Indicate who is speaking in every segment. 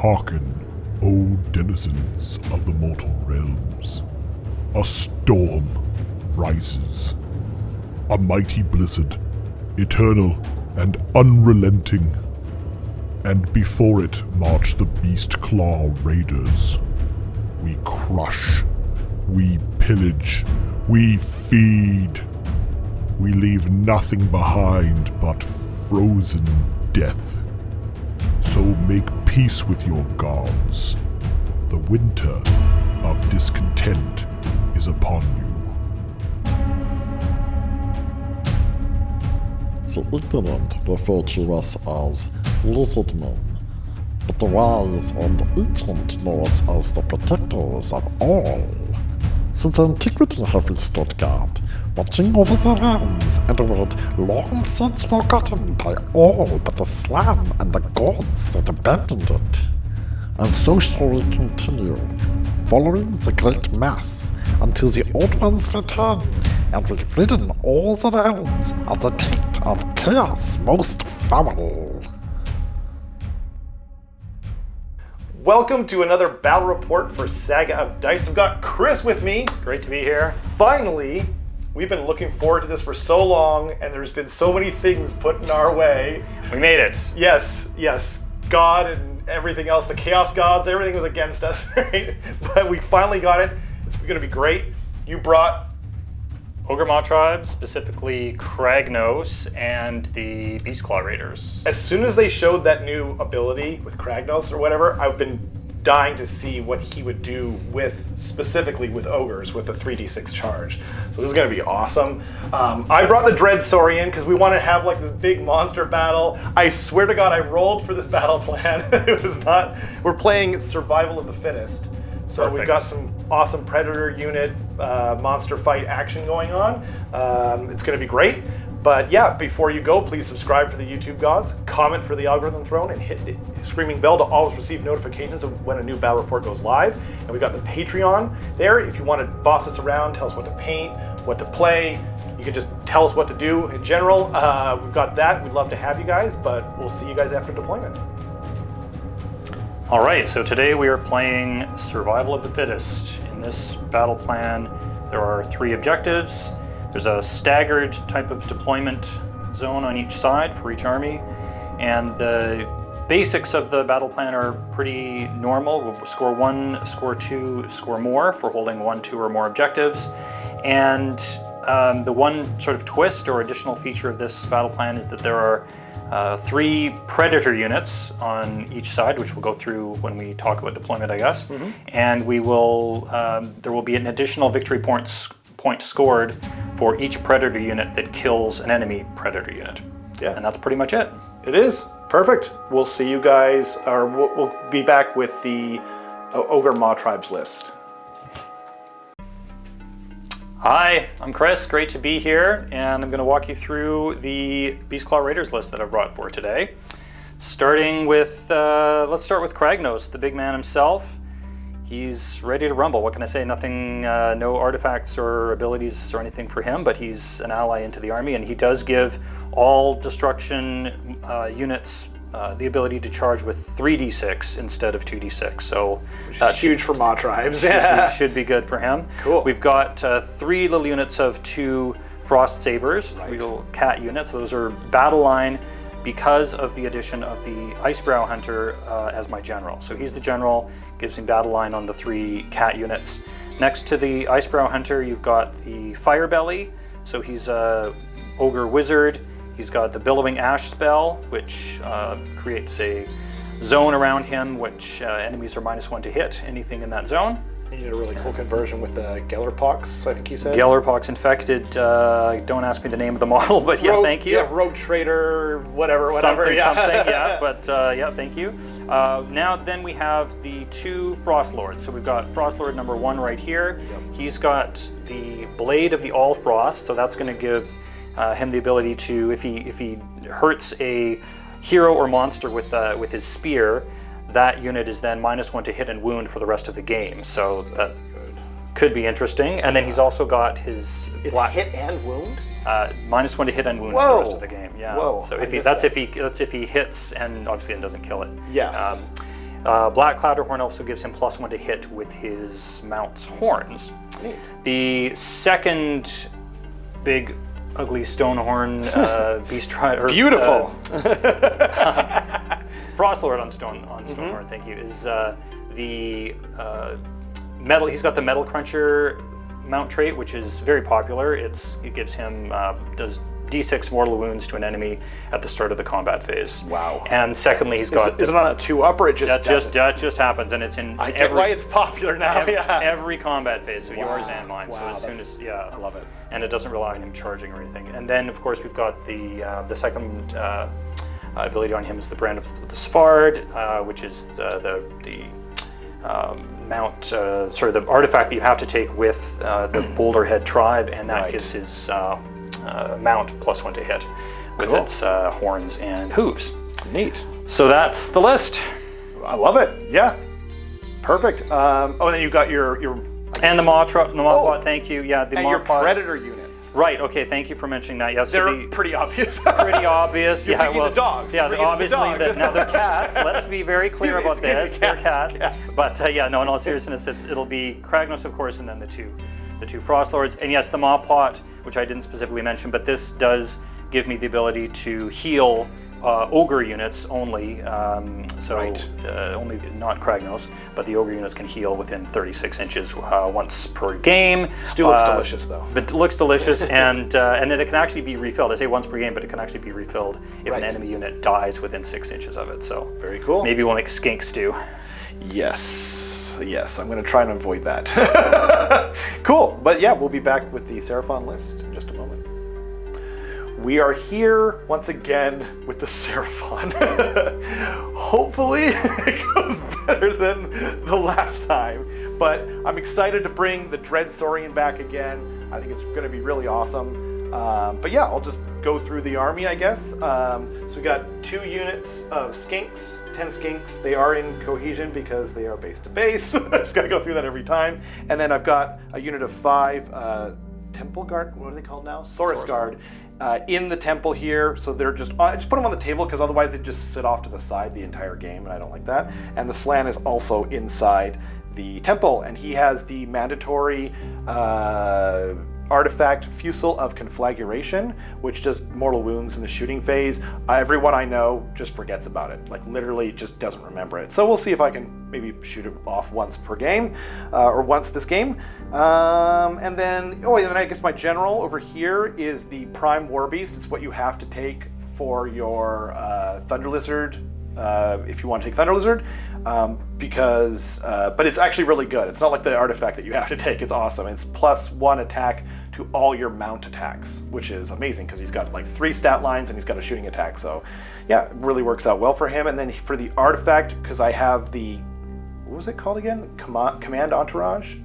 Speaker 1: Hearken, O denizens of the mortal realms. A storm rises. A mighty blizzard, eternal and unrelenting. And before it march the Beast Claw Raiders. We crush, we pillage, we feed. We leave nothing behind but frozen death. So make peace with your gods. The winter of discontent is upon you.
Speaker 2: The ignorant refer to us as lizard men, but the wise and ancient know us as the protectors of all. Since antiquity have we stood guard, watching over the realms and a world long since forgotten by all but the Slam and the gods that abandoned it. And so shall we continue, following the great mass until the old ones return, and we've ridden all the realms of the taint of chaos most foul.
Speaker 3: Welcome to another battle report for Saga of Dice. I've got Chris with me.
Speaker 4: Great to be here.
Speaker 3: Finally, we've been looking forward to this for so long, and there's been so many things put in our way.
Speaker 4: We made it.
Speaker 3: Yes. God and everything else, the Chaos Gods, everything was against us, right? But we finally got it. It's going to be great. You brought
Speaker 4: Ogor Mawtribes, specifically Kragnos, and the Beast Claw Raiders.
Speaker 3: As soon as they showed that new ability with Kragnos or whatever, I've been dying to see what he would do specifically with ogres, with the 3d6 charge. So this is going to be awesome. I brought the Dread Saurian because we want to have like this big monster battle. I swear to God, I rolled for this battle plan. It was not. We're playing Survival of the Fittest. So
Speaker 4: Perfect.
Speaker 3: We've got some awesome Predator unit monster fight action going on. It's going to be great. But yeah, before you go, please subscribe for the YouTube gods, comment for the Algorithm Throne, and hit the screaming bell to always receive notifications of when a new battle report goes live. And we've got the Patreon there. If you want to boss us around, tell us what to paint, what to play, you can just tell us what to do in general. We've got that. We'd love to have you guys, but we'll see you guys after deployment.
Speaker 4: All right, so today we are playing Survival of the Fittest. In this battle plan, there are 3 objectives. There's a staggered type of deployment zone on each side for each army, and the basics of the battle plan are pretty normal. We'll score 1, score 2, score more for holding 1, 2, or more objectives. And the one sort of twist or additional feature of this battle plan is that there are 3 Predator units on each side, which we'll go through when we talk about deployment, I guess. Mm-hmm. And we will there will be an additional victory point scored for each Predator unit that kills an enemy Predator unit.
Speaker 3: Yeah,
Speaker 4: and that's pretty much it.
Speaker 3: It is perfect. We'll see you guys, or we'll be back with the Ogor Mawtribes list.
Speaker 4: Hi, I'm Chris. Great to be here, and I'm going to walk you through the Beast Claw Raiders list that I've brought for today. Starting with, let's start with Kragnos, the big man himself. He's ready to rumble. What can I say? Nothing, no artifacts or abilities or anything for him, but he's an ally into the army, and he does give all destruction units the ability to charge with 3d6 instead of 2d6. So
Speaker 3: that's huge for Mawtribes.
Speaker 4: Should be good for him.
Speaker 3: Cool.
Speaker 4: We've got 3 little units of 2 Frost Sabers, right. 3 little cat units. Those are battle line because of the addition of the Icebrow Hunter as my general. So he's the general, gives me battle line on the 3 cat units. Next to the Icebrow Hunter, you've got the Firebelly. So he's a ogre wizard. He's got the Billowing Ash spell, which creates a zone around him, which enemies are -1 to hit anything in that zone.
Speaker 3: You did a really cool conversion with the Gellerpox, I think you said.
Speaker 4: Gellerpox infected. Don't ask me the name of the model, but yeah, thank you.
Speaker 3: Yeah, Rogue Trader, whatever.
Speaker 4: Something, yeah. But yeah, thank you. Now then we have the 2 Frost Lords. So we've got Frost Lord number 1 right here. Yep. He's got the Blade of the All Frost, so that's going to give him the ability to, if he hurts a hero or monster with his spear, that unit is then -1 to hit and wound for the rest of the game. So that could be interesting. And then he's also got his
Speaker 3: hit and wound?
Speaker 4: -1 to hit and wound for the rest of the game. Yeah.
Speaker 3: Whoa.
Speaker 4: So if he hits and obviously it doesn't kill it.
Speaker 3: Yes.
Speaker 4: Black Clouderhorn also gives him +1 to hit with his mount's horns. The second big ugly Stonehorn beast rider.
Speaker 3: Beautiful.
Speaker 4: Frostlord on Stonehorn, thank you. Is the metal? He's got the Metal Cruncher mount trait, which is very popular. It gives him does D6 mortal wounds to an enemy at the start of the combat phase.
Speaker 3: Wow.
Speaker 4: And secondly, he's got.
Speaker 3: Is it on a 2-up or it just
Speaker 4: that just happens, and it's in
Speaker 3: I get why it's popular now.
Speaker 4: every combat phase, so yours and mine.
Speaker 3: Wow,
Speaker 4: so as soon as
Speaker 3: I love it.
Speaker 4: And it doesn't rely on him charging or anything. And then of course we've got the second ability on him is the Brand of the Sfard, which is the mount, the artifact that you have to take with the Boulderhead tribe, and that gives his mount +1 to hit with its horns and hooves.
Speaker 3: Neat.
Speaker 4: So that's the list.
Speaker 3: I love it. Yeah. Perfect. And then you got your
Speaker 4: and the Mawtribes, thank you. Yeah, the
Speaker 3: and your
Speaker 4: Mawtribes.
Speaker 3: predator units.
Speaker 4: Right. Okay. Thank you for mentioning that. Yeah. So
Speaker 3: They're pretty obvious.
Speaker 4: pretty obvious.
Speaker 3: You're
Speaker 4: Yeah.
Speaker 3: picking
Speaker 4: Well,
Speaker 3: the dogs.
Speaker 4: yeah.
Speaker 3: You're bringing the
Speaker 4: Obviously,
Speaker 3: dogs.
Speaker 4: now they're cats. Let's be very clear about this. They're cats.
Speaker 3: Cats.
Speaker 4: But yeah, no. In all seriousness, it'll be Kragnos, of course, and then the two Frost Lords. And yes, the Mawplot, which I didn't specifically mention, but this does give me the ability to heal Ogre units only, only not Kragnos, but the Ogre units can heal within 36 inches once per game.
Speaker 3: Still looks delicious though.
Speaker 4: But it looks delicious, and then it can actually be refilled. I say once per game, but it can actually be refilled if an enemy unit dies within 6 inches of it. So
Speaker 3: very cool.
Speaker 4: Maybe we'll make skink stew.
Speaker 3: Yes, I'm going to try and avoid that. Cool, but yeah, we'll be back with the Seraphon list in just a moment. We are here once again with the Seraphon. Hopefully it goes better than the last time, but I'm excited to bring the Dread Saurian back again. I think it's going to be really awesome. But yeah, I'll just go through the army, I guess. So we got 2 units of skinks, 10 skinks. They are in cohesion because they are base to base. I just got to go through that every time. And then I've got a unit of 5 Temple Guard, what are they called now? Saurus Guard. In the temple here, so they're I just put them on the table because otherwise they just sit off to the side the entire game, and I don't like that. And the Slan is also inside the temple, and he has the mandatory artifact Fusel of Conflagration, which does mortal wounds in the shooting phase. Everyone I know just forgets about it, like literally just doesn't remember it. So we'll see if I can maybe shoot it off once per game, or once this game. And then I guess my general over here is the Prime Warbeast. It's what you have to take for your Thunder Lizard, if you want to take Thunder Lizard, but it's actually really good. It's not like the artifact that you have to take. It's awesome. It's +1 attack to all your mount attacks, which is amazing because he's got like 3 stat lines and he's got a shooting attack. So yeah, it really works out well for him. And then for the artifact, because I have the, what was it called again? Command Entourage?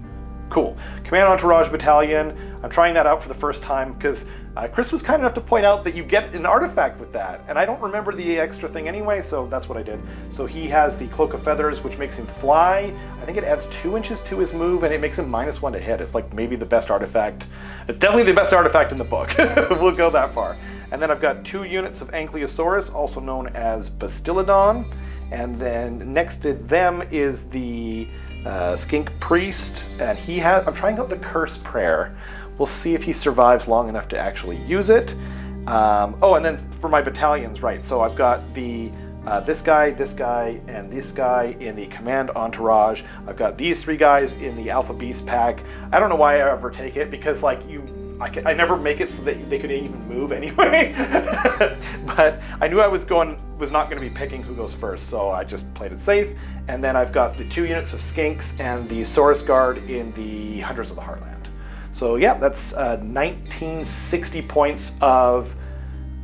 Speaker 3: Cool. Command Entourage Battalion. I'm trying that out for the first time because Chris was kind enough to point out that you get an artifact with that, and I don't remember the extra thing anyway, so that's what I did. So he has the Cloak of Feathers, which makes him fly. I think it adds 2 inches to his move, and it makes him -1 to hit. It's like maybe the best artifact. It's definitely the best artifact in the book. We'll go that far. And then I've got 2 units of Ankylosaurus, also known as Bastillodon, and then next to them is the Skink Priest, and he has, I'm trying out the Curse Prayer. We'll see if he survives long enough to actually use it. And then for my battalions, right, so I've got the this guy, and this guy in the Command Entourage. I've got these 3 guys in the Alpha Beast pack. I don't know why I ever take it, because like I never make it so that they could even move anyway. But I knew I was not going to be picking who goes first, so I just played it safe. And then I've got the 2 units of Skinks and the Saurus Guard in the Hunters of the Heartland. So yeah, that's 1960 points of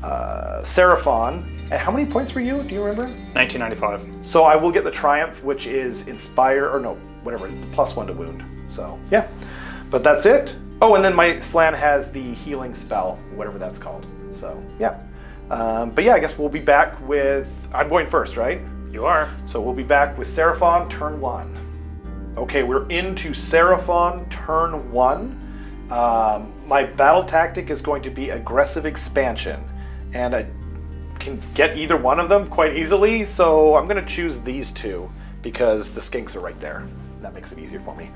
Speaker 3: Seraphon. And how many points were you? Do you remember?
Speaker 4: 1995.
Speaker 3: So I will get the Triumph, which is Inspire, or no, whatever, +1 to wound. So yeah, but that's it. Oh, and then my Slan has the healing spell, whatever that's called. So yeah, but yeah, I guess we'll be back with, I'm going first, right?
Speaker 4: You are.
Speaker 3: So we'll be back with Seraphon Turn 1. Okay, we're into Seraphon Turn 1. My battle tactic is going to be aggressive expansion, and I can get either one of them quite easily, so I'm going to choose these 2 because the skinks are right there. That makes it easier for me.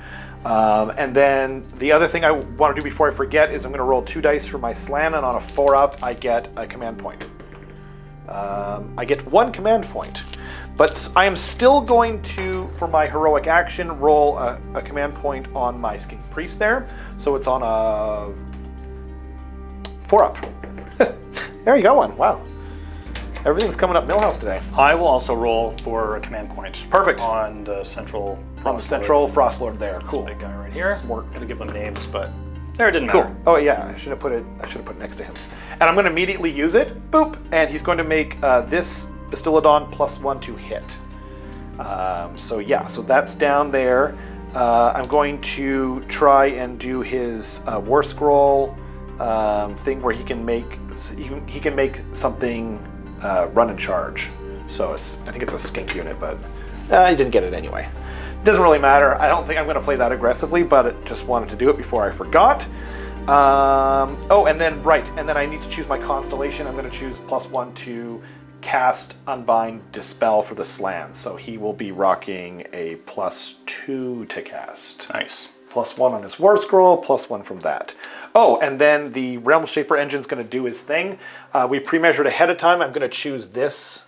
Speaker 3: And then the other thing I want to do before I forget is I'm going to roll 2 dice for my slam, and on a 4-up, I get a command point. I get 1 command point. But I am still going to, for my heroic action, roll a command point on my skink priest there. So it's on a 4-up. There you go, one. Wow. Everything's coming up Millhouse today.
Speaker 4: I will also roll for a command point.
Speaker 3: Perfect.
Speaker 4: On the central
Speaker 3: On the central Frost Lord there. Cool.
Speaker 4: Big guy right here.
Speaker 3: Smart.
Speaker 4: Gotta give them names, but there it didn't
Speaker 3: Cool.
Speaker 4: matter.
Speaker 3: Oh yeah, I should have put it next to him. And I'm going to immediately use it. Boop. And he's going to make this Bastillodon +1 to hit. So yeah, so that's down there. I'm going to try and do his War Scroll thing where he can make something run and charge. So I think it's a skink unit, but I didn't get it anyway. Doesn't really matter. I don't think I'm going to play that aggressively, but I just wanted to do it before I forgot. Oh, and then I need to choose my constellation. I'm going to choose +1 to cast Unbind Dispel for the slam. So he will be rocking a +2 to cast.
Speaker 4: Nice.
Speaker 3: +1 on his War Scroll, +1 from that. Oh, and then the Realm Shaper Engine's going to do his thing. We pre-measured ahead of time. I'm going to choose this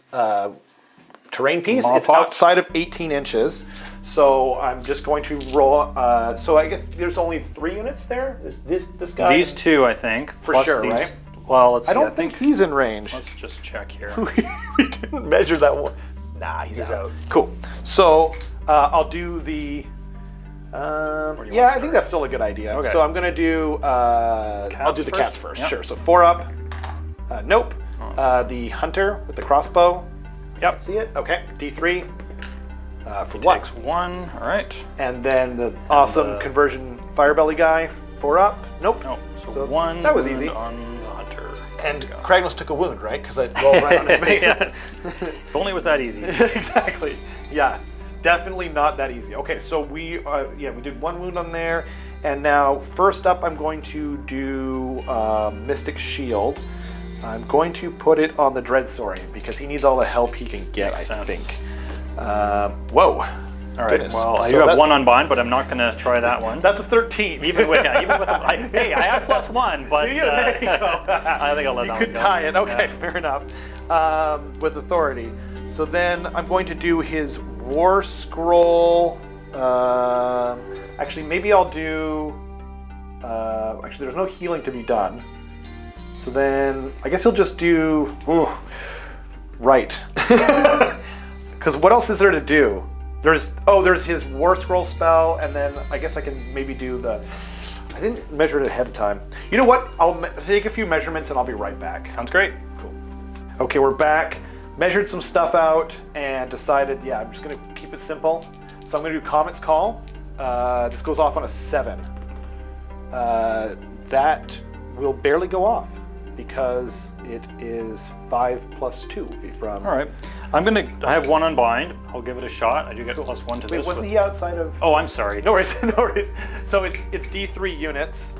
Speaker 3: terrain piece. It's outside of 18 inches. So I'm just going to roll. So I guess there's only 3 units there? This guy?
Speaker 4: These 2, I think.
Speaker 3: For sure,
Speaker 4: these,
Speaker 3: right?
Speaker 4: Well, let's see.
Speaker 3: I don't think he's in range.
Speaker 4: Let's just check here.
Speaker 3: We didn't measure that one. Nah, he's out. Cool. So I'll do the... yeah, I think that's still a good idea.
Speaker 4: Okay.
Speaker 3: So I'm going to do... I'll do the cats first.
Speaker 4: Yep.
Speaker 3: Sure. So 4-up. Nope. The hunter with the crossbow.
Speaker 4: Yep.
Speaker 3: See it? Okay. D3. For
Speaker 4: He
Speaker 3: 1.
Speaker 4: takes 1. All right.
Speaker 3: And then the awesome conversion firebelly guy. 4-up. Nope.
Speaker 4: No. So 1.
Speaker 3: That was easy.
Speaker 4: On the hunter.
Speaker 3: And Kragnos took a wound, right? Because I rolled right on his face.
Speaker 4: Yeah. If only it was that easy.
Speaker 3: Exactly. Yeah. Definitely not that easy. Okay, so we did 1 wound on there, and now first up I'm going to do Mystic Shield. I'm going to put it on the Dread Saurian because he needs all the help he can get.
Speaker 4: Makes
Speaker 3: I
Speaker 4: sense.
Speaker 3: think. Whoa.
Speaker 4: All right.
Speaker 3: Goodness.
Speaker 4: Well, I
Speaker 3: So
Speaker 4: do have
Speaker 3: that's-
Speaker 4: 1 unbind, but I'm not going to try that one.
Speaker 3: That's a 13.
Speaker 4: even with hey, I have +1, but
Speaker 3: Do you? There you go.
Speaker 4: I think I'll let
Speaker 3: You
Speaker 4: that
Speaker 3: could
Speaker 4: one go.
Speaker 3: tie it. Okay,
Speaker 4: Yeah.
Speaker 3: fair enough. With authority. So then I'm going to do his War Scroll. Actually, maybe I'll do... actually, there's no healing to be done. So then I guess he'll just do... Right. Because what else is there to do? There's his War Scroll spell, and then I guess I can maybe do the... I didn't measure it ahead of time. You know what? I'll take a few measurements and I'll be right back.
Speaker 4: Sounds great.
Speaker 3: Cool. Okay, we're back. Measured some stuff out and decided, yeah, I'm just going to keep it simple. So I'm going to do Comet's Call. This goes off on a 7. That will barely go off because it is 5 + 2 from...
Speaker 4: All right. I have 1 unbind. I'll give it a shot. I do get +1 to
Speaker 3: Wait,
Speaker 4: this.
Speaker 3: wasn't he outside of...
Speaker 4: Oh, I'm sorry.
Speaker 3: No worries, no worries. So it's D3 units.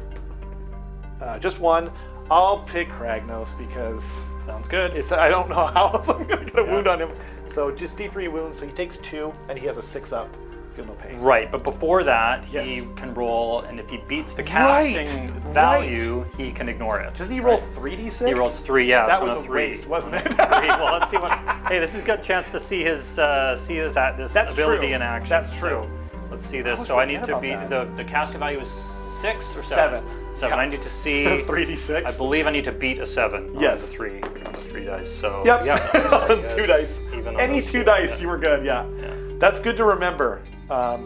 Speaker 3: Just 1. I'll pick Kragnos because
Speaker 4: Sounds good.
Speaker 3: I don't know how else I'm going to get a wound on him. So just D3 wounds. So he takes 2 and he has a 6-up. Feel no pain.
Speaker 4: Right, but before that,
Speaker 3: Yes.
Speaker 4: he can roll, and if he beats the casting value, he can ignore it.
Speaker 3: Doesn't he roll 3d6?
Speaker 4: He rolled 3, yeah.
Speaker 3: That
Speaker 4: so
Speaker 3: was
Speaker 4: no
Speaker 3: a
Speaker 4: 3.
Speaker 3: waste, wasn't it?
Speaker 4: 3. Well, let's see what. Hey, this is a good chance to see his this
Speaker 3: That's
Speaker 4: ability
Speaker 3: true.
Speaker 4: in action.
Speaker 3: That's true.
Speaker 4: So let's see this.
Speaker 3: almost
Speaker 4: So I need
Speaker 3: forget
Speaker 4: to
Speaker 3: about
Speaker 4: beat the casting value is 6 or 7. 7.
Speaker 3: Yeah.
Speaker 4: I need to see
Speaker 3: 3d6.
Speaker 4: I believe I need to beat a 7
Speaker 3: Yes.
Speaker 4: on the 3 dice. So
Speaker 3: Yep.
Speaker 4: yeah, that's pretty good.
Speaker 3: 2 dice.
Speaker 4: Even on
Speaker 3: Any
Speaker 4: those
Speaker 3: 2
Speaker 4: two,
Speaker 3: dice,
Speaker 4: yeah.
Speaker 3: you were good. Yeah.
Speaker 4: Yeah.
Speaker 3: That's good to remember.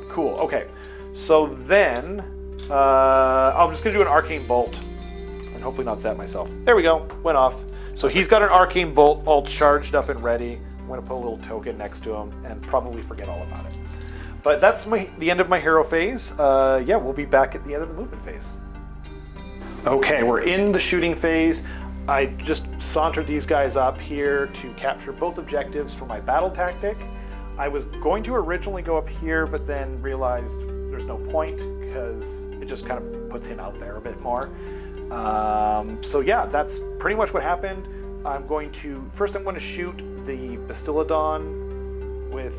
Speaker 3: Cool. Okay. So then I'm just gonna do an arcane bolt, and hopefully not zap myself. There we go. Went off. So he's got an arcane bolt all charged up and ready. I'm gonna put a little token next to him and probably forget all about it. But that's the end of my hero phase. Yeah, we'll be back at the end of the movement phase. Okay, we're in the shooting phase. I just sauntered these guys up here to capture both objectives for my battle tactic. I was going to originally go up here, but then realized there's no point because it just kind of puts him out there a bit more. So yeah, that's pretty much what happened. I'm going to shoot the Bastillodon with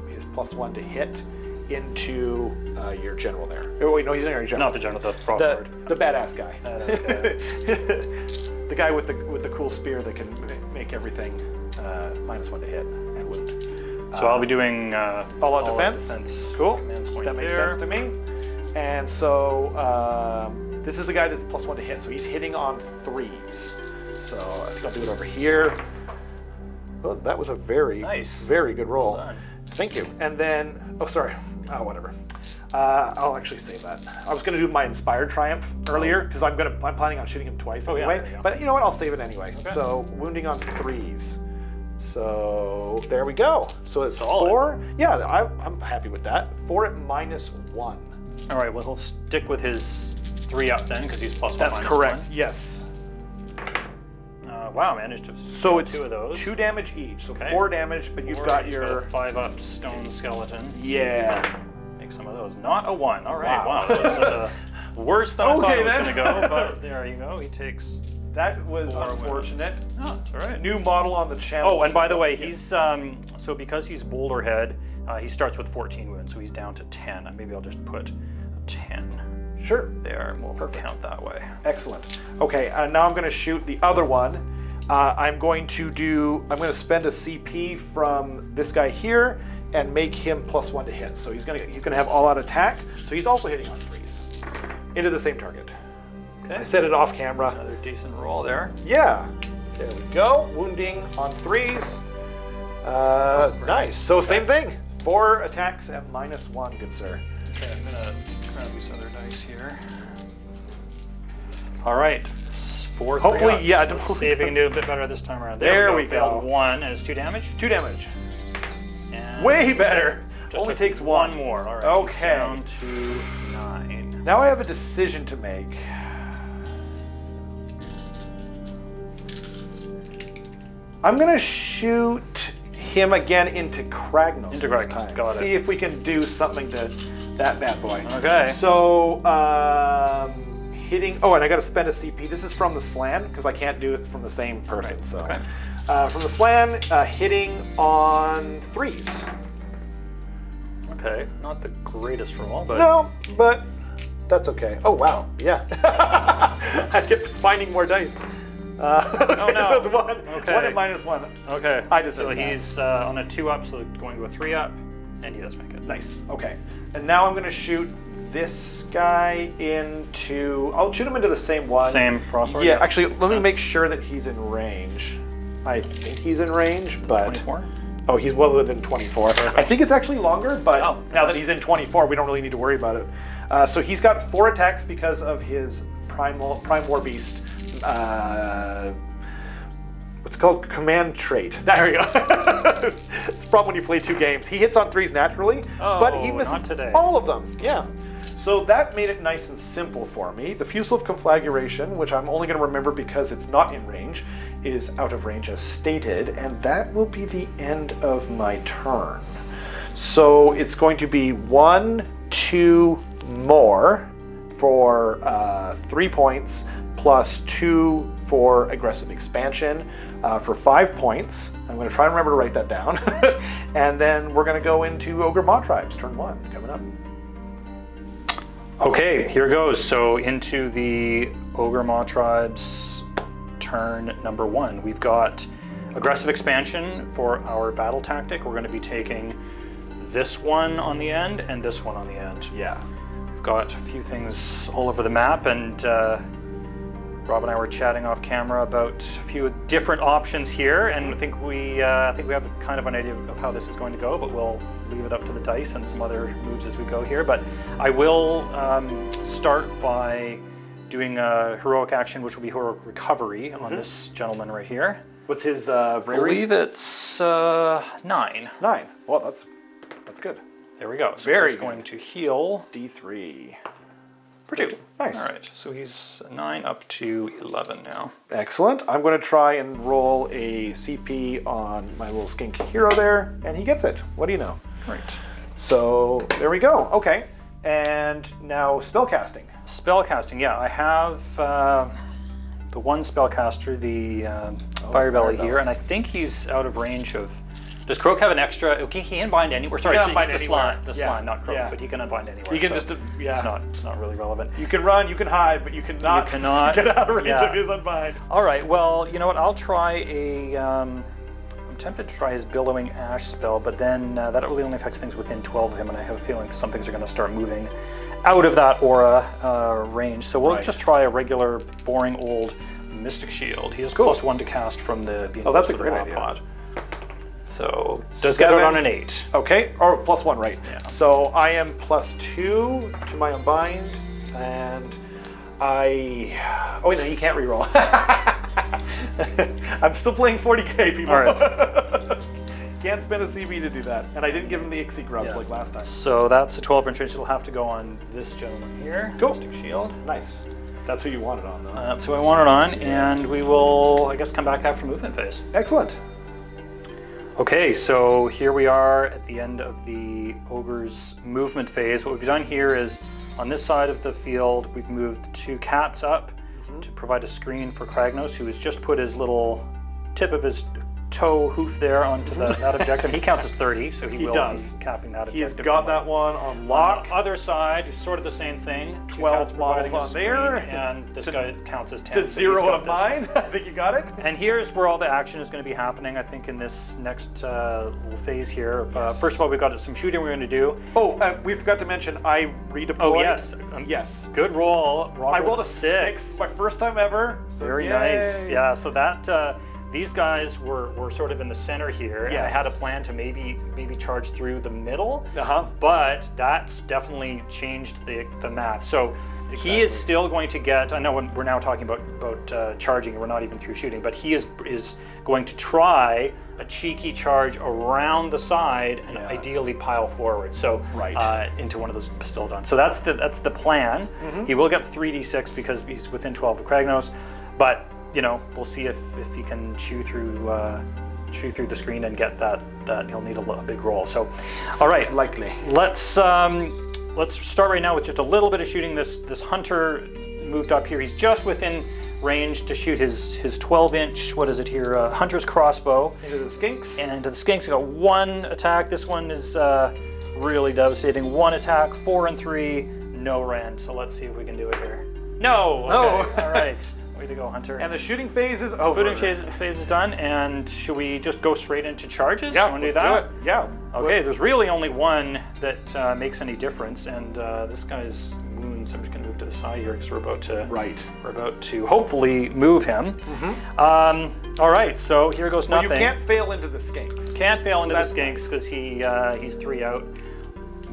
Speaker 3: his +1 to hit into your general there. Oh wait, no, he's not your general.
Speaker 4: Not the general, the crossword.
Speaker 3: The badass guy.
Speaker 4: Badass guy.
Speaker 3: The guy with the cool spear that can make everything -1 to hit and wound.
Speaker 4: So I'll be doing
Speaker 3: all out defense. Cool.
Speaker 4: Command point
Speaker 3: That makes
Speaker 4: there.
Speaker 3: sense to me. And so this is the guy that's +1 to hit, so he's hitting on 3s. So I think I'll do it over here. Well, that was a very, very good roll.
Speaker 4: Well done.
Speaker 3: Thank you. And then, oh, sorry. Oh, whatever. I'll actually save that. I was going to do my Inspired Triumph earlier because I'm planning on shooting him twice anyway.
Speaker 4: there you go.
Speaker 3: But you know what? I'll save it anyway.
Speaker 4: Okay.
Speaker 3: So wounding on 3s. So there we go. So it's
Speaker 4: Solid.
Speaker 3: 4. Yeah, I'm happy with that. 4 at -1.
Speaker 4: All right, well, he'll stick with his 3 up then because he's +1
Speaker 3: That's
Speaker 4: -1.
Speaker 3: correct. Yes.
Speaker 4: Wow, managed to
Speaker 3: So it's
Speaker 4: 2 of those.
Speaker 3: 2 damage each. So
Speaker 4: Okay.
Speaker 3: 4 damage, but you've got your
Speaker 4: 5-up stone skeleton.
Speaker 3: yeah.
Speaker 4: Make some of those. Not a 1. All right.
Speaker 3: Wow.
Speaker 4: Wow. That was worse than I thought
Speaker 3: Okay,
Speaker 4: it was
Speaker 3: then.
Speaker 4: going to go. But there you go. He takes.
Speaker 3: That was
Speaker 4: 4
Speaker 3: unfortunate.
Speaker 4: wounds. Oh, that's all right.
Speaker 3: New model on the channel.
Speaker 4: Oh, and by the way, he's so because he's Boulder Head, he starts with 14 wounds, so he's down to 10. And maybe I'll just put 10
Speaker 3: Sure.
Speaker 4: there, and we'll count that way.
Speaker 3: Excellent. Okay, now I'm going to shoot the other one. I'm going to spend a CP from this guy here and make him +1 to hit. So he's gonna have all out attack. So he's also hitting on 3s into the same target.
Speaker 4: Okay.
Speaker 3: I set it off camera.
Speaker 4: Another decent roll there.
Speaker 3: Yeah. There we go. Wounding on 3s. Nice. So same thing. 4 attacks at -1, good sir.
Speaker 4: Okay, I'm gonna grab these other dice here. All right. 4
Speaker 3: Hopefully,
Speaker 4: 3-ups.
Speaker 3: yeah.
Speaker 4: Let's see if we can do a bit better this time around.
Speaker 3: There we
Speaker 4: Failed
Speaker 3: go.
Speaker 4: 1 and it's 2 damage.
Speaker 3: 2 damage.
Speaker 4: And
Speaker 3: Way better.
Speaker 4: just
Speaker 3: Only
Speaker 4: a-
Speaker 3: takes 1
Speaker 4: more. All right.
Speaker 3: Okay.
Speaker 4: Down to 9.
Speaker 3: Now I have a decision to make. I'm gonna shoot him again into Kragnos.
Speaker 4: Into
Speaker 3: this
Speaker 4: Kragnos,
Speaker 3: time.
Speaker 4: got it.
Speaker 3: See if we can do something to that bad boy.
Speaker 4: Okay.
Speaker 3: So hitting. Oh, and I got to spend a CP. This is from the slan because I can't do it from the same person.
Speaker 4: Right,
Speaker 3: So
Speaker 4: okay.
Speaker 3: from the slan, hitting on 3s.
Speaker 4: Okay. Not the greatest roll, but
Speaker 3: No, but that's okay. Oh wow, yeah. I kept finding more dice. Okay,
Speaker 4: Oh, no.
Speaker 3: so it's 1.
Speaker 4: Okay.
Speaker 3: 1 at -1.
Speaker 4: okay.
Speaker 3: I just
Speaker 4: so
Speaker 3: did that.
Speaker 4: he's on a 2-up, so going to a 3-up, and he does make it.
Speaker 3: Nice. Okay. And now I'm going to shoot this guy into. I'll shoot him into the same one.
Speaker 4: Same crossword.
Speaker 3: Yeah. Actually, let me
Speaker 4: Sense.
Speaker 3: make sure that he's in range. I think he's in range, but
Speaker 4: 24.
Speaker 3: oh, he's well within 24. I think it's actually longer, but
Speaker 4: Oh,
Speaker 3: now that he's in 24, we don't really need to worry about it. So he's got 4 attacks because of his Prime War Beast. What's it called? Command trait. There we go. It's a problem when you play 2 games. He hits on 3s naturally, but he
Speaker 4: Oh,
Speaker 3: misses
Speaker 4: not today.
Speaker 3: all of them. Yeah. So that made it nice and simple for me. The Fusel of Conflagration, which I'm only going to remember because it's not in range, is out of range as stated, and that will be the end of my turn. So it's going to be 1, 2 more for 3 points, plus 2 for aggressive expansion for 5 points. I'm going to try and remember to write that down. And then we're going to go into Ogor Mawtribes, turn 1, coming up.
Speaker 4: Okay, here goes. So into the Ogor Mawtribes turn number 1. We've got aggressive expansion for our battle tactic. We're going to be taking this one on the end and this one on the end.
Speaker 3: Yeah.
Speaker 4: We've got a few things all over the map, and Rob and I were chatting off camera about a few different options here, and I think we have kind of an idea of how this is going to go, but we'll leave it up to the dice and some other moves as we go here. But I will start by doing a heroic action, which will be heroic recovery on this gentleman right here.
Speaker 3: What's his
Speaker 4: I
Speaker 3: bravery?
Speaker 4: believe it's 9.
Speaker 3: 9. Well, that's good.
Speaker 4: There we go. So
Speaker 3: Very
Speaker 4: he's
Speaker 3: good.
Speaker 4: going to heal
Speaker 3: D3.
Speaker 4: for 2.
Speaker 3: Nice.
Speaker 4: All right, so he's 9 up to 11 now.
Speaker 3: Excellent. I'm going to try and roll a CP on my little skink hero there, and he gets it. What do you know?
Speaker 4: Right.
Speaker 3: So there we go. Okay. And now spellcasting.
Speaker 4: Spellcasting, yeah. I have the one spellcaster, the Firebelly
Speaker 3: Firebelly.
Speaker 4: here, and I think he's out of range of Does Croak have an extra? Okay, he can bind anywhere. Sorry,
Speaker 3: can
Speaker 4: it's
Speaker 3: unbind
Speaker 4: the
Speaker 3: anywhere.
Speaker 4: slime. The
Speaker 3: Yeah,
Speaker 4: slime, not Croak,
Speaker 3: yeah.
Speaker 4: but he can unbind anywhere.
Speaker 3: You can
Speaker 4: so
Speaker 3: just, yeah.
Speaker 4: It's not really relevant.
Speaker 3: You can run, you can hide, but you cannot, get out of range
Speaker 4: yeah.
Speaker 3: of his unbind.
Speaker 4: All right, well, you know what? I'll try a. I'm tempted to try his Billowing Ash spell, but then that really only affects things within 12 of him, and I have a feeling some things are going to start moving out of that aura range. So we'll just try a regular, boring old Mystic Shield. He has +1 to cast from the being
Speaker 3: that's a
Speaker 4: close to
Speaker 3: great
Speaker 4: the
Speaker 3: idea.
Speaker 4: pod. So does get it on an 8.
Speaker 3: Okay, or +1, right?
Speaker 4: Yeah.
Speaker 3: So I am +2 to my unbind, and I. Oh wait, no, you can't reroll. I'm still playing 40k, people.
Speaker 4: All right.
Speaker 3: Can't spend a CB to do that, and I didn't give him the Ixie grubs like last time.
Speaker 4: So that's a 12-inch range. It'll have to go on this gentleman here.
Speaker 3: Cool.
Speaker 4: Mystic Shield.
Speaker 3: Nice. That's who you wanted on, though.
Speaker 4: So I want it on, and we will, I guess, come back after movement phase.
Speaker 3: Excellent.
Speaker 4: Okay, so here we are at the end of the Ogre's movement phase. What we've done here is, on this side of the field, we've moved 2 cats up to provide a screen for Kragnos, who has just put his little tip of his toe hoof there onto that objective. He counts as 30, so he will be capping that objective.
Speaker 3: He's got that one on lock.
Speaker 4: On the other side, sort of the same thing.
Speaker 3: 12 models on there.
Speaker 4: And this guy counts as 10.
Speaker 3: To
Speaker 4: so
Speaker 3: 0 of mine. I think you got it.
Speaker 4: And here's where all the action is going to be happening, I think, in this next little phase here. First of all, we've got some shooting we're going to do.
Speaker 3: Oh, we forgot to mention, I redeployed.
Speaker 4: Oh, yes.
Speaker 3: Yes.
Speaker 4: Good roll.
Speaker 3: I rolled a 6. My first time ever. So
Speaker 4: Very nice. Yeah, so that... these guys were sort of in the center here, and I had a plan to maybe charge through the middle, but that's definitely changed the math. So he is still going to get, I know we're now talking about charging, we're not even through shooting, but he is going to try a cheeky charge around the side and ideally pile forward, so into one of those Bastildons. So that's the plan. He will get 3d6 because he's within 12 of Kragnos, but you know, we'll see if he can chew through the screen and get that he'll need a big roll. So, all right,
Speaker 3: likely.
Speaker 4: Let's start right now with just a little bit of shooting. This hunter moved up here. He's just within range to shoot his 12-inch. What is it here? Hunter's crossbow.
Speaker 3: Into the skinks.
Speaker 4: And into the skinks, we got 1 attack. This one is really devastating. 1 attack, 4 and 3, no rend. So let's see if we can do it here. No. Okay. All right. Way to go, Hunter.
Speaker 3: And the shooting phase is over.
Speaker 4: Shooting phase is done, and should we just go straight into charges?
Speaker 3: Yeah,
Speaker 4: want to
Speaker 3: let's
Speaker 4: do that?
Speaker 3: do it. Yeah.
Speaker 4: Okay, there's really only one that makes any difference, and this guy's wounds, I'm just going to move to the side here because we're about to hopefully move him. All right, so here goes nothing.
Speaker 3: You can't fail into the skinks.
Speaker 4: Can't fail into the skinks because he's 3 out.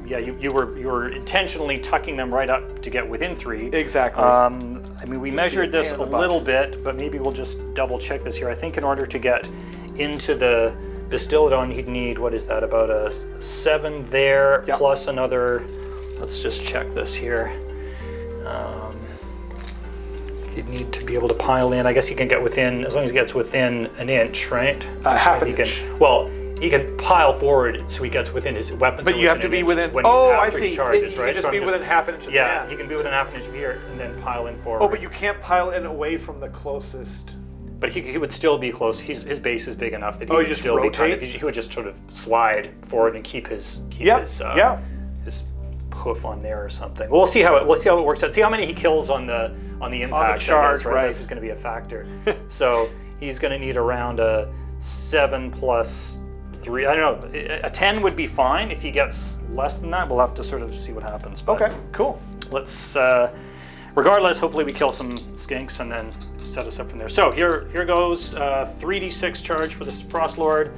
Speaker 4: Yeah, you were intentionally tucking them right up to get within 3.
Speaker 3: Exactly.
Speaker 4: I mean, we measured this a little bit, but maybe we'll just double check this here. I think in order to get into the Bastildon, he'd need, what is that, about a 7 there, plus another, let's just check this here. He'd need to be able to pile in. I guess he can get within, as long as he gets within an inch, right?
Speaker 3: Half an inch.
Speaker 4: He can pile forward so he gets within his weapons.
Speaker 3: But you have to be within. I see. He charges, right? Just be within half an inch of the man.
Speaker 4: He can be within half an inch of here and then pile in forward.
Speaker 3: Oh, but you can't pile in away from the closest.
Speaker 4: But he would still be close. His base is big enough that he would still
Speaker 3: rotate?
Speaker 4: be he would just sort of slide forward and keep his hoof on there or something. We'll see how it works out. See how many he kills on the impact.
Speaker 3: On the charge, right?
Speaker 4: This is going to be a factor. So he's going to need around a 7 plus 3. I don't know. A 10 would be fine. If he gets less than that, we'll have to sort of see what happens. But
Speaker 3: okay, cool.
Speaker 4: Let's. Regardless, hopefully we kill some skinks and then set us up from there. So here goes 3d6 charge for this Frost Lord,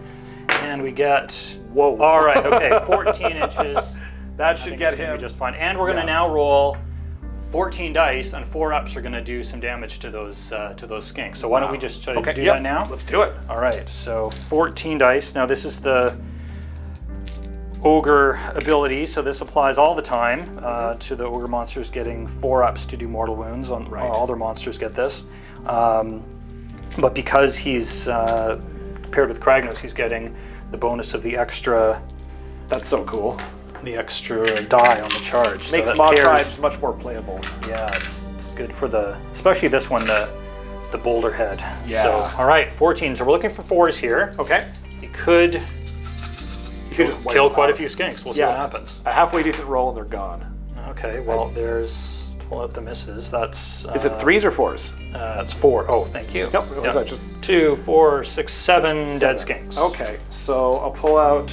Speaker 4: and we get.
Speaker 3: Whoa.
Speaker 4: All right. Okay. 14 inches.
Speaker 3: That should get him
Speaker 4: just fine. And we're going to now roll 14 dice, and 4 ups are going to do some damage to those skinks. So why don't we just do that now?
Speaker 3: Let's do it.
Speaker 4: All right. So 14 dice. Now this is the Ogre ability, so this applies all the time to the Ogre monsters getting 4 ups to do mortal wounds. All their monsters get this. But because he's paired with Kragnos, he's getting the bonus of the extra.
Speaker 3: That's so cool.
Speaker 4: The extra die on the charge.
Speaker 3: Makes
Speaker 4: so
Speaker 3: Mawtribes much more playable.
Speaker 4: Yeah, it's good for especially this one, the boulder head.
Speaker 3: Yeah.
Speaker 4: So, all right, 14. So we're looking for 4s here.
Speaker 3: Okay.
Speaker 4: You could
Speaker 3: You could just wipe
Speaker 4: kill
Speaker 3: them
Speaker 4: quite a
Speaker 3: out.
Speaker 4: few skinks. We'll see what happens.
Speaker 3: A halfway decent roll and they're gone.
Speaker 4: Okay, well, there's 12 out the misses. That's...
Speaker 3: Is it 3s or 4s?
Speaker 4: It's 4. Oh, thank you.
Speaker 3: Nope, was that just
Speaker 4: 2, 4, 6, 7 dead skinks.
Speaker 3: Okay, so I'll pull out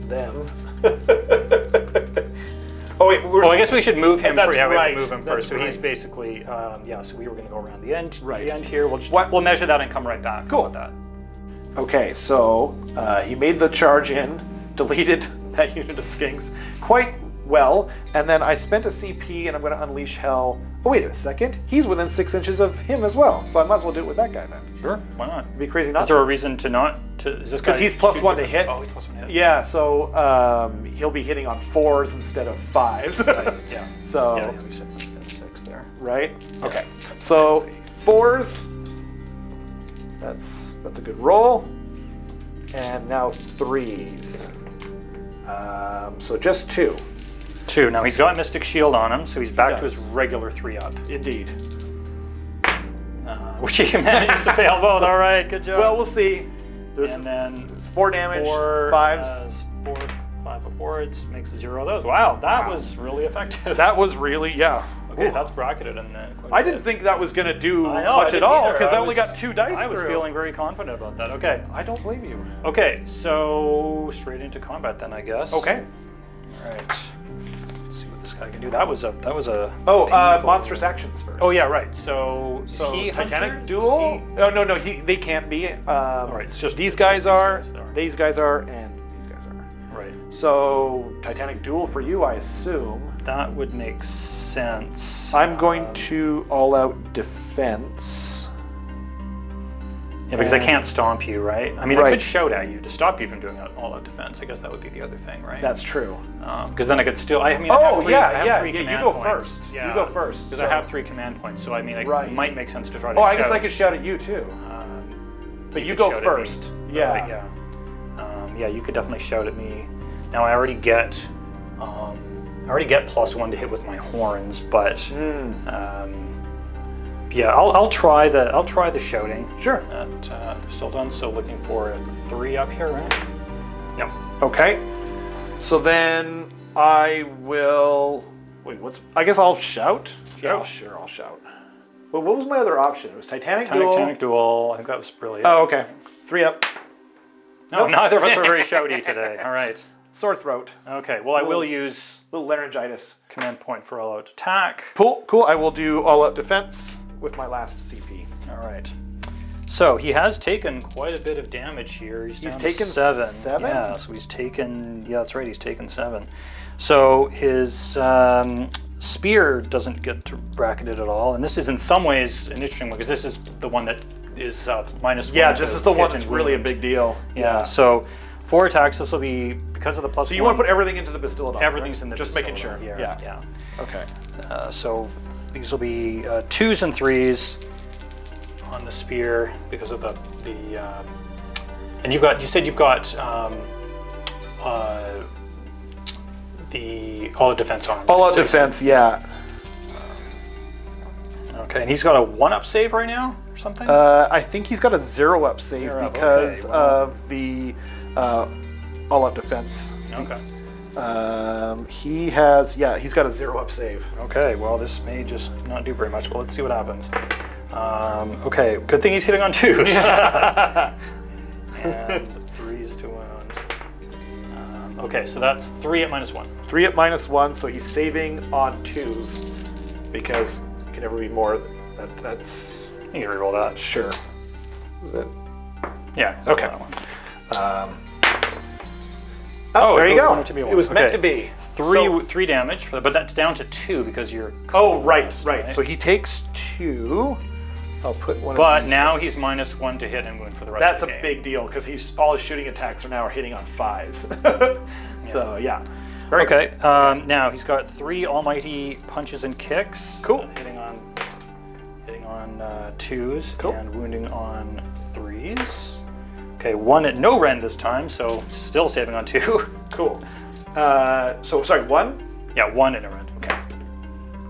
Speaker 3: them. Oh wait,
Speaker 4: Well, I guess we should move him.
Speaker 3: That's
Speaker 4: We have
Speaker 3: right.
Speaker 4: to move him
Speaker 3: That's
Speaker 4: first. So he's
Speaker 3: right.
Speaker 4: basically, yeah. So we were going to go around the end.
Speaker 3: Right.
Speaker 4: The end here. We'll
Speaker 3: What?
Speaker 4: we'll measure that and come right back.
Speaker 3: Cool.
Speaker 4: With that.
Speaker 3: Okay, so he made the charge in, deleted that unit of skinks quite well, and then I spent a CP and I'm going to unleash hell. Oh wait a second, he's within 6 inches of him as well, so I might as well do it with that guy then.
Speaker 4: Sure. Why not?
Speaker 3: It'd be crazy not
Speaker 4: Is there
Speaker 3: to.
Speaker 4: a reason to not to? Is this
Speaker 3: Because
Speaker 4: guy
Speaker 3: he's plus
Speaker 4: two
Speaker 3: 1 to
Speaker 4: different-
Speaker 3: hit.
Speaker 4: Oh, he's plus 1 to hit.
Speaker 3: Yeah, so he'll be hitting on 4s instead of 5s.
Speaker 4: Right, yeah.
Speaker 3: So
Speaker 4: Yeah, we said 6 there.
Speaker 3: right? Okay. So 4s. That's a good roll. And now 3s. So just 2.
Speaker 4: 2. Now he's got Mystic Shield on him, so he's back to
Speaker 3: does.
Speaker 4: his regular 3 up.
Speaker 3: Indeed.
Speaker 4: Which he manages to fail both. All right, good job.
Speaker 3: Well, we'll see. There's
Speaker 4: and then
Speaker 3: it's 4 damage,
Speaker 4: 4
Speaker 3: 5s.
Speaker 4: 4, 5 upwards makes 0 of those. Wow, that was really effective.
Speaker 3: That was really, yeah.
Speaker 4: Okay,
Speaker 3: Ooh.
Speaker 4: that's bracketed in there.
Speaker 3: I didn't think that was going to do
Speaker 4: I know, I
Speaker 3: much at
Speaker 4: didn't
Speaker 3: all
Speaker 4: either.
Speaker 3: because I only got 2 dice
Speaker 4: I was
Speaker 3: through.
Speaker 4: feeling very confident about that. Okay.
Speaker 3: I don't blame you.
Speaker 4: Okay, so straight into combat then, I guess.
Speaker 3: Okay.
Speaker 4: All right. Let's see what this guy can do. That was a.
Speaker 3: Oh,
Speaker 4: painful-
Speaker 3: monstrous actions first.
Speaker 4: Oh yeah, right. So is
Speaker 3: So
Speaker 4: he
Speaker 3: Titanic
Speaker 4: Hunter?
Speaker 3: Duel?
Speaker 4: Is he-
Speaker 3: Oh no, they can't be. All
Speaker 4: right, it's just
Speaker 3: these guys are,
Speaker 4: these guys are.
Speaker 3: these guys are, and these guys are.
Speaker 4: Right.
Speaker 3: So Titanic Duel for you, I assume.
Speaker 4: That would make sense.
Speaker 3: I'm going to all-out defense.
Speaker 4: Yeah, because I can't stomp you, right? I mean, I
Speaker 3: Right.
Speaker 4: could shout at you to stop you from doing all-out defense. I guess that would be the other thing, right?
Speaker 3: That's true.
Speaker 4: Because then I could still. I mean, I
Speaker 3: Oh,
Speaker 4: have 3,
Speaker 3: yeah,
Speaker 4: I have
Speaker 3: yeah,
Speaker 4: 3
Speaker 3: yeah, you
Speaker 4: command
Speaker 3: go
Speaker 4: points.
Speaker 3: first.
Speaker 4: Yeah.
Speaker 3: You go first,
Speaker 4: Because
Speaker 3: so-
Speaker 4: I have 3 command points, so I mean,
Speaker 3: Right.
Speaker 4: it might make sense to try to.
Speaker 3: Oh, I guess
Speaker 4: shout.
Speaker 3: I could shout at you too. But you
Speaker 4: could
Speaker 3: go
Speaker 4: shout at me.
Speaker 3: first. Yeah.
Speaker 4: Right, yeah. Yeah, you could definitely shout at me. Now I already get +1 to hit with my horns, but yeah, I'll try the shouting.
Speaker 3: Sure.
Speaker 4: At still done. So looking for a 3 up here, right? Yep.
Speaker 3: Okay. So then I will. Wait, I guess I'll shout.
Speaker 4: Shout.
Speaker 3: Yeah, sure, I'll shout. Well, what was my other option? It was Titanic Duel.
Speaker 4: Titanic Duel. I think that was brilliant.
Speaker 3: Oh, okay. 3 up.
Speaker 4: No,
Speaker 3: nope.
Speaker 4: neither of us are very shouty today. All right.
Speaker 3: Sore throat.
Speaker 4: Okay. Well, I will use
Speaker 3: Little laryngitis.
Speaker 4: command point for all-out attack.
Speaker 3: Cool. I will do all-out defense with my last CP.
Speaker 4: All right. So he has taken quite a bit of damage here. He's down
Speaker 3: taken
Speaker 4: to 7.
Speaker 3: 7?
Speaker 4: Yeah, so he's taken. Yeah, that's right. He's taken 7. So his spear doesn't get bracketed at all, and this is in some ways an interesting one because this is the one that is -1.
Speaker 3: Yeah,
Speaker 4: to
Speaker 3: this is the
Speaker 4: hit
Speaker 3: one
Speaker 4: and
Speaker 3: that's really a
Speaker 4: wound.
Speaker 3: big deal.
Speaker 4: Yeah. So 4 attacks. This will be because of the +1.
Speaker 3: So you want to put everything into the Bastillodon?
Speaker 4: everything's
Speaker 3: right?
Speaker 4: in the
Speaker 3: Just making
Speaker 4: Bastillodon
Speaker 3: sure.
Speaker 4: here.
Speaker 3: Yeah.
Speaker 4: Yeah.
Speaker 3: Okay.
Speaker 4: So these will be 2s and 3s on the spear because of the and you said you've got the all-out defense on him.
Speaker 3: All-out defense. Yeah.
Speaker 4: Okay, and he's got a 1-up save right now or something.
Speaker 3: I think he's got a 0-up save
Speaker 4: 0 up,
Speaker 3: because
Speaker 4: okay, well.
Speaker 3: of the all-out defense.
Speaker 4: Okay.
Speaker 3: He's got a 0-up save.
Speaker 4: Okay. Well, this may just not do very much, but let's see what happens. Okay. Good thing he's hitting on 2s. And 3s to wound. Okay, so that's 3 at -1.
Speaker 3: 3 at -1, so he's saving on 2s because it can never be more. That's
Speaker 4: You can reroll that.
Speaker 3: sure. Is it?
Speaker 4: Yeah.
Speaker 3: Okay.
Speaker 4: that one.
Speaker 3: Oh, there
Speaker 4: it
Speaker 3: you go.
Speaker 4: wanted to be a
Speaker 3: It was
Speaker 4: one.
Speaker 3: meant
Speaker 4: Okay.
Speaker 3: to be.
Speaker 4: 3 damage, but that's down to 2 because you're.
Speaker 3: Oh, right.
Speaker 4: right.
Speaker 3: So he takes 2. I'll put one.
Speaker 4: But
Speaker 3: of these
Speaker 4: now
Speaker 3: guys.
Speaker 4: he's -1 to hit and wound for the rest
Speaker 3: That's
Speaker 4: of
Speaker 3: a
Speaker 4: the game.
Speaker 3: big deal because all his shooting attacks are now hitting on 5s. So yeah. Very
Speaker 4: Okay. Now he's got 3 almighty punches and kicks.
Speaker 3: Cool.
Speaker 4: Hitting on 2s
Speaker 3: Cool.
Speaker 4: and wounding on 3s. Okay, 1 at no rend this time, so still saving on 2.
Speaker 3: Cool. So sorry, 1.
Speaker 4: Yeah, 1 at no rend. Okay.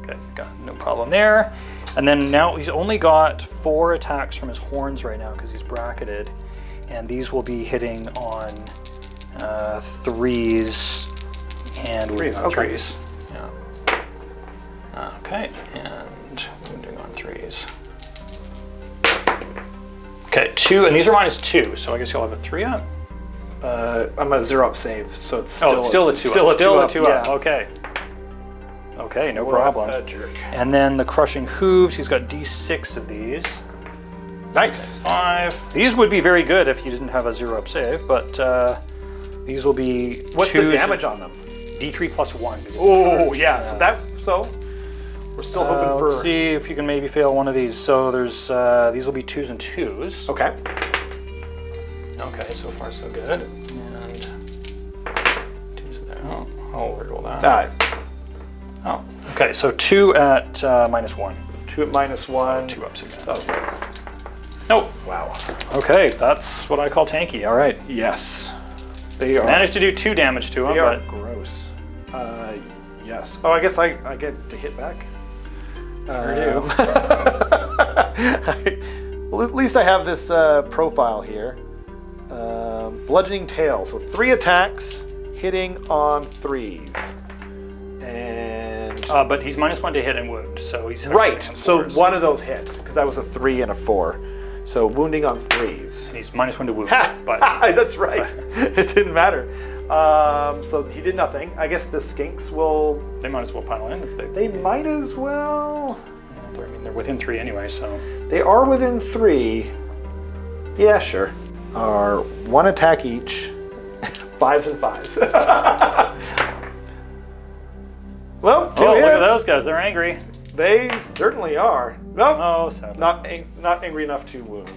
Speaker 4: Okay, got no problem there. And then now he's only got 4 attacks from his horns right now because he's bracketed, and these will be hitting on threes, and wounding on
Speaker 3: okay.
Speaker 4: threes. Yeah. Okay, and wounding on threes. Okay, 2, and these are -2, so I guess you'll have a 3 up.
Speaker 3: I'm a 0 up save, so it's still
Speaker 4: still a 2
Speaker 3: still
Speaker 4: up.
Speaker 3: a
Speaker 4: Still
Speaker 3: 2
Speaker 4: a 2 up.
Speaker 3: yeah.
Speaker 4: Okay. Okay, no
Speaker 3: What
Speaker 4: problem.
Speaker 3: a jerk.
Speaker 4: And then the crushing hooves. He's got D6 of these.
Speaker 3: Nice.
Speaker 4: 5. These would be very good if you didn't have a 0 up save, but these will be.
Speaker 3: What's the damage on them?
Speaker 4: D3 plus 1.
Speaker 3: Oh yeah. So we're still hoping for.
Speaker 4: Let's see if you can maybe fail one of these. So there's these will be 2s and 2s.
Speaker 3: Okay.
Speaker 4: Okay, so far so good. And 2s there. Oh, I'll roll that. Oh, okay. So 2 at -1.
Speaker 3: 2 at -1.
Speaker 4: So 2 ups again.
Speaker 3: Okay.
Speaker 4: Nope.
Speaker 3: Wow.
Speaker 4: Okay, that's what I call tanky. All right.
Speaker 3: Yes. They are.
Speaker 4: Managed to do 2 damage to him,
Speaker 3: They are
Speaker 4: but
Speaker 3: gross. Yes. Oh, I guess I get to hit back.
Speaker 4: Sure do.
Speaker 3: Well, at least I have this profile here. Bludgeoning tail. So 3 attacks, hitting on 3s. And
Speaker 4: but he's -1 to hit and wound, so he's
Speaker 3: right.
Speaker 4: on
Speaker 3: So
Speaker 4: 4s.
Speaker 3: one of those hit because that was a 3 and a 4. So wounding on 3s.
Speaker 4: He's -1 to wound, but
Speaker 3: That's right. It didn't matter. So he did nothing. I guess the skinks will.
Speaker 4: they might as well pile in if
Speaker 3: They might as well.
Speaker 4: I mean, they're within 3 anyway, so.
Speaker 3: They are within 3. Yeah, sure. Are 1 attack each. 5s and 5s. Well, 2
Speaker 4: Oh,
Speaker 3: hits.
Speaker 4: look at those guys. They're angry.
Speaker 3: They certainly are. Nope.
Speaker 4: Oh, 7.
Speaker 3: Not angry enough to wound.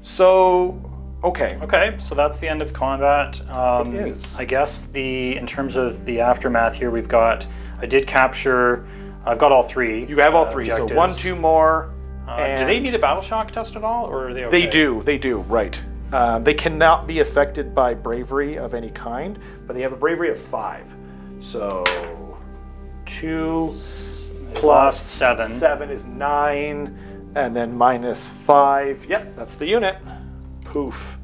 Speaker 3: So, okay.
Speaker 4: Okay, so that's the end of combat.
Speaker 3: It is.
Speaker 4: I guess in terms of the aftermath here, we've got. I did capture. I've got all 3.
Speaker 3: You have all 3. So
Speaker 4: objectives.
Speaker 3: 1, 2 more.
Speaker 4: Do they need a battle shock test at all, or are they okay?
Speaker 3: They do, right. They cannot be affected by bravery of any kind, but they have a bravery of 5. So 2 plus
Speaker 4: 7.
Speaker 3: 7 is 9, and then -5. Yep, that's the unit. Poof.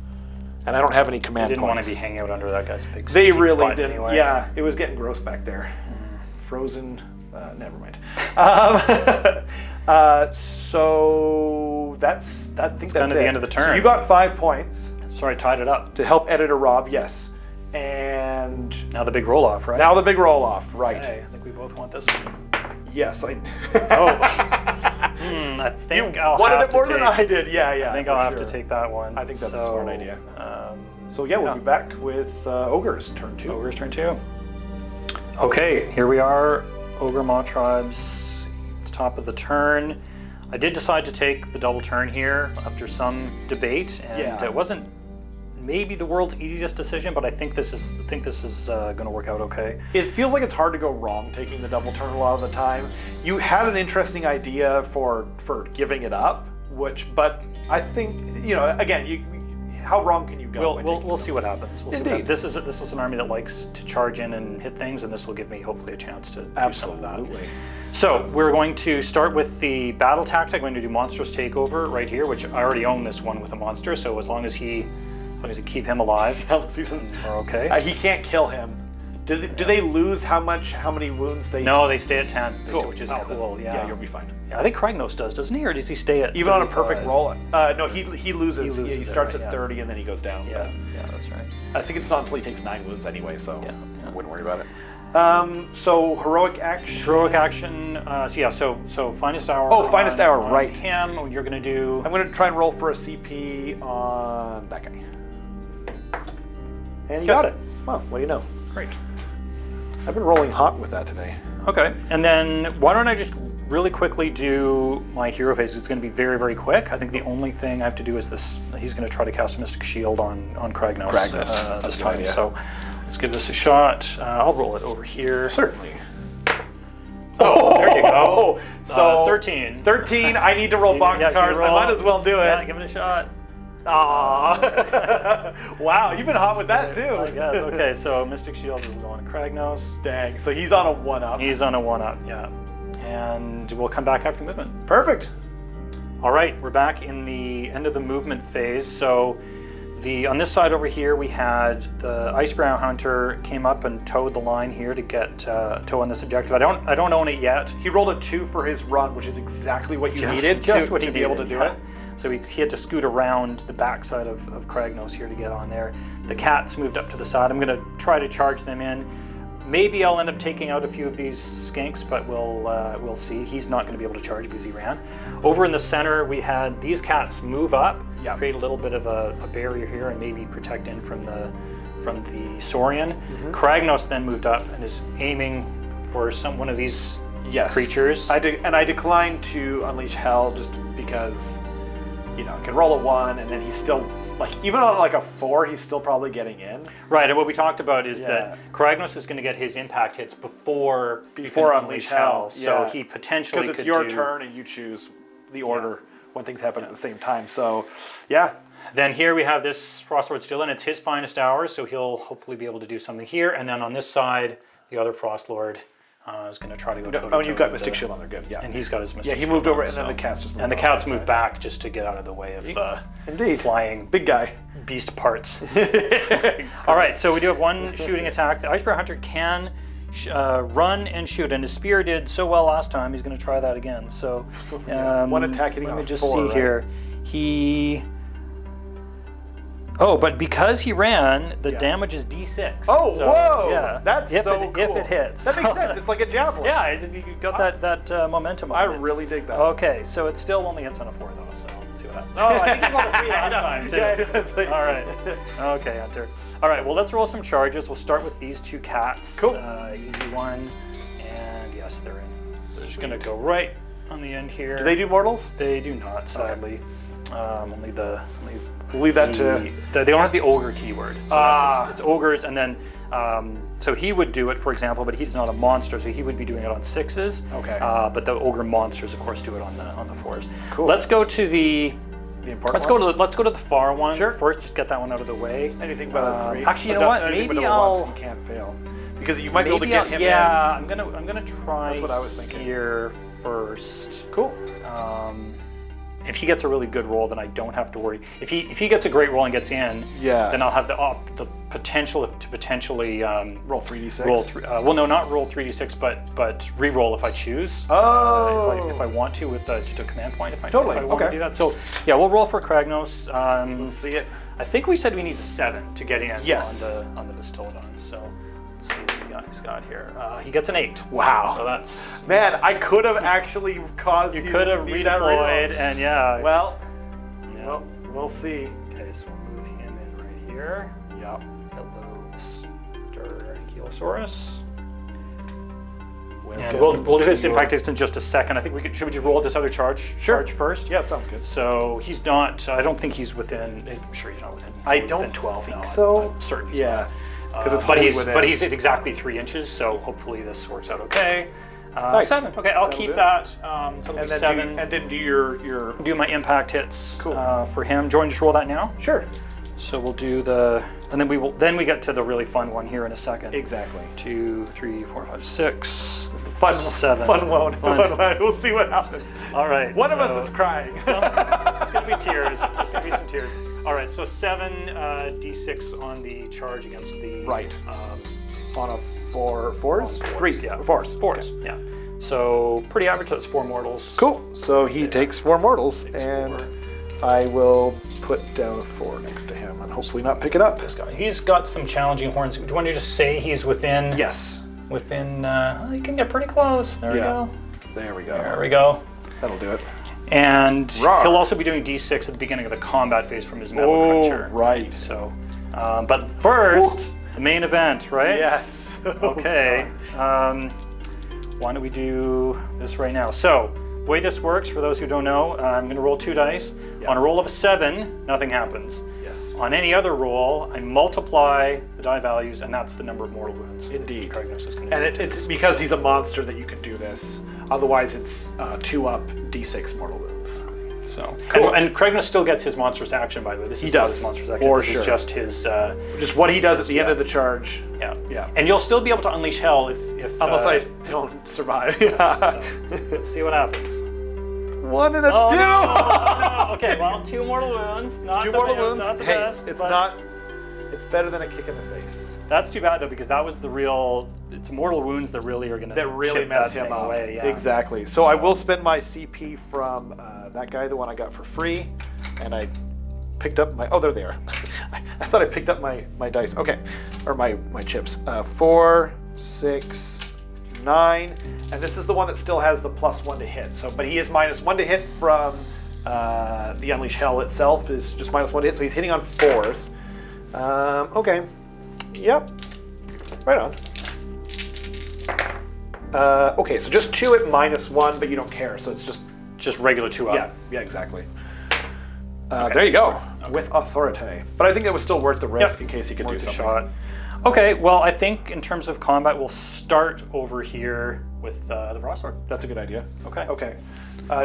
Speaker 3: And I don't have any command
Speaker 4: Didn't want to be
Speaker 3: points.
Speaker 4: hanging out under that guy's big.
Speaker 3: They
Speaker 4: stinky
Speaker 3: really
Speaker 4: butt
Speaker 3: didn't.
Speaker 4: Anyway.
Speaker 3: Yeah, it was getting gross back there. Frozen. Never mind. So I think that's
Speaker 4: kind of the
Speaker 3: it.
Speaker 4: end of the
Speaker 3: So
Speaker 4: turn.
Speaker 3: you got 5 points
Speaker 4: Sorry, tied it up.
Speaker 3: to help Editor Rob. Yes, and
Speaker 4: Now the big roll off, right?
Speaker 3: now the big roll off. Right.
Speaker 4: Okay, I think we both want this one.
Speaker 3: Yes, I.
Speaker 4: Oh. I think I'll
Speaker 3: wanted
Speaker 4: have
Speaker 3: it more
Speaker 4: to
Speaker 3: than
Speaker 4: take.
Speaker 3: I did. Yeah.
Speaker 4: I think
Speaker 3: for
Speaker 4: I'll have
Speaker 3: sure.
Speaker 4: to take that one.
Speaker 3: I think that's a smart idea. So
Speaker 4: yeah.
Speaker 3: we'll be back with Ogre's turn 2.
Speaker 4: Ogre's turn 2. Okay, here we are. Ogor Mawtribes. It's top of the turn. I did decide to take the double turn here after some debate, and
Speaker 3: Yeah.
Speaker 4: it wasn't maybe the world's easiest decision, but I think this is going to work out okay.
Speaker 3: It feels like it's hard to go wrong taking the double turn a lot of the time. You had an interesting idea for giving it up, but I think again, how wrong can you go?
Speaker 4: We'll see what happens. We'll see what
Speaker 3: Indeed.
Speaker 4: happens. This is an army that likes to charge in and hit things, and this will give me hopefully a chance to do some of that.
Speaker 3: Absolutely.
Speaker 4: So we're going to start with the battle tactic. I'm going to do monstrous takeover right here, which I already own this one with a monster. So as long as you keep him alive, we're okay.
Speaker 3: He can't kill him. Do they lose how many wounds they?
Speaker 4: No, they stay at 10,
Speaker 3: Cool.
Speaker 4: which is
Speaker 3: Oh,
Speaker 4: cool.
Speaker 3: then-
Speaker 4: Yeah.
Speaker 3: you'll be fine.
Speaker 4: Yeah, I think Kragnos doesn't he, or does he stay at
Speaker 3: Even on a
Speaker 4: 35?
Speaker 3: perfect roll. No, he loses.
Speaker 4: He loses
Speaker 3: He
Speaker 4: it,
Speaker 3: starts
Speaker 4: right,
Speaker 3: at
Speaker 4: yeah.
Speaker 3: 30 and then he goes down.
Speaker 4: Yeah, that's right.
Speaker 3: I think it's not until he takes 9 wounds anyway, so
Speaker 4: Yeah.
Speaker 3: I wouldn't worry about it. So heroic action.
Speaker 4: Heroic action. So finest hour.
Speaker 3: Oh, finest hour,
Speaker 4: on
Speaker 3: right.
Speaker 4: Him. You're gonna do.
Speaker 3: I'm going to try and roll for a CP on that guy. And you got it.
Speaker 4: Gets
Speaker 3: Well, what do you know?
Speaker 4: Great.
Speaker 3: I've been rolling hot with that today.
Speaker 4: Okay, and then why don't I just really quickly do my hero phase? It's going to be very, very quick. I think the only thing I have to do is this. He's going to try to cast Mystic Shield on Kragnos,
Speaker 3: Kragnos.
Speaker 4: this
Speaker 3: That's a good
Speaker 4: time.
Speaker 3: idea.
Speaker 4: So let's give this a shot. I'll roll it over here.
Speaker 3: Certainly.
Speaker 4: Oh, there you go.
Speaker 3: So
Speaker 4: 13.
Speaker 3: 13. I need to roll box
Speaker 4: Yeah, can you
Speaker 3: cards.
Speaker 4: roll?
Speaker 3: I might as well do it.
Speaker 4: Yeah, give it a shot.
Speaker 3: Aww. Wow, you've been hot with that too.
Speaker 4: I guess. Okay, so Mystic Shield is going to Kragnos.
Speaker 3: Dang. So he's on a 1-up.
Speaker 4: He's on a 1-up, yeah. And we'll come back after movement.
Speaker 3: Perfect.
Speaker 4: All right, we're back in the end of the movement phase. So On this side over here, we had the Icebrow Hunter came up and towed the line here to get tow on this objective. I don't own it yet.
Speaker 3: He rolled a 2 for his run, which is exactly what you
Speaker 4: Just-
Speaker 3: needed
Speaker 4: just
Speaker 3: to,
Speaker 4: what he
Speaker 3: to be able to
Speaker 4: needed,
Speaker 3: do
Speaker 4: yeah.
Speaker 3: it.
Speaker 4: So he had to scoot around the backside of Kragnos here to get on there. The cats moved up to the side. I'm going to try to charge them in. Maybe I'll end up taking out a few of these skinks, but we'll see. He's not going to be able to charge because he ran. Over in the center, we had these cats move up, create a little bit of a barrier here, and maybe protect in from the Saurian. Kragnos then moved up and is aiming for one of these creatures.
Speaker 3: I declined to unleash hell just because, you know, can roll a 1 and then he's still, like, even on like a 4, he's still probably getting in.
Speaker 4: Right, and what we talked about is that Kragnos is going to get his impact hits before
Speaker 3: unleash hell.
Speaker 4: So he potentially
Speaker 3: because it's your turn and you choose the order when things happen at the same time. So, yeah.
Speaker 4: Then here we have this Frostlord still in. It's his finest hour, so he'll hopefully be able to do something here. And then on this side, the other Frostlord is going to try to go toe-to-toe.
Speaker 3: Oh, and you've got Mystic Shield on there, good, yeah.
Speaker 4: And he's got his Mystic Shield.
Speaker 3: Yeah, he moved over, and then the cats just moved
Speaker 4: And the cats moved back just to get out of the way of
Speaker 3: indeed
Speaker 4: flying
Speaker 3: big guy
Speaker 4: beast parts. All right, so we do have one shooting attack. The Icebrow Hunter can run and shoot, and his spear did so well last time. He's going to try that again. So
Speaker 3: one attack hitting
Speaker 4: let
Speaker 3: on
Speaker 4: me just
Speaker 3: 4,
Speaker 4: see here. He. Oh, but because he ran, the damage is D6.
Speaker 3: Oh,
Speaker 4: so,
Speaker 3: whoa!
Speaker 4: Yeah,
Speaker 3: That's
Speaker 4: if
Speaker 3: so
Speaker 4: it,
Speaker 3: cool.
Speaker 4: If it hits.
Speaker 3: That makes sense. It's like a javelin.
Speaker 4: Yeah, you got that momentum on
Speaker 3: I
Speaker 4: it.
Speaker 3: really dig that.
Speaker 4: Okay, so it still only hits on a 4 though, so let's see what happens. Oh, I think he rolled a 3 last time too.
Speaker 3: Yeah, it's like,
Speaker 4: All right. Okay, Hunter. All right, well, let's roll some charges. We'll start with these 2 cats.
Speaker 3: Cool.
Speaker 4: Easy one, and yes, they're in. So they're just going to go right on the end here.
Speaker 3: do they do mortals?
Speaker 4: They do not, sadly.
Speaker 3: We'll leave that to...
Speaker 4: They don't have the ogre keyword. So it's ogres, and then so he would do it, for example, but he's not a monster, so he would be doing it on 6s.
Speaker 3: Okay.
Speaker 4: But the ogre monsters, of course, do it on the 4s.
Speaker 3: Cool.
Speaker 4: Let's go to the
Speaker 3: important
Speaker 4: let's go to the far one.
Speaker 3: Sure.
Speaker 4: First, just get that one out of the way.
Speaker 3: Anything but a 3.
Speaker 4: Actually, you know what?
Speaker 3: Anything
Speaker 4: Maybe
Speaker 3: but a
Speaker 4: I'll.
Speaker 3: once, you can't fail. Because you might be able to
Speaker 4: Maybe
Speaker 3: get him
Speaker 4: yeah, I'm gonna try.
Speaker 3: That's what I was thinking.
Speaker 4: Here first.
Speaker 3: in. Cool.
Speaker 4: If he gets a really good roll, then I don't have to worry. If he gets a great roll and gets in, then I'll have the potential to potentially
Speaker 3: roll 3d6.
Speaker 4: Roll well, no, not roll 3d6, but re-roll if I choose.
Speaker 3: Oh.
Speaker 4: If I want to with just a command point. If I
Speaker 3: Totally,
Speaker 4: want to
Speaker 3: okay.
Speaker 4: do that. So yeah, we'll roll for Kragnos.
Speaker 3: Let's see it.
Speaker 4: I think we said we need a 7 to get in
Speaker 3: Yes.
Speaker 4: on the Bastodon. So let's see what he's got here. He gets an 8.
Speaker 3: Wow.
Speaker 4: So that's
Speaker 3: Man, I could have actually caused
Speaker 4: you
Speaker 3: you
Speaker 4: could
Speaker 3: to
Speaker 4: have
Speaker 3: need that
Speaker 4: redeployed,
Speaker 3: reroll.
Speaker 4: and yeah.
Speaker 3: Well,
Speaker 4: yeah.
Speaker 3: well, we'll see.
Speaker 4: Okay, so we'll move him in right here.
Speaker 3: Yep.
Speaker 4: Hello, Mr. Ankylosaurus.
Speaker 3: Well,
Speaker 4: And we'll do his impact test in just a second. I think should we just roll this other charge first?
Speaker 3: Yeah, it sounds good.
Speaker 4: So he's not, I don't think he's within, I'm sure he's not within,
Speaker 3: I don't
Speaker 4: within 12.
Speaker 3: think
Speaker 4: no,
Speaker 3: so.
Speaker 4: I'm certain he's
Speaker 3: Yeah.
Speaker 4: not.
Speaker 3: Because it's
Speaker 4: but
Speaker 3: wholly within.
Speaker 4: he's at exactly 3 inches, so hopefully this works out okay.
Speaker 3: Nice.
Speaker 4: 7. Okay, I'll
Speaker 3: That'll
Speaker 4: keep
Speaker 3: do it.
Speaker 4: that. So it'll
Speaker 3: And
Speaker 4: be
Speaker 3: then
Speaker 4: 7.
Speaker 3: do your
Speaker 4: do my impact hits
Speaker 3: Cool.
Speaker 4: for him. Jordan, just roll that now.
Speaker 3: sure.
Speaker 4: So we'll do and then we get to the really fun one here in a second.
Speaker 3: Exactly.
Speaker 4: 2, 3, 4, 5, 6.
Speaker 3: Fun
Speaker 4: 7.
Speaker 3: Fun one.
Speaker 4: Fun.
Speaker 3: We'll see what happens.
Speaker 4: All right.
Speaker 3: One of us is crying.
Speaker 4: It's gonna be tears. There's gonna be some tears. All right. So 7 d6 on the charge against the
Speaker 3: Right. On a fours? 3.
Speaker 4: Yeah.
Speaker 3: Fours.
Speaker 4: Fours.
Speaker 3: Okay.
Speaker 4: Yeah. So pretty average. That's 4 mortals.
Speaker 3: Cool. So he takes 4 mortals, and
Speaker 4: 4.
Speaker 3: I will put down a 4 next to him, and hopefully not pick it up.
Speaker 4: This guy. He's got some challenging horns. Do you want to just say he's within?
Speaker 3: Yes.
Speaker 4: Within. He can get pretty close. There we go.
Speaker 3: There we go.
Speaker 4: There we go.
Speaker 3: That'll do it.
Speaker 4: And
Speaker 3: Rawr.
Speaker 4: he'll also be doing d6 at the beginning of the combat phase from his metal
Speaker 3: Oh,
Speaker 4: cruncher.
Speaker 3: right.
Speaker 4: So, but first, the main event, right?
Speaker 3: Yes.
Speaker 4: Okay. Why don't we do this right now? So, the way this works, for those who don't know, I'm going to roll 2 dice.
Speaker 3: Yeah.
Speaker 4: On a roll of a 7, nothing happens.
Speaker 3: Yes.
Speaker 4: On any other roll, I multiply the die values, and that's the number of mortal wounds.
Speaker 3: Indeed.
Speaker 4: Kragnos is going to
Speaker 3: And it's because he's a monster that you can do this. Otherwise, it's 2 up d6 mortal wounds.
Speaker 4: So,
Speaker 3: Cool.
Speaker 4: and Kragnos still gets his monstrous action, by the way. This
Speaker 3: He
Speaker 4: is not
Speaker 3: does,
Speaker 4: his monstrous action.
Speaker 3: for
Speaker 4: This
Speaker 3: sure.
Speaker 4: is just his.
Speaker 3: Just what he does at the end of the charge.
Speaker 4: Yeah.
Speaker 3: Yeah.
Speaker 4: And you'll still be able to unleash hell if
Speaker 3: Unless I don't survive. Yeah.
Speaker 4: So, let's see what happens.
Speaker 3: 1 and a 2.
Speaker 4: Oh, no. Okay, well, 2 mortal wounds. Not
Speaker 3: 2
Speaker 4: the
Speaker 3: mortal
Speaker 4: best,
Speaker 3: wounds.
Speaker 4: Not the
Speaker 3: Hey,
Speaker 4: best,
Speaker 3: it's
Speaker 4: but
Speaker 3: not. It's better than a kick in the face.
Speaker 4: That's too bad though, because that was the real. It's mortal wounds that really are gonna.
Speaker 3: That really
Speaker 4: chip
Speaker 3: mess
Speaker 4: that
Speaker 3: him
Speaker 4: thing
Speaker 3: up.
Speaker 4: away. Yeah.
Speaker 3: Exactly. So I will spend my CP from that guy, the one I got for free, and I picked up my. Oh, they're there. I thought I picked up my dice. Okay, or my chips. 4, 6, 9, and this is the one that still has the +1 to hit. So, but he is -1 to hit from the Unleash Hell itself is just -1 to hit. So he's hitting on 4s. Okay. Yep. Right on. Okay, so just 2 at -1, but you don't care, so it's
Speaker 4: just regular 2 up.
Speaker 3: yeah, exactly. There you go, with authority. But I think it was still worth the risk in case he could do
Speaker 4: Worth a
Speaker 3: something.
Speaker 4: shot. Okay, well, I think in terms of combat, we'll start over here with the Frostlord.
Speaker 3: That's a good idea.
Speaker 4: Okay.
Speaker 3: Okay.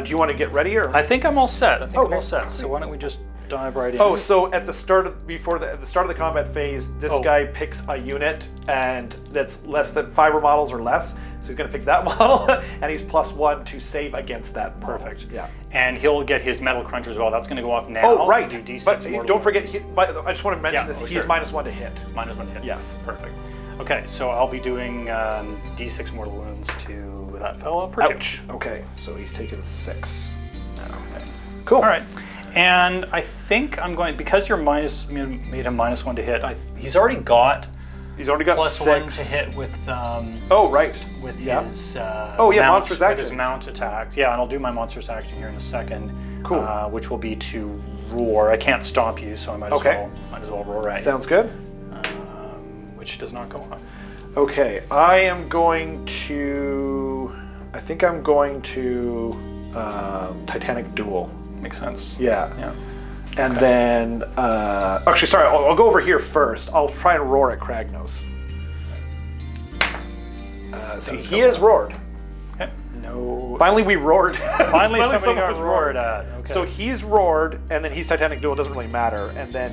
Speaker 3: Do you want to get ready, or?
Speaker 4: I think I'm all set. I think I'm
Speaker 3: Okay.
Speaker 4: all set. So why don't we just dive right in?
Speaker 3: Oh, so at the start of at the start of the combat phase, this guy picks a unit, and that's less than 5 models or less. So he's going to pick that model, and he's +1 to save against that model.
Speaker 4: Perfect.
Speaker 3: Yeah.
Speaker 4: And he'll get his metal cruncher as well. That's going to go off now.
Speaker 3: Oh, right.
Speaker 4: Do D6
Speaker 3: But
Speaker 4: mortal
Speaker 3: don't forget,
Speaker 4: wounds.
Speaker 3: I just want to mention
Speaker 4: Yeah,
Speaker 3: this.
Speaker 4: oh,
Speaker 3: He's
Speaker 4: sure.
Speaker 3: -1 to hit.
Speaker 4: -1 hit.
Speaker 3: Yes.
Speaker 4: Perfect. Okay, so I'll be doing D6 mortal wounds to that fella for 2.
Speaker 3: Ouch. Okay, so he's taken 6. Okay. Cool.
Speaker 4: All right. And I think I'm going, because you're made him -1 to hit, he's already got
Speaker 3: He's already got
Speaker 4: +1
Speaker 3: 6.
Speaker 4: to hit with
Speaker 3: Oh, right.
Speaker 4: with
Speaker 3: Yeah.
Speaker 4: his
Speaker 3: monster's
Speaker 4: with his
Speaker 3: actions.
Speaker 4: mount attacks. Yeah, and I'll do my monster's action here in a second.
Speaker 3: Cool.
Speaker 4: Which will be to roar. I can't stomp you, so I might as well roar at you.
Speaker 3: Sounds good.
Speaker 4: Which does not go on.
Speaker 3: Okay, I am going to. I think I'm going to Titanic Duel.
Speaker 4: Makes sense.
Speaker 3: Yeah.
Speaker 4: Yeah.
Speaker 3: And then, actually, sorry, I'll go over here first. I'll try and roar at Kragnos. So he has roared.
Speaker 4: Okay. No.
Speaker 3: Finally, we roared.
Speaker 4: Finally somebody
Speaker 3: someone
Speaker 4: got
Speaker 3: was
Speaker 4: roared at. Okay.
Speaker 3: So he's roared, and then he's Titanic Duel. It doesn't really matter. And then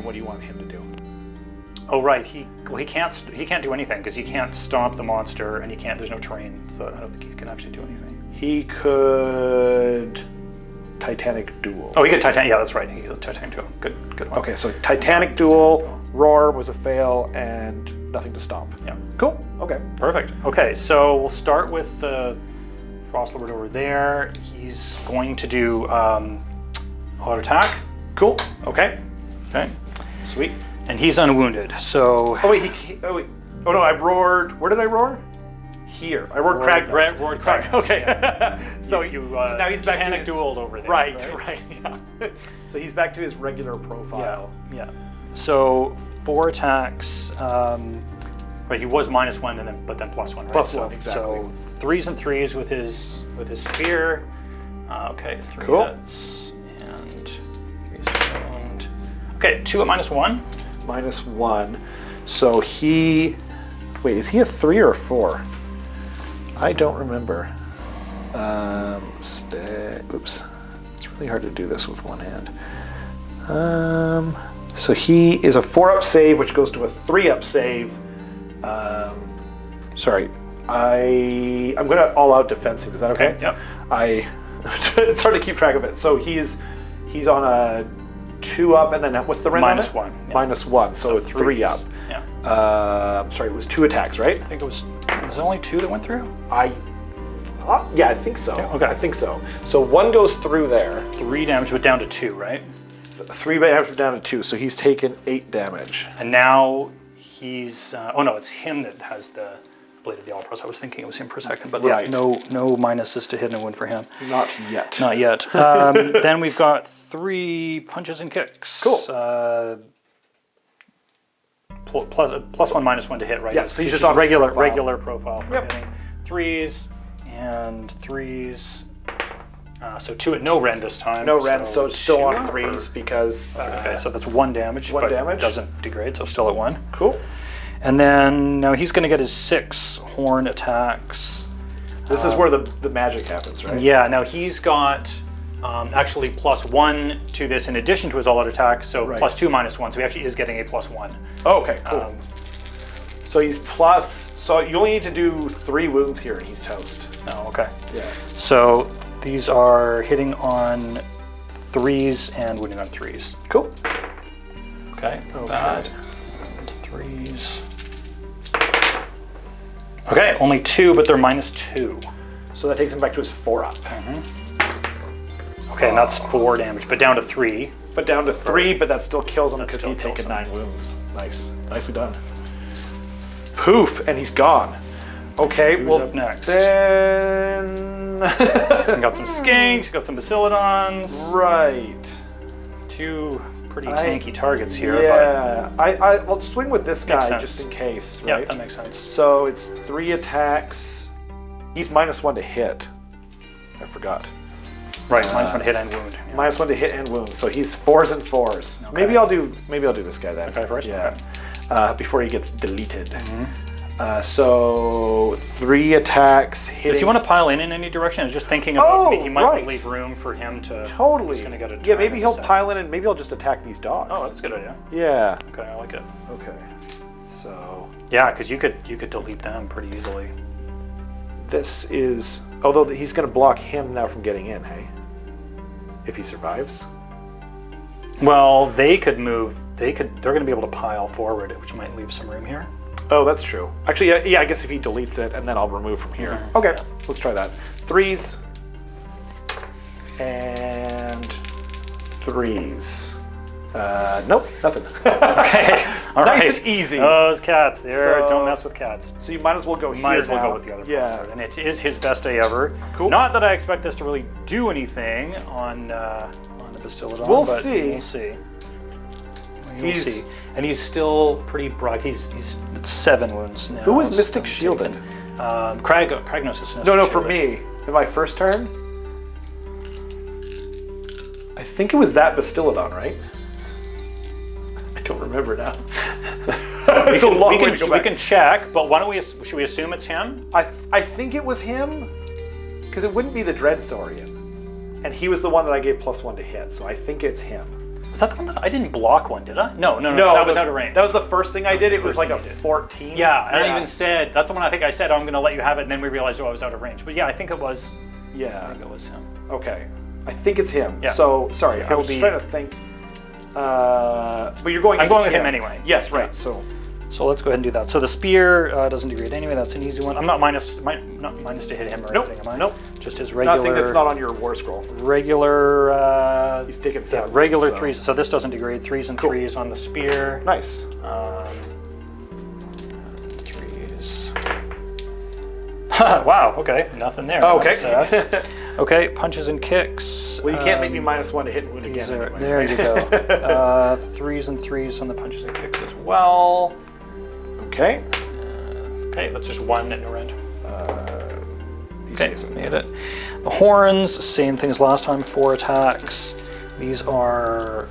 Speaker 3: what do you want him to do?
Speaker 4: Oh right, he can't do anything because he can't stomp the monster and he can't. There's no terrain, so I don't think he can actually do anything.
Speaker 3: He could Titanic Duel.
Speaker 4: Oh, he could Titanic. Yeah, that's right. He could Titanic Duel. Good one.
Speaker 3: Okay, so Titanic Duel, roar was a fail, and nothing to stomp.
Speaker 4: Yeah.
Speaker 3: Cool. Okay.
Speaker 4: Perfect. Okay, so we'll start with the Frostlord over there. He's going to do auto attack.
Speaker 3: Cool. Okay.
Speaker 4: Okay.
Speaker 3: Sweet.
Speaker 4: And he's unwounded. So.
Speaker 3: Oh wait. Oh wait. Oh no, I roared. Where did I roar? Here. I roared Kragnos.
Speaker 4: Roared
Speaker 3: Sorry.
Speaker 4: Kragnos,
Speaker 3: Okay. so
Speaker 4: so
Speaker 3: now he's back to
Speaker 4: Titanic
Speaker 3: his
Speaker 4: dueled over there.
Speaker 3: Right. Yeah. So he's back to his regular
Speaker 4: Yeah.
Speaker 3: profile.
Speaker 4: Yeah. So 4 attacks. Right, he was -1 and then +1. Right?
Speaker 3: +1, exactly.
Speaker 4: So 3s and 3s with his spear. Okay, 3
Speaker 3: Cool.
Speaker 4: hits and 3s to wound. Okay, 2 at -1.
Speaker 3: -1. So he. Wait, is he a 3 or a 4? I don't remember. Oops. It's really hard to do this with one hand. So he is a 4-up save, which goes to a 3-up save. Sorry. I'm going to all-out defensive. Is that okay?
Speaker 4: Yep.
Speaker 3: It's hard to keep track of it. So he's on a 2-up, and then what's the rend on it?
Speaker 4: -1. Yeah.
Speaker 3: -1, so 3-up.
Speaker 4: Yeah.
Speaker 3: Sorry, it was 2 attacks, right?
Speaker 4: I think it was only 2 that went through?
Speaker 3: Yeah, I think so.
Speaker 4: Okay.
Speaker 3: I think so. So 1 goes through there.
Speaker 4: 3 damage, but down to 2, right?
Speaker 3: 3 damage down to 2, so he's taken 8 damage.
Speaker 4: And now he's oh no, it's him that has the Blade of the Allfrost. I was thinking it was him for a second, but
Speaker 3: Right.
Speaker 4: yeah, no minuses to hit and win for him.
Speaker 3: Not yet.
Speaker 4: Not yet. Then we've got 3 punches and kicks.
Speaker 3: Cool.
Speaker 4: +1, -1 to hit, right?
Speaker 3: Yeah, so he's just on
Speaker 4: regular profile for
Speaker 3: Yep.
Speaker 4: hitting. 3s and 3s. So 2 at no rend this time.
Speaker 3: No rend, so it's still
Speaker 4: 2
Speaker 3: on
Speaker 4: up.
Speaker 3: 3s because...
Speaker 4: Okay, so that's 1 damage.
Speaker 3: 1
Speaker 4: but
Speaker 3: damage.
Speaker 4: Doesn't degrade, so still at 1.
Speaker 3: Cool.
Speaker 4: And then now he's going to get his 6 horn attacks.
Speaker 3: This is where the magic happens, right?
Speaker 4: Yeah, now he's got actually +1 to this in addition to his all-out attack, so
Speaker 3: Right.
Speaker 4: +2, -1, so he actually is getting a +1.
Speaker 3: Oh, okay, cool. So he's so you only need to do 3 wounds here and he's toast.
Speaker 4: Oh, okay.
Speaker 3: Yeah.
Speaker 4: So These are hitting on 3s and wounding on 3s.
Speaker 3: Cool.
Speaker 4: Okay, bad. And 3s. Okay, only 2, but they're -2.
Speaker 3: So that takes him back to his 4-up.
Speaker 4: Okay, and that's 4 damage, but down to 3.
Speaker 3: But down to 3, but that still kills him
Speaker 4: That
Speaker 3: because
Speaker 4: still
Speaker 3: he'd
Speaker 4: kills
Speaker 3: taken
Speaker 4: him.
Speaker 3: 9 wounds. Nice. Nicely done. Poof, and he's gone. Okay,
Speaker 4: Who's
Speaker 3: well,
Speaker 4: up next?
Speaker 3: then...
Speaker 4: We got some skinks, got some basiladons.
Speaker 3: Right.
Speaker 4: 2 pretty tanky targets here,
Speaker 3: Yeah, I'll swing with this guy
Speaker 4: sense.
Speaker 3: just in case,
Speaker 4: but yeah,
Speaker 3: right?
Speaker 4: that makes sense.
Speaker 3: So it's 3 attacks. He's -1 to hit. I forgot.
Speaker 4: Right, -1 to hit and wound. Yeah.
Speaker 3: -1 to hit and wound. So he's 4s and 4s.
Speaker 4: Okay.
Speaker 3: Maybe I'll do this guy then.
Speaker 4: Okay, first?
Speaker 3: Yeah.
Speaker 4: Okay.
Speaker 3: Before he gets deleted. So 3 attacks hitting.
Speaker 4: Does he want to pile in any direction? I was just thinking about
Speaker 3: Oh,
Speaker 4: he might
Speaker 3: right.
Speaker 4: leave room for him to.
Speaker 3: Totally.
Speaker 4: He's gonna get a
Speaker 3: Yeah,
Speaker 4: turn
Speaker 3: maybe
Speaker 4: in
Speaker 3: he'll
Speaker 4: a sec.
Speaker 3: pile in and maybe I'll just attack these dogs.
Speaker 4: Oh, that's a good idea.
Speaker 3: Yeah.
Speaker 4: Okay, I like it.
Speaker 3: Okay. So
Speaker 4: Yeah, because you could delete them pretty easily.
Speaker 3: this is, although he's going to block him now from getting in, hey? If he survives.
Speaker 4: Well, they could move. They're going to be able to pile forward, which might leave some room here.
Speaker 3: Oh, that's true. Actually, yeah, I guess if he deletes it, and then I'll remove from here. Okay, let's try that. 3s. And 3s. Nope, nothing.
Speaker 4: Okay, all right.
Speaker 3: Nice and easy.
Speaker 4: Those cats. There,
Speaker 3: So-
Speaker 4: don't mess with cats.
Speaker 3: So you might as well go here
Speaker 4: Might as well
Speaker 3: now.
Speaker 4: go with the other
Speaker 3: Yeah.
Speaker 4: folks. And it is his best day ever.
Speaker 3: Cool.
Speaker 4: Not that I expect this to really do anything on the Bastillodon,
Speaker 3: We'll
Speaker 4: but
Speaker 3: see.
Speaker 4: we'll see. We'll
Speaker 3: He's-
Speaker 4: see. And he's still pretty broad. He's at 7 wounds now.
Speaker 3: Who was
Speaker 4: so
Speaker 3: Mystic
Speaker 4: he's
Speaker 3: Shielded?
Speaker 4: taken. Kragnos is Mystic
Speaker 3: No, for
Speaker 4: Shielded.
Speaker 3: me. In my first turn? I think it was that Bastillodon, right? I don't remember now. It's a long way to go
Speaker 4: We
Speaker 3: back.
Speaker 4: can check, but why don't we? Should we assume it's him?
Speaker 3: I think it was him, because it wouldn't be the Dread Saurian. And he was the one that I gave +1 to hit, so I think it's him.
Speaker 4: Was that the one that I didn't block one? Did I? No. 'Cause that was out of range.
Speaker 3: That was the first thing I did.
Speaker 4: the
Speaker 3: It was
Speaker 4: first
Speaker 3: like
Speaker 4: thing
Speaker 3: a
Speaker 4: you did.
Speaker 3: 14.
Speaker 4: Yeah, and I even said that's the one I think I said. Oh, I'm going to let you have it, and then we realized I was out of range. But yeah, I think it was. I
Speaker 3: Yeah.
Speaker 4: think it was him.
Speaker 3: Okay. I think it's him.
Speaker 4: Yeah.
Speaker 3: So, sorry, I
Speaker 4: He'll
Speaker 3: was
Speaker 4: be-
Speaker 3: trying to think. But you're going
Speaker 4: I'm going with him anyway.
Speaker 3: Yes, right.
Speaker 4: Yeah.
Speaker 3: So,
Speaker 4: let's go ahead and do that. So the spear doesn't degrade anyway. That's an easy one. I'm not minus to hit him or
Speaker 3: Nope,
Speaker 4: anything, am I?
Speaker 3: nope.
Speaker 4: Just his regular.
Speaker 3: nothing that's not on your war scroll.
Speaker 4: regular.
Speaker 3: He's taking 7.
Speaker 4: Regular
Speaker 3: so.
Speaker 4: 3s. So this doesn't degrade. 3s and 3s on the spear.
Speaker 3: Nice.
Speaker 4: 3s. Wow. Okay. Nothing there.
Speaker 3: Oh, okay.
Speaker 4: That's sad. Okay. Punches and kicks.
Speaker 3: Well, you can't make me -1 to hit and wound
Speaker 4: These
Speaker 3: again.
Speaker 4: are-
Speaker 3: anyway,
Speaker 4: there
Speaker 3: right?
Speaker 4: you go. 3s and 3s on the punches and kicks as well.
Speaker 3: Okay.
Speaker 4: Okay, that's just 1 at your end.
Speaker 3: He
Speaker 4: Okay,
Speaker 3: saves it.
Speaker 4: made it. The horns, same thing as last time, 4 attacks. He's got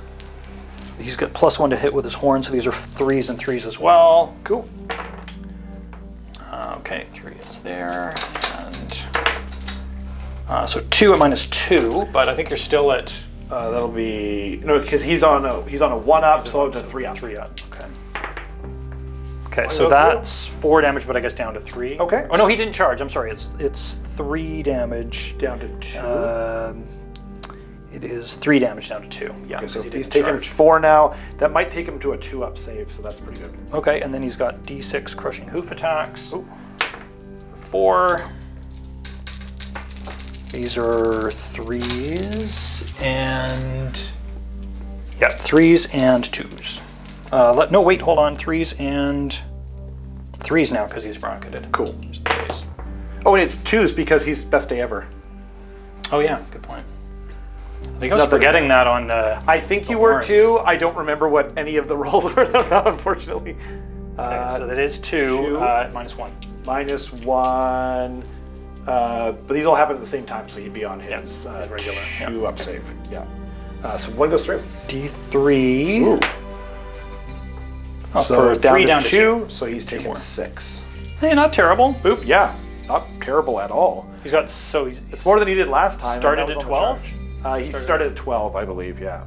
Speaker 4: +1 to hit with his horns, so these are 3s and 3s as well.
Speaker 3: Cool.
Speaker 4: Okay, 3 is there, and so 2 at -2, but I think you're still at
Speaker 3: That'll be no, because he's on a 1-up, so to 3-up.
Speaker 4: 3 up. Okay. Okay,
Speaker 3: goes
Speaker 4: so that's 4 damage, but I guess down to 3.
Speaker 3: Okay.
Speaker 4: Oh no, he didn't charge. I'm sorry. It's 3 damage.
Speaker 3: Down to 2.
Speaker 4: It is 3 damage down to 2. Yeah.
Speaker 3: Okay, so
Speaker 4: because he
Speaker 3: if he's
Speaker 4: didn't
Speaker 3: taken
Speaker 4: charge.
Speaker 3: 4 now, that might take him to a 2-up save, so that's pretty good.
Speaker 4: Okay, and then he's got D6 crushing hoof attacks.
Speaker 3: Ooh.
Speaker 4: 4. These are 3s and 3s and 2s. No, wait, hold on. 3s and 3s now because he's bracketed.
Speaker 3: Cool.
Speaker 4: Just 3s.
Speaker 3: Oh, and it's 2s because he's best day ever.
Speaker 4: Oh yeah, good point. I think I was
Speaker 3: Nothing.
Speaker 4: forgetting that on the.
Speaker 3: I think you
Speaker 4: The
Speaker 3: were
Speaker 4: horns.
Speaker 3: too. I don't remember what any of the rolls were now, unfortunately.
Speaker 4: Okay, so that is 2
Speaker 3: 2.
Speaker 4: -1.
Speaker 3: -1. But these all happen at the same time, so he'd be on his,
Speaker 4: his regular, yeah.
Speaker 3: 2-up save. Yeah. So 1 goes through.
Speaker 4: D3.
Speaker 3: Ooh.
Speaker 4: Oh,
Speaker 3: So
Speaker 4: for
Speaker 3: down
Speaker 4: 3
Speaker 3: to
Speaker 4: down to 2.
Speaker 3: so he's taking
Speaker 4: more.
Speaker 3: 6.
Speaker 4: Hey, not terrible.
Speaker 3: Boop, yeah. Not terrible at all.
Speaker 4: He's got he's
Speaker 3: It's more than he did last time. and
Speaker 4: Started
Speaker 3: that was
Speaker 4: at
Speaker 3: on the
Speaker 4: 12?
Speaker 3: charge. He started at 12, I believe, yeah.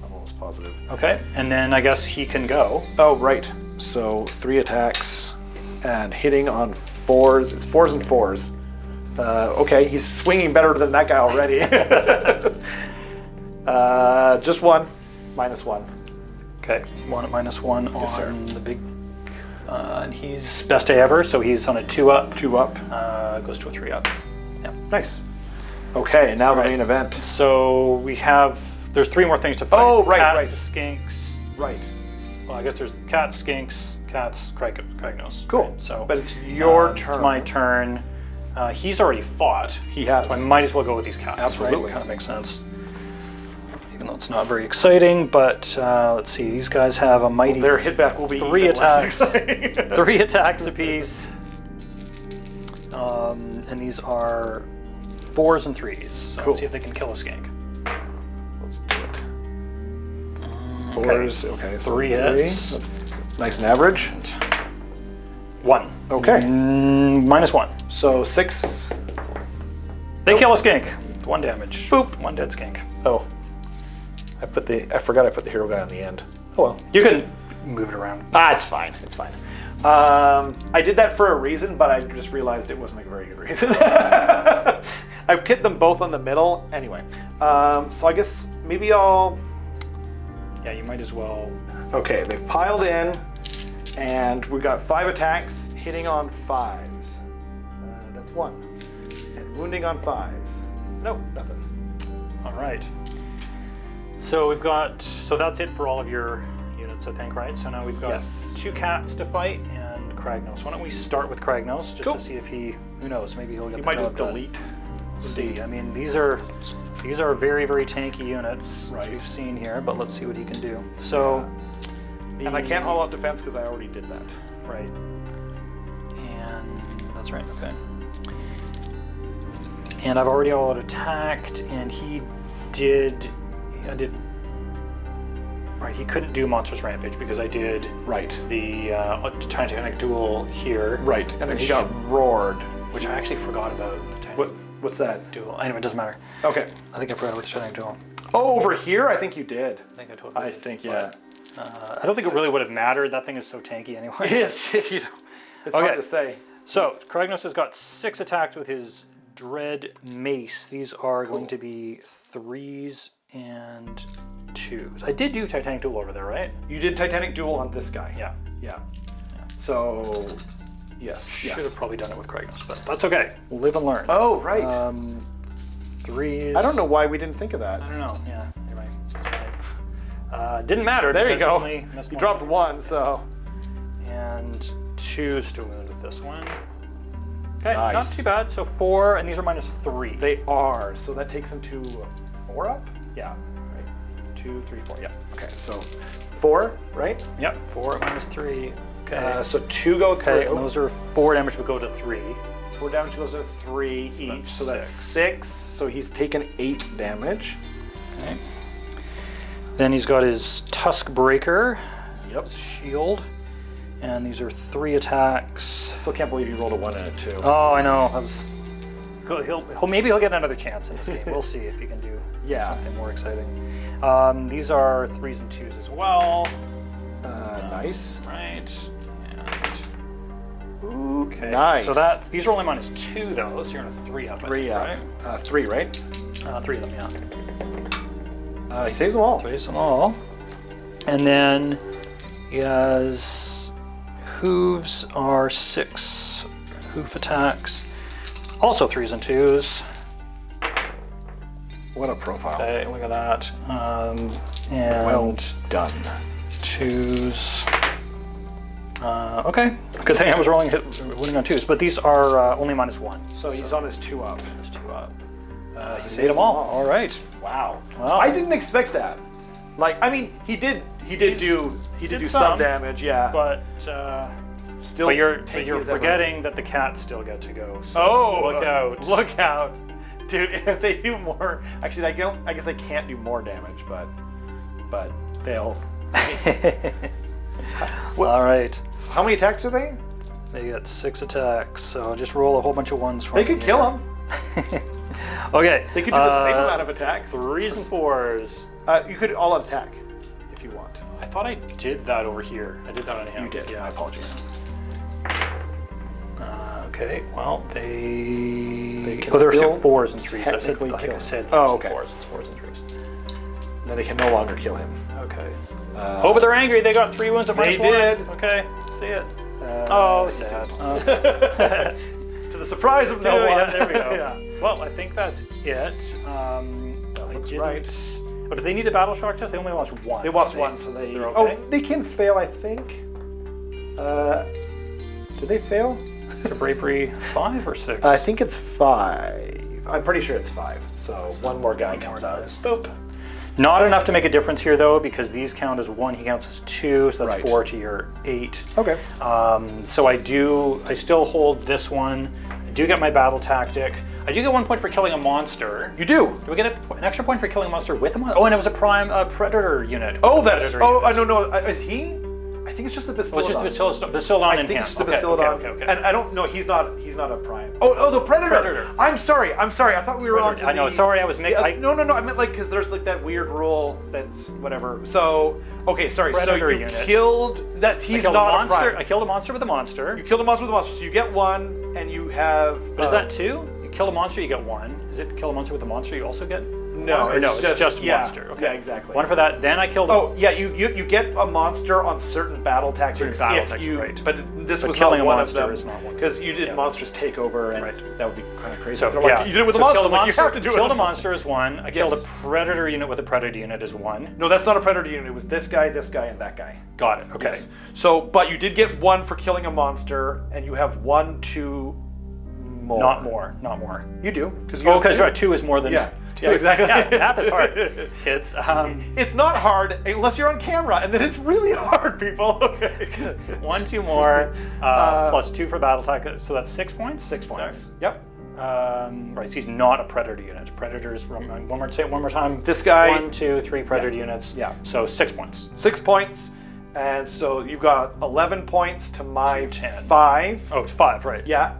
Speaker 3: I'm almost positive.
Speaker 4: Okay, and then I guess he can go.
Speaker 3: Oh, right. So 3 attacks and hitting on 4s. It's 4s and 4s. Okay, he's swinging better than that guy already. Just one, -1.
Speaker 4: Okay, 1 at -1
Speaker 3: Yes, sir.
Speaker 4: on the big. And he's best day ever, so he's on a 2-up.
Speaker 3: 2-up.
Speaker 4: Goes to a 3-up. Yeah.
Speaker 3: Nice. Okay, now the
Speaker 4: Right.
Speaker 3: main event.
Speaker 4: So we have. There's 3 more things to fight.
Speaker 3: Oh, right,
Speaker 4: Cats,
Speaker 3: right.
Speaker 4: Skinks.
Speaker 3: Right.
Speaker 4: Well, I guess there's cats, skinks, cats, Kragnos.
Speaker 3: Cool.
Speaker 4: Right, so,
Speaker 3: But it's your turn.
Speaker 4: It's my turn. He's already fought.
Speaker 3: He has.
Speaker 4: So I might as well go with these cats.
Speaker 3: Absolutely.
Speaker 4: Right? Kind of makes sense. Even though it's not very exciting, but let's see. These guys have a mighty.
Speaker 3: Their hit back will be
Speaker 4: 3
Speaker 3: even less
Speaker 4: attacks.
Speaker 3: exciting.
Speaker 4: 3 attacks apiece. And these are 4s and 3s. So
Speaker 3: Cool.
Speaker 4: let's see if they can kill a skink.
Speaker 3: Let's do it. 4s. Okay, so
Speaker 4: 3 hits.
Speaker 3: That's nice and average.
Speaker 4: 1.
Speaker 3: Okay.
Speaker 4: -1.
Speaker 3: So 6.
Speaker 4: They kill a skink. 1 damage.
Speaker 3: Boop.
Speaker 4: 1 dead skink.
Speaker 3: Oh. I forgot I put the hero guy on the end. Oh well.
Speaker 4: You can move it around.
Speaker 3: It's fine. It's fine. I did that for a reason, but I just realized it wasn't a very good reason. I put them both on the middle. Anyway, so I guess maybe I'll...
Speaker 4: Yeah, you might as well.
Speaker 3: Okay, they've piled in, and we got 5 attacks, hitting on 5s. That's 1. And wounding on 5s. Nope, nothing.
Speaker 4: All right. So we've got. So that's it for all of your units, I think, right? So now we've got
Speaker 3: Yes.
Speaker 4: 2 cats to fight and Kragnos. Why don't we start with Kragnos just
Speaker 3: Cool.
Speaker 4: to see if he? Who knows? Maybe he'll get.
Speaker 3: You
Speaker 4: the
Speaker 3: might just
Speaker 4: job done.
Speaker 3: delete.
Speaker 4: See, I mean, these are very, very tanky units,
Speaker 3: Right.
Speaker 4: as we've seen here. But let's see what he can do. So.
Speaker 3: And I can't all out defense because I already did that.
Speaker 4: Right. And that's right. Okay. And I've already all out attacked, and he did. I did. Right, he couldn't do Monstrous Rampage because I did
Speaker 3: Right.
Speaker 4: the Titanic Duel here.
Speaker 3: Right. And then he
Speaker 4: Which-
Speaker 3: got roared.
Speaker 4: Which I actually forgot about. The Titanic
Speaker 3: What's that?
Speaker 4: Duel. Anyway, it doesn't matter.
Speaker 3: Okay.
Speaker 4: I think I forgot about the Titanic Duel.
Speaker 3: Oh, over here? I think you did.
Speaker 4: I think I totally
Speaker 3: I
Speaker 4: did,
Speaker 3: think,
Speaker 4: but,
Speaker 3: yeah.
Speaker 4: I don't think it really would have mattered. That thing is so tanky anyway.
Speaker 3: It's, you know, it's
Speaker 4: Okay.
Speaker 3: hard to say.
Speaker 4: So, Kragnos has got 6 attacks with his Dread Mace. These are going to be 3s and 2s. I did do Titanic Duel over there, right?
Speaker 3: You did Titanic Duel on this guy.
Speaker 4: Yeah.
Speaker 3: Yeah. So, yes.
Speaker 4: Should
Speaker 3: Yes.
Speaker 4: have probably done it with Kragnos, but that's okay. We'll live and learn.
Speaker 3: Oh, right.
Speaker 4: 3s.
Speaker 3: I don't know why we didn't think of that.
Speaker 4: I don't know. Yeah, you're right. That's fine. Didn't matter.
Speaker 3: There you
Speaker 4: because
Speaker 3: go.
Speaker 4: only missed
Speaker 3: You
Speaker 4: one.
Speaker 3: dropped 1, so.
Speaker 4: And 2s to wound with this one. Okay, not
Speaker 3: Nice.
Speaker 4: too bad. So 4, and these are -3.
Speaker 3: They are. So that takes him to a 4 up? Yeah. Right. 2, 3, 4. Yeah. Okay, so 4, right?
Speaker 4: Yep, 4 -3. Okay.
Speaker 3: So 2 go through.
Speaker 4: Okay, and those are 4 damage, but go to 3.
Speaker 3: 4 damage goes to 3 each.
Speaker 4: that's
Speaker 3: So that's
Speaker 4: 6.
Speaker 3: 6. So he's taken 8 damage.
Speaker 4: Okay. Then he's got his Tusk Breaker,
Speaker 3: Yep.
Speaker 4: shield, and these are 3 attacks.
Speaker 3: Still can't believe you rolled a 1 and a 2.
Speaker 4: Oh, I know. Maybe he'll get another chance in this game. We'll see if he can do
Speaker 3: Yeah.
Speaker 4: something more exciting. These are 3s and 2s as well.
Speaker 3: Nice.
Speaker 4: Right.
Speaker 3: Okay. Nice.
Speaker 4: So these are only -2 though, so you're on a 3 up. I
Speaker 3: 3
Speaker 4: think,
Speaker 3: up.
Speaker 4: right?
Speaker 3: 3, right?
Speaker 4: 3 of them, yeah.
Speaker 3: He saves them all.
Speaker 4: Raise them all. And then he has hooves are 6 hoof attacks. Also 3s and 2s.
Speaker 3: What a profile.
Speaker 4: Okay, look at that. And
Speaker 3: Well done.
Speaker 4: 2s. Okay, good thing I was winning on 2s, but these are only -1.
Speaker 3: So he's on his 2 up.
Speaker 4: There's 2 up.
Speaker 3: He
Speaker 4: Saved them all. All right.
Speaker 3: Wow.
Speaker 4: Wow.
Speaker 3: I didn't expect that. Like, I mean, he did do some
Speaker 4: some,
Speaker 3: damage, yeah.
Speaker 4: But
Speaker 3: Still,
Speaker 4: But you're
Speaker 3: tanky as ever.
Speaker 4: forgetting that the cats still get to go. So
Speaker 3: Oh,
Speaker 4: look out!
Speaker 3: Look out, dude! If they do more, actually, I guess I can't do more damage, but they'll.
Speaker 4: All right,
Speaker 3: How many attacks are they?
Speaker 4: they get 6 attacks. So just roll a whole bunch of 1s for
Speaker 3: They
Speaker 4: me
Speaker 3: could kill
Speaker 4: here.
Speaker 3: him.
Speaker 4: Okay.
Speaker 3: They could do the same amount of attacks.
Speaker 4: 3s and 4s.
Speaker 3: You could all out attack if you want.
Speaker 4: I thought I did that over here. I did that on him.
Speaker 3: You did.
Speaker 4: Yeah.
Speaker 3: My apologies.
Speaker 4: Okay, well, they
Speaker 3: can
Speaker 4: they're
Speaker 3: still
Speaker 4: 4s and 3s. I
Speaker 3: technically
Speaker 4: think I
Speaker 3: kill
Speaker 4: said
Speaker 3: him.
Speaker 4: 4s
Speaker 3: Okay.
Speaker 4: and 4s. It's 4s and 3s.
Speaker 3: No, they can no longer kill him.
Speaker 4: Okay. Oh, but they're angry. They got 3 wounds at
Speaker 3: They
Speaker 4: -1.
Speaker 3: did.
Speaker 4: Okay, see it.
Speaker 3: He's
Speaker 4: sad.
Speaker 3: To the surprise of no one.
Speaker 4: Yeah, there we go.
Speaker 3: Yeah.
Speaker 4: Well, I think that's it.
Speaker 3: looks right.
Speaker 4: Oh, do they need a battle shock test? They only lost 1.
Speaker 3: They lost 1, so they.
Speaker 4: they're okay?
Speaker 3: Oh, they can fail, I think. Did they fail?
Speaker 4: Their bravery 5 or 6?
Speaker 3: I think it's 5. I'm pretty sure it's 5. So one more guy comes out.
Speaker 4: guys.
Speaker 3: Boop.
Speaker 4: Not enough to make a difference here, though, because these count as 1. He counts as 2, so that's
Speaker 3: Right.
Speaker 4: 4 to your 8.
Speaker 3: Okay.
Speaker 4: So I still hold this one. I do get my battle tactic. I do get 1 point for killing a monster.
Speaker 3: You do.
Speaker 4: Do we get an extra point for killing a monster with a monster? Oh, and it was a prime predator unit.
Speaker 3: Oh, that's.
Speaker 4: Predator
Speaker 3: Oh, I
Speaker 4: unit.
Speaker 3: don't know. Is he? I think it's just the Bastillodon.
Speaker 4: Oh, it's just the Bastillodon
Speaker 3: I
Speaker 4: in
Speaker 3: think
Speaker 4: him.
Speaker 3: it's just the
Speaker 4: Okay,
Speaker 3: Bastillodon.
Speaker 4: okay.
Speaker 3: And I don't know. He's not a prime. Oh, the Predator.
Speaker 4: Predator.
Speaker 3: I'm sorry. I thought we were on to
Speaker 4: I know.
Speaker 3: the-
Speaker 4: Sorry, I was making.
Speaker 3: No. I meant like because there's like that weird rule that's whatever. So okay, sorry.
Speaker 4: Predator
Speaker 3: so you
Speaker 4: unit.
Speaker 3: killed that. He's not a prime.
Speaker 4: I killed a monster with a monster.
Speaker 3: You killed a monster with a monster, so you get 1, and you have.
Speaker 4: But is that 2? You kill a monster, you get 1. Is it kill a monster with a monster, you also get?
Speaker 3: No,
Speaker 4: 1? Or
Speaker 3: it's just
Speaker 4: a monster. Okay,
Speaker 3: Yeah, exactly.
Speaker 4: 1 for that. Then I killed.
Speaker 3: Oh yeah, you get a monster on certain battle tactics.
Speaker 4: Certain battle
Speaker 3: if
Speaker 4: tactics,
Speaker 3: you,
Speaker 4: right.
Speaker 3: But this
Speaker 4: But
Speaker 3: was
Speaker 4: killing
Speaker 3: not
Speaker 4: a
Speaker 3: one
Speaker 4: monster
Speaker 3: of them
Speaker 4: is not one.
Speaker 3: because you did
Speaker 4: Yeah.
Speaker 3: monstrous takeover, and
Speaker 4: Right.
Speaker 3: that would be kind of crazy.
Speaker 4: So
Speaker 3: They're like,
Speaker 4: yeah,
Speaker 3: you did it with a
Speaker 4: so
Speaker 3: monster.
Speaker 4: killed
Speaker 3: Like, you have to do it.
Speaker 4: Killed
Speaker 3: with
Speaker 4: a monster is 1. I killed
Speaker 3: Yes.
Speaker 4: a predator unit with a predator unit is 1.
Speaker 3: No, that's not a predator unit. It was this guy, and that guy.
Speaker 4: Got it. Okay.
Speaker 3: Yes. So, but you did get 1 for killing a monster, and you have 1, 2 more.
Speaker 4: Not more.
Speaker 3: You do because
Speaker 4: Oh, because 2 is more than.
Speaker 3: Yeah. Yeah, exactly.
Speaker 4: Yeah, math is hard. Kids.
Speaker 3: It's not hard unless you're on camera, and then it's really hard, people. Okay.
Speaker 4: 1, 2 more, plus 2 for battle attack. So that's 6 points.
Speaker 3: 6 points. Yep.
Speaker 4: Right. So he's not a predator unit. Predators. One more time.
Speaker 3: This guy.
Speaker 4: 1, 2, 3 predator units.
Speaker 3: Yeah.
Speaker 4: So 6 points.
Speaker 3: 6 points, and so you've got 11 points to my
Speaker 4: To 10.
Speaker 3: 5.
Speaker 4: Oh, it's 5. Right.
Speaker 3: Yeah,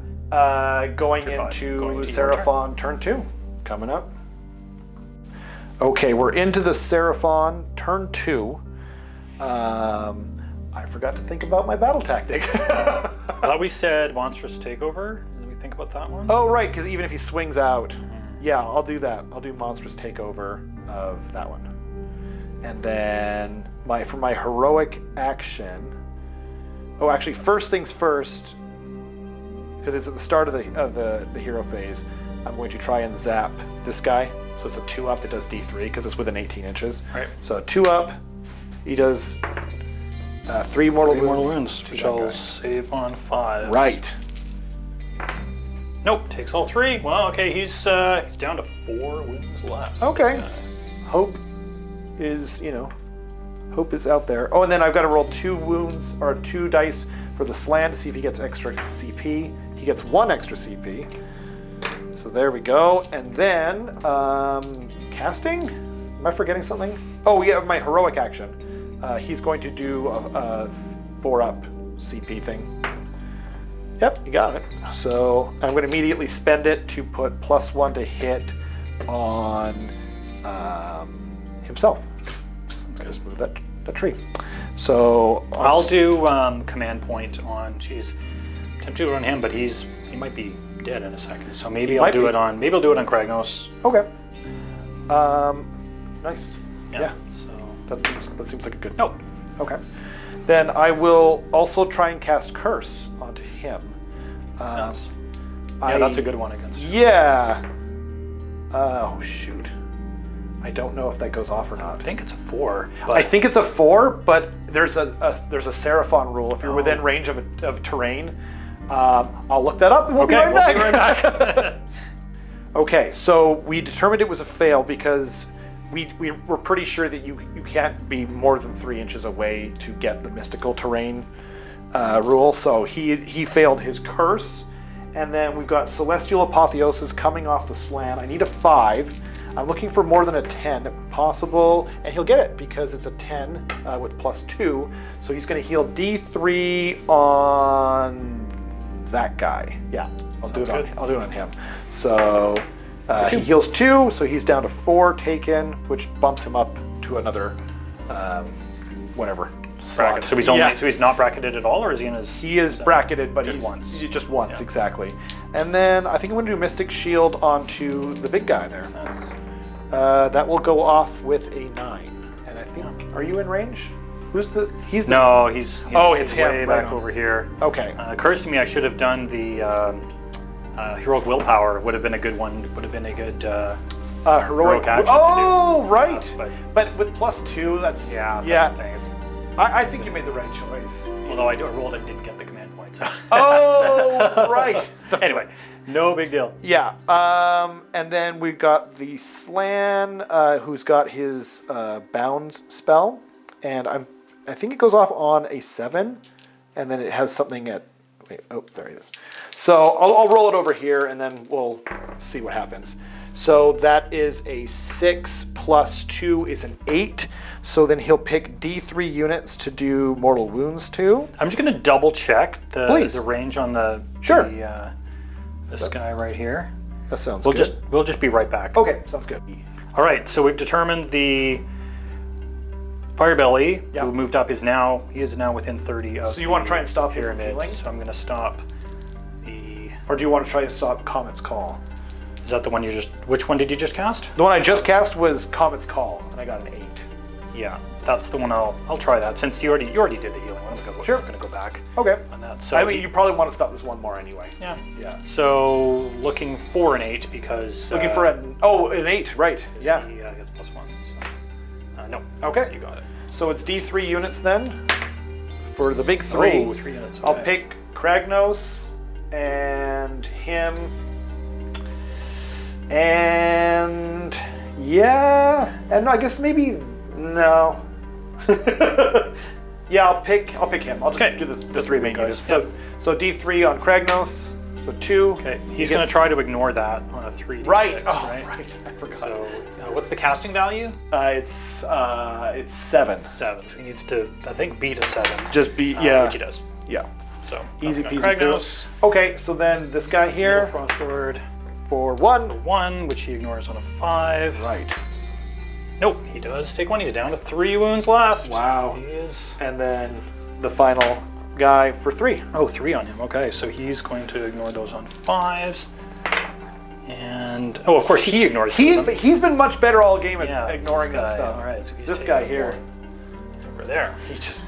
Speaker 3: going
Speaker 4: To 5.
Speaker 3: into
Speaker 4: Going to your
Speaker 3: Seraphon Turn 2, coming up. Okay, we're into the Seraphon Turn 2. I forgot to think about my battle tactic.
Speaker 4: I thought we said monstrous takeover. Did we think about that one?
Speaker 3: Oh, right, because even if he swings out, yeah, I'll do that. I'll do monstrous takeover of that one. And then for my heroic action. Oh, actually, first things first, because it's at the start of the hero phase. I'm going to try and zap this guy. So it's a 2-up. It does D3 because it's within 18 inches.
Speaker 4: Right.
Speaker 3: So 2-up. He does 3 mortal
Speaker 4: 3 mortal
Speaker 3: wounds.
Speaker 4: wounds.
Speaker 3: to that
Speaker 4: Shall
Speaker 3: guy.
Speaker 4: save on 5.
Speaker 3: Right.
Speaker 4: Nope. Takes all 3. Well, okay. He's down to 4 wounds left.
Speaker 3: Okay.
Speaker 4: This guy.
Speaker 3: Hope is, hope is out there. Oh, and then I've got to roll 2 wounds or 2 dice for the slam to see if he gets extra CP. He gets 1 extra CP. So there we go. And then casting. Am I forgetting something? Oh yeah, my heroic action. He's going to do a 4-up CP thing. Yep, you got it. So I'm going to immediately spend it to put +1 to hit on himself. Just move that tree. So
Speaker 4: I'll do command point on. Jeez, attempt to do it on him, but he might be dead in a second. So maybe I'll do it on. Maybe I'll do it on Kragnos.
Speaker 3: Okay. Nice. Yeah.
Speaker 4: So
Speaker 3: That seems like a good.
Speaker 4: nope.
Speaker 3: Okay. Then I will also try and cast Curse onto him.
Speaker 4: Sense. Yeah, that's a good one against.
Speaker 3: Yeah. Oh shoot. I don't know if that goes off or not.
Speaker 4: I think it's a 4.
Speaker 3: I think it's a 4, but there's a Seraphon rule. If you're within range of terrain, I'll look that up and we'll be right back.
Speaker 4: Be right back.
Speaker 3: Okay, so we determined it was a fail because we were pretty sure that you can't be more than 3 inches away to get the mystical terrain rule. So he failed his curse, and then we've got Celestial Apotheosis coming off the slant. I need a 5. I'm looking for more than a 10 if possible, and he'll get it because it's a 10 with +2. So he's going to heal D3 on that guy. Yeah, I'll do it on him. So he heals 2, so he's down to 4 taken, which bumps him up to another whatever slot.
Speaker 4: So he's only so he's not bracketed at all, or is he in his?
Speaker 3: He is bracketed, but
Speaker 4: just
Speaker 3: he's
Speaker 4: once.
Speaker 3: just once,
Speaker 4: Yeah.
Speaker 3: exactly. And then I think I'm going to do Mystic Shield onto the big guy there.
Speaker 4: That's,
Speaker 3: That will go off with a 9. And I think, are you in range? Who's the? He's the.
Speaker 4: no, he's
Speaker 3: It's him,
Speaker 4: way
Speaker 3: right
Speaker 4: back
Speaker 3: on.
Speaker 4: over here.
Speaker 3: Okay.
Speaker 4: Occurs to me I should have done the heroic willpower. Would have been a good one. Would have been a good.
Speaker 3: Heroic
Speaker 4: action to do.
Speaker 3: Oh, right.
Speaker 4: But-
Speaker 3: with +2, that's
Speaker 4: That's
Speaker 3: yeah.
Speaker 4: the thing. It's,
Speaker 3: I think you made the right choice.
Speaker 4: although I rolled it and didn't get the command point. So.
Speaker 3: Oh, right.
Speaker 4: Anyway, no big deal.
Speaker 3: Yeah. And then we've got the Slan, who's got his bound spell, and I think it goes off on a 7, and then it has something at. Wait, oh, there it is. So I'll roll it over here, and then we'll see what happens. So that is a 6 plus 2 is an 8. So then he'll pick D3 units to do mortal wounds to.
Speaker 4: I'm just going to double check
Speaker 3: Please.
Speaker 4: the range on the
Speaker 3: Sure.
Speaker 4: this guy right here.
Speaker 3: That sounds
Speaker 4: We'll
Speaker 3: good.
Speaker 4: we'll just be right back.
Speaker 3: Okay, sounds good.
Speaker 4: All right, so we've determined the Firebelly,
Speaker 3: Yep.
Speaker 4: who moved up, is now within 30 of
Speaker 3: So you want to try and stop
Speaker 4: the
Speaker 3: him from
Speaker 4: pyramid.
Speaker 3: healing?
Speaker 4: So I'm going to stop the.
Speaker 3: Or do you want to try and stop Comet's Call?
Speaker 4: Is that the one you just? Which one did you just cast?
Speaker 3: The one I just cast was Comet's Call, and I got an 8.
Speaker 4: Yeah, that's the one. I'll try that since you already did the healing. I'm going to go back
Speaker 3: Okay.
Speaker 4: on that. So
Speaker 3: I mean, you probably want to stop this one more anyway.
Speaker 4: yeah.
Speaker 3: Yeah.
Speaker 4: So looking for an 8 because
Speaker 3: Looking for an 8, right? Yeah.
Speaker 4: He gets +1. So. No.
Speaker 3: Okay.
Speaker 4: You got it.
Speaker 3: So it's D3 units then for the big 3.
Speaker 4: Oh, 3 units.
Speaker 3: I'll
Speaker 4: okay.
Speaker 3: pick Kragnos and him. And yeah, and I guess maybe no. Yeah, I'll pick him. I'll just
Speaker 4: Okay.
Speaker 3: do the 3 main
Speaker 4: Guys,
Speaker 3: units. So D3 on Kragnos. So 2.
Speaker 4: Okay,
Speaker 3: He
Speaker 4: he's going to
Speaker 3: gets-
Speaker 4: try to ignore that on a 3d6,
Speaker 3: Right. Oh,
Speaker 4: right?
Speaker 3: right. I forgot.
Speaker 4: So what's the casting value?
Speaker 3: It's 7.
Speaker 4: 7. So he needs to, I think, beat a 7.
Speaker 3: Just be yeah.
Speaker 4: Which he does.
Speaker 3: Yeah.
Speaker 4: So
Speaker 3: Easy
Speaker 4: nothing
Speaker 3: peasy.
Speaker 4: on Kragnos.
Speaker 3: Okay, so then this guy here
Speaker 4: Frostward.
Speaker 3: for 1.
Speaker 4: 1, which he ignores on a 5.
Speaker 3: Right.
Speaker 4: Nope, he does take 1. He's down to 3 wounds left.
Speaker 3: Wow.
Speaker 4: He is.
Speaker 3: And then the final guy for 3.
Speaker 4: Oh, 3 on him. Okay, so he's going to ignore those on 5s. And of course he ignores them.
Speaker 3: He's been much better all game at
Speaker 4: Yeah,
Speaker 3: ignoring
Speaker 4: this
Speaker 3: that
Speaker 4: guy,
Speaker 3: stuff.
Speaker 4: all right, so he's
Speaker 3: This
Speaker 4: taking
Speaker 3: guy here,
Speaker 4: over there.
Speaker 3: he just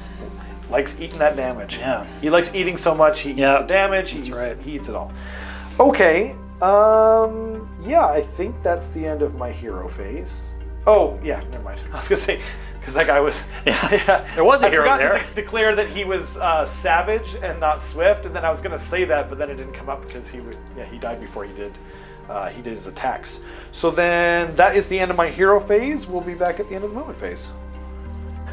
Speaker 3: likes eating that damage.
Speaker 4: Yeah.
Speaker 3: He likes eating so much, he eats
Speaker 4: Yeah,
Speaker 3: the damage,
Speaker 4: that's right.
Speaker 3: he eats it all. Okay, yeah, I think that's the end of my hero phase. Oh, yeah, never mind. I was gonna say, because that guy was,
Speaker 4: Yeah. There was a
Speaker 3: I
Speaker 4: hero
Speaker 3: forgot
Speaker 4: there.
Speaker 3: to declare that he was savage and not swift, and then I was gonna say that, but then it didn't come up because he died before he did his attacks. So then that is the end of my hero phase. We'll be back at the end of the movement phase.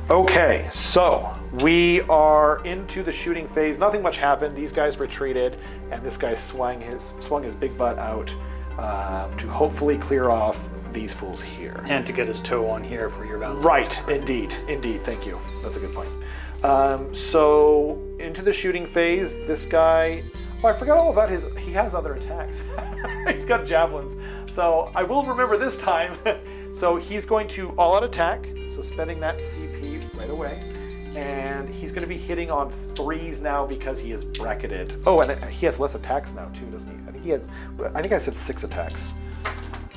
Speaker 3: Okay, so we are into the shooting phase. Nothing much happened. These guys retreated, and this guy swung his big butt out to hopefully clear off these fools here.
Speaker 4: And to get his toe on here for your battle.
Speaker 3: Right, indeed, thank you. That's a good point. So into the shooting phase, this guy, oh, I forgot all about he has other attacks. He's got javelins. So I will remember this time. So he's going to all out attack, so spending that CP right away. And he's going to be hitting on 3s now because he is bracketed. Oh, and he has less attacks now too, doesn't he? I think I said 6 attacks.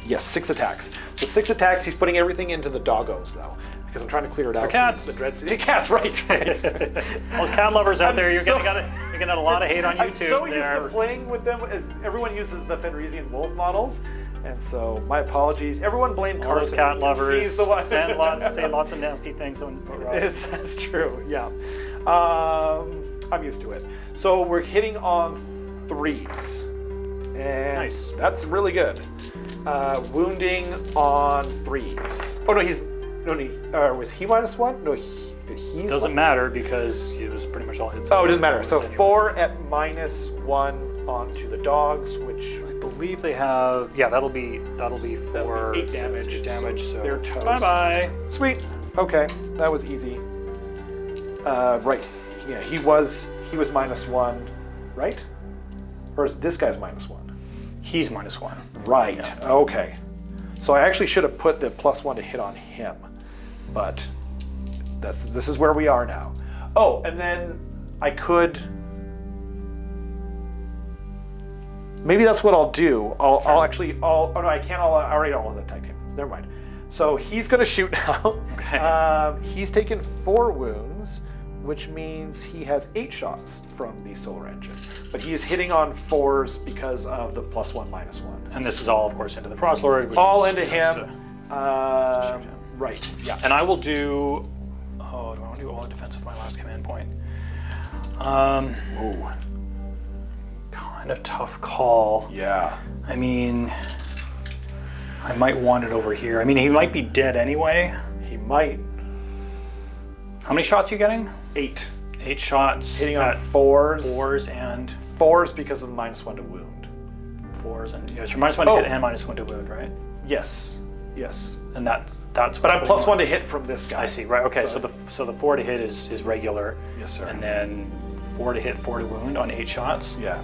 Speaker 3: Yes, 6 attacks. So 6 attacks, he's putting everything into the doggos now. Because I'm trying to clear it out.
Speaker 4: cats.
Speaker 3: The Dread Saurian. Cats, right.
Speaker 4: All those cat lovers out there, you're getting a lot of hate on YouTube.
Speaker 3: I'm so used
Speaker 4: there.
Speaker 3: to playing with them as everyone uses the Fenrisian wolf models. And so my apologies. Everyone blame
Speaker 4: All those
Speaker 3: Carson.
Speaker 4: cat lovers
Speaker 3: He's the one.
Speaker 4: say lots of nasty things on
Speaker 3: That's true, yeah. I'm used to it. So we're hitting on 3s. And
Speaker 4: Nice.
Speaker 3: that's really good. Wounding on 3s. Oh no, was he -1? No, he's
Speaker 4: Doesn't matter because it was pretty much all hits.
Speaker 3: Oh, it doesn't matter. So 4 at -1 onto the dogs, which
Speaker 4: I believe they have. Yeah, that'll be for
Speaker 3: 8 damage.
Speaker 4: 8 damage. So
Speaker 3: they're toast.
Speaker 4: bye.
Speaker 3: Sweet. Okay, that was easy. Right. Yeah, he was -1, right? Or is this guy's -1?
Speaker 4: He's -1.
Speaker 3: Right.
Speaker 4: Yeah.
Speaker 3: Okay. So I actually should have put the +1 to hit on him, but this is where we are now. Oh, and then I could. Maybe that's what I'll do. I'll actually. Oh no, I can't. I already don't want to attack him. Never mind. So he's going to shoot now.
Speaker 4: Okay.
Speaker 3: He's taken 4 wounds, which means he has 8 shots from the solar engine. But he is hitting on 4s because of the +1/-1.
Speaker 4: And this is all, of course, into the Frost Lord.
Speaker 3: All into him. Right. Yeah.
Speaker 4: And I will do. Oh, do I want to do all the defense with my last command point? Ooh. Kind of tough call.
Speaker 3: Yeah.
Speaker 4: I mean, I might want it over here. I mean, he might be dead anyway.
Speaker 3: He might.
Speaker 4: How many shots are you getting?
Speaker 3: 8.
Speaker 4: 8 shots.
Speaker 3: Hitting on
Speaker 4: at
Speaker 3: 4s.
Speaker 4: 4s and
Speaker 3: 4s because of the -1 to wound.
Speaker 4: 4s and yes, you're -1 to hit and -1 to wound, right?
Speaker 3: Yes. Yes.
Speaker 4: And that's.
Speaker 3: But I'm +1 to hit from this guy.
Speaker 4: I see. Right. Okay. So the 4 to hit is regular.
Speaker 3: Yes, sir.
Speaker 4: And then 4 to hit, 4 to wound on 8 shots.
Speaker 3: Yeah.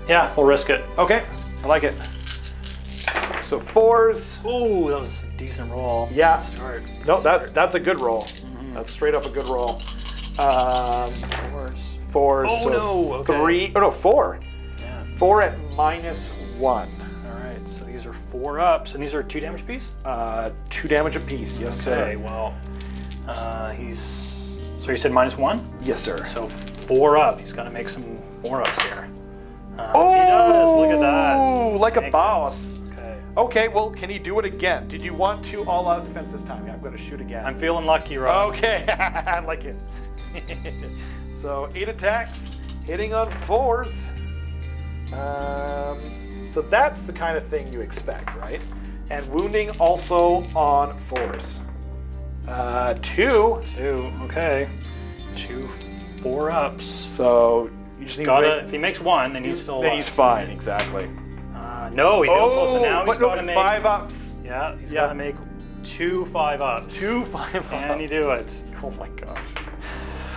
Speaker 4: Yeah, we'll risk it.
Speaker 3: Okay. I like it. So 4s.
Speaker 4: Ooh, that was a decent roll.
Speaker 3: Yeah.
Speaker 4: Start.
Speaker 3: No, that's a good roll. That's straight up a good roll.
Speaker 4: 4s.
Speaker 3: 4s.
Speaker 4: Oh
Speaker 3: so
Speaker 4: no. Okay.
Speaker 3: 3. Oh no, 4.
Speaker 4: Yeah.
Speaker 3: 4 at -1.
Speaker 4: All right. So these are 4 ups, and these are 2 damage apiece.
Speaker 3: 2 damage apiece. Yes,
Speaker 4: Okay.
Speaker 3: sir.
Speaker 4: Well, he's. So you said -1.
Speaker 3: Yes, sir.
Speaker 4: So 4 up. He's gonna make some 4 ups here.
Speaker 3: Oh,
Speaker 4: he does. Look at that.
Speaker 3: Like a
Speaker 4: Makes
Speaker 3: boss.
Speaker 4: sense. Okay.
Speaker 3: Okay, well, can he do it again? Did you want to all-out defense this time? Yeah, I'm going to shoot again.
Speaker 4: I'm feeling lucky, Rob.
Speaker 3: Okay, I like it. So 8 attacks, hitting on 4s. So that's the kind of thing you expect, right? And wounding also on 4s. 2.
Speaker 4: 2. Okay. 2 4 ups.
Speaker 3: So you just need to
Speaker 4: Gotta.
Speaker 3: wait.
Speaker 4: If he makes 1, then he's still.
Speaker 3: Then he's fine, exactly.
Speaker 4: No, he fails both. So now he's
Speaker 3: but no,
Speaker 4: got to make
Speaker 3: 5 ups.
Speaker 4: Yeah, he's got to make 2 5 ups.
Speaker 3: 2 5 ups.
Speaker 4: Can you do it?
Speaker 3: Oh my gosh.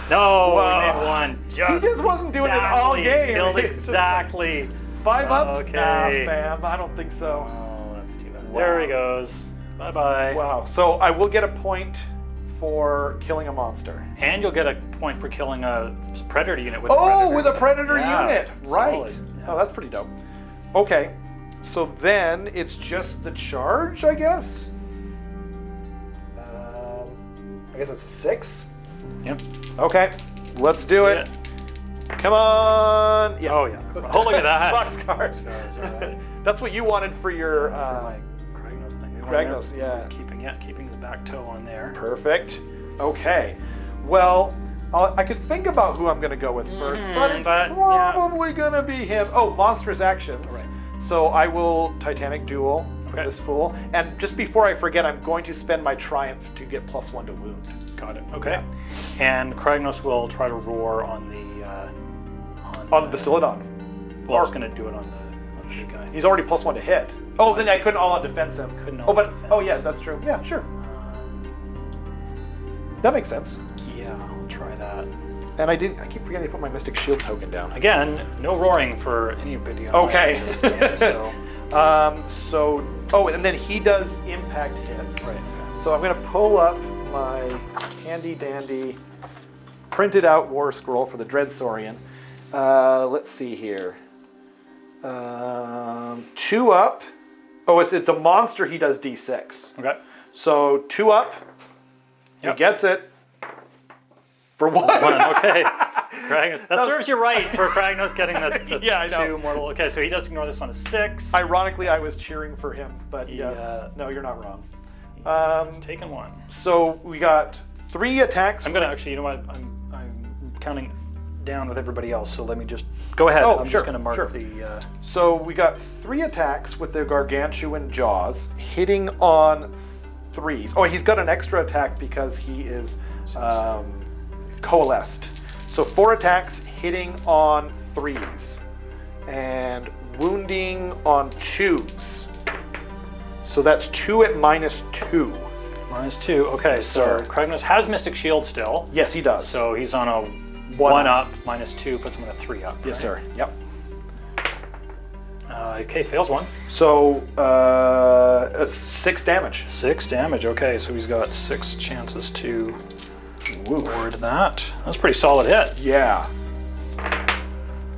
Speaker 4: No,
Speaker 3: Wow.
Speaker 4: he made 1.
Speaker 3: He just wasn't doing it all game.
Speaker 4: Killed
Speaker 3: It's just like,
Speaker 4: exactly.
Speaker 3: 5 ups?
Speaker 4: Okay.
Speaker 3: Nah, fam. I don't think so.
Speaker 4: Oh, that's too bad.
Speaker 3: Wow.
Speaker 4: There he goes. Bye bye.
Speaker 3: Wow. So I will get a point for killing a monster.
Speaker 4: And you'll get a point for killing a predator unit with a
Speaker 3: Oh,
Speaker 4: predator.
Speaker 3: with a predator
Speaker 4: Yeah,
Speaker 3: unit. Right.
Speaker 4: solid. Yeah.
Speaker 3: Oh, that's pretty dope. Okay. So then it's just the charge, I guess. I guess it's a 6.
Speaker 4: Yep.
Speaker 3: Okay. Let's do it. Come on. Yeah.
Speaker 4: Oh yeah. Oh, look at that.
Speaker 3: Boxcars.
Speaker 4: Stars, all right.
Speaker 3: That's what you wanted for your
Speaker 4: For my Kragnos thing. We want
Speaker 3: Kragnos,
Speaker 4: to-
Speaker 3: yeah.
Speaker 4: Keeping his back toe on there.
Speaker 3: Perfect. Okay. Well, I could think about who I'm going to go with first, but it's
Speaker 4: but,
Speaker 3: probably going to be him. Oh, monstrous actions.
Speaker 4: All right.
Speaker 3: So I will Titanic Duel for
Speaker 4: Okay.
Speaker 3: this fool. And just before I forget, I'm going to spend my Triumph to get +1 to wound.
Speaker 4: Got it. Okay. And Kragnos will try to roar on the.
Speaker 3: On the Bastiladon.
Speaker 4: Well, I was going to do it on the big guy.
Speaker 3: He's already +1 to hit. Oh, then I couldn't all-out defense him.
Speaker 4: Couldn't
Speaker 3: Oh,
Speaker 4: all-out
Speaker 3: but
Speaker 4: defense.
Speaker 3: oh yeah, that's true. Yeah, sure. That makes sense.
Speaker 4: Yeah, I'll try that.
Speaker 3: And I keep forgetting to put my Mystic Shield token down.
Speaker 4: Again, no roaring for anybody on
Speaker 3: Okay.
Speaker 4: my game, so.
Speaker 3: Oh, and then he does impact hits.
Speaker 4: Right, okay.
Speaker 3: So I'm going to pull up my handy dandy printed out war scroll for the Dread Saurian. Let's see here. 2 up. Oh, it's a monster. He does D6.
Speaker 4: Okay.
Speaker 3: So 2 up.
Speaker 4: Yep.
Speaker 3: He gets it. For 1.
Speaker 4: 1, okay. Kragnos. That serves you right for Kragnos getting the
Speaker 3: Yeah, I know.
Speaker 4: 2 mortal. Okay, so he does ignore this one as 6.
Speaker 3: Ironically, I was cheering for him, but yes. No, you're not wrong.
Speaker 4: He's taken 1.
Speaker 3: So we got 3 attacks.
Speaker 4: I'm gonna actually, you know what? I'm counting down with everybody else. So let me just go ahead.
Speaker 3: Oh,
Speaker 4: I'm
Speaker 3: sure,
Speaker 4: just gonna mark
Speaker 3: sure.
Speaker 4: the.
Speaker 3: So we got 3 attacks with the gargantuan jaws, hitting on 3s. Oh, he's got an extra attack because he is coalesced. So 4 attacks hitting on 3s and wounding on 2s. So that's 2 at -2.
Speaker 4: -2. Okay, so
Speaker 3: sir.
Speaker 4: Kragnos has Mystic Shield still.
Speaker 3: Yes, he does.
Speaker 4: So he's on a
Speaker 3: 1
Speaker 4: 1 up, -2 puts him on a 3 up.
Speaker 3: Yes,
Speaker 4: right?
Speaker 3: sir. Yep.
Speaker 4: Okay, fails 1.
Speaker 3: So it's 6 damage.
Speaker 4: 6 damage. Okay, so he's got 6 chances to Word that. That was a pretty solid hit.
Speaker 3: Yeah.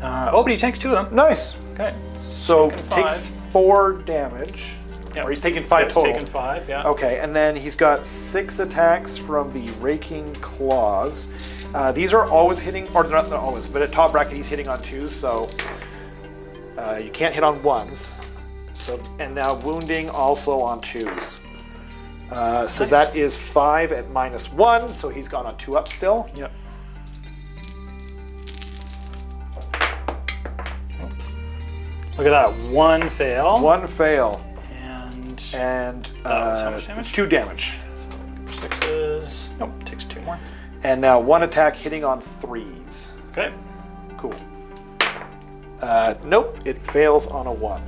Speaker 4: Oh, but he takes 2 of them.
Speaker 3: Nice.
Speaker 4: Okay.
Speaker 3: So
Speaker 4: Taking
Speaker 3: takes
Speaker 4: 5.
Speaker 3: 4 damage.
Speaker 4: Yep.
Speaker 3: Or he's taking 5
Speaker 4: He's
Speaker 3: total.
Speaker 4: taking 5, yeah.
Speaker 3: Okay, and then he's got 6 attacks from the Raking Claws. These are always hitting, or not always, but at top bracket he's hitting on 2s, so you can't hit on 1s. So, and now wounding also on 2s. So
Speaker 4: Nice.
Speaker 3: that is 5 at -1, so he's gone on 2 up still.
Speaker 4: Yep. Oops. Look at that. 1 fail.
Speaker 3: 1 fail.
Speaker 4: And
Speaker 3: And
Speaker 4: was how much damage?
Speaker 3: it's 2 damage.
Speaker 4: 6s. Nope, takes 2 more.
Speaker 3: And now 1 attack hitting on 3s.
Speaker 4: Okay.
Speaker 3: Cool. Nope, it fails on a 1.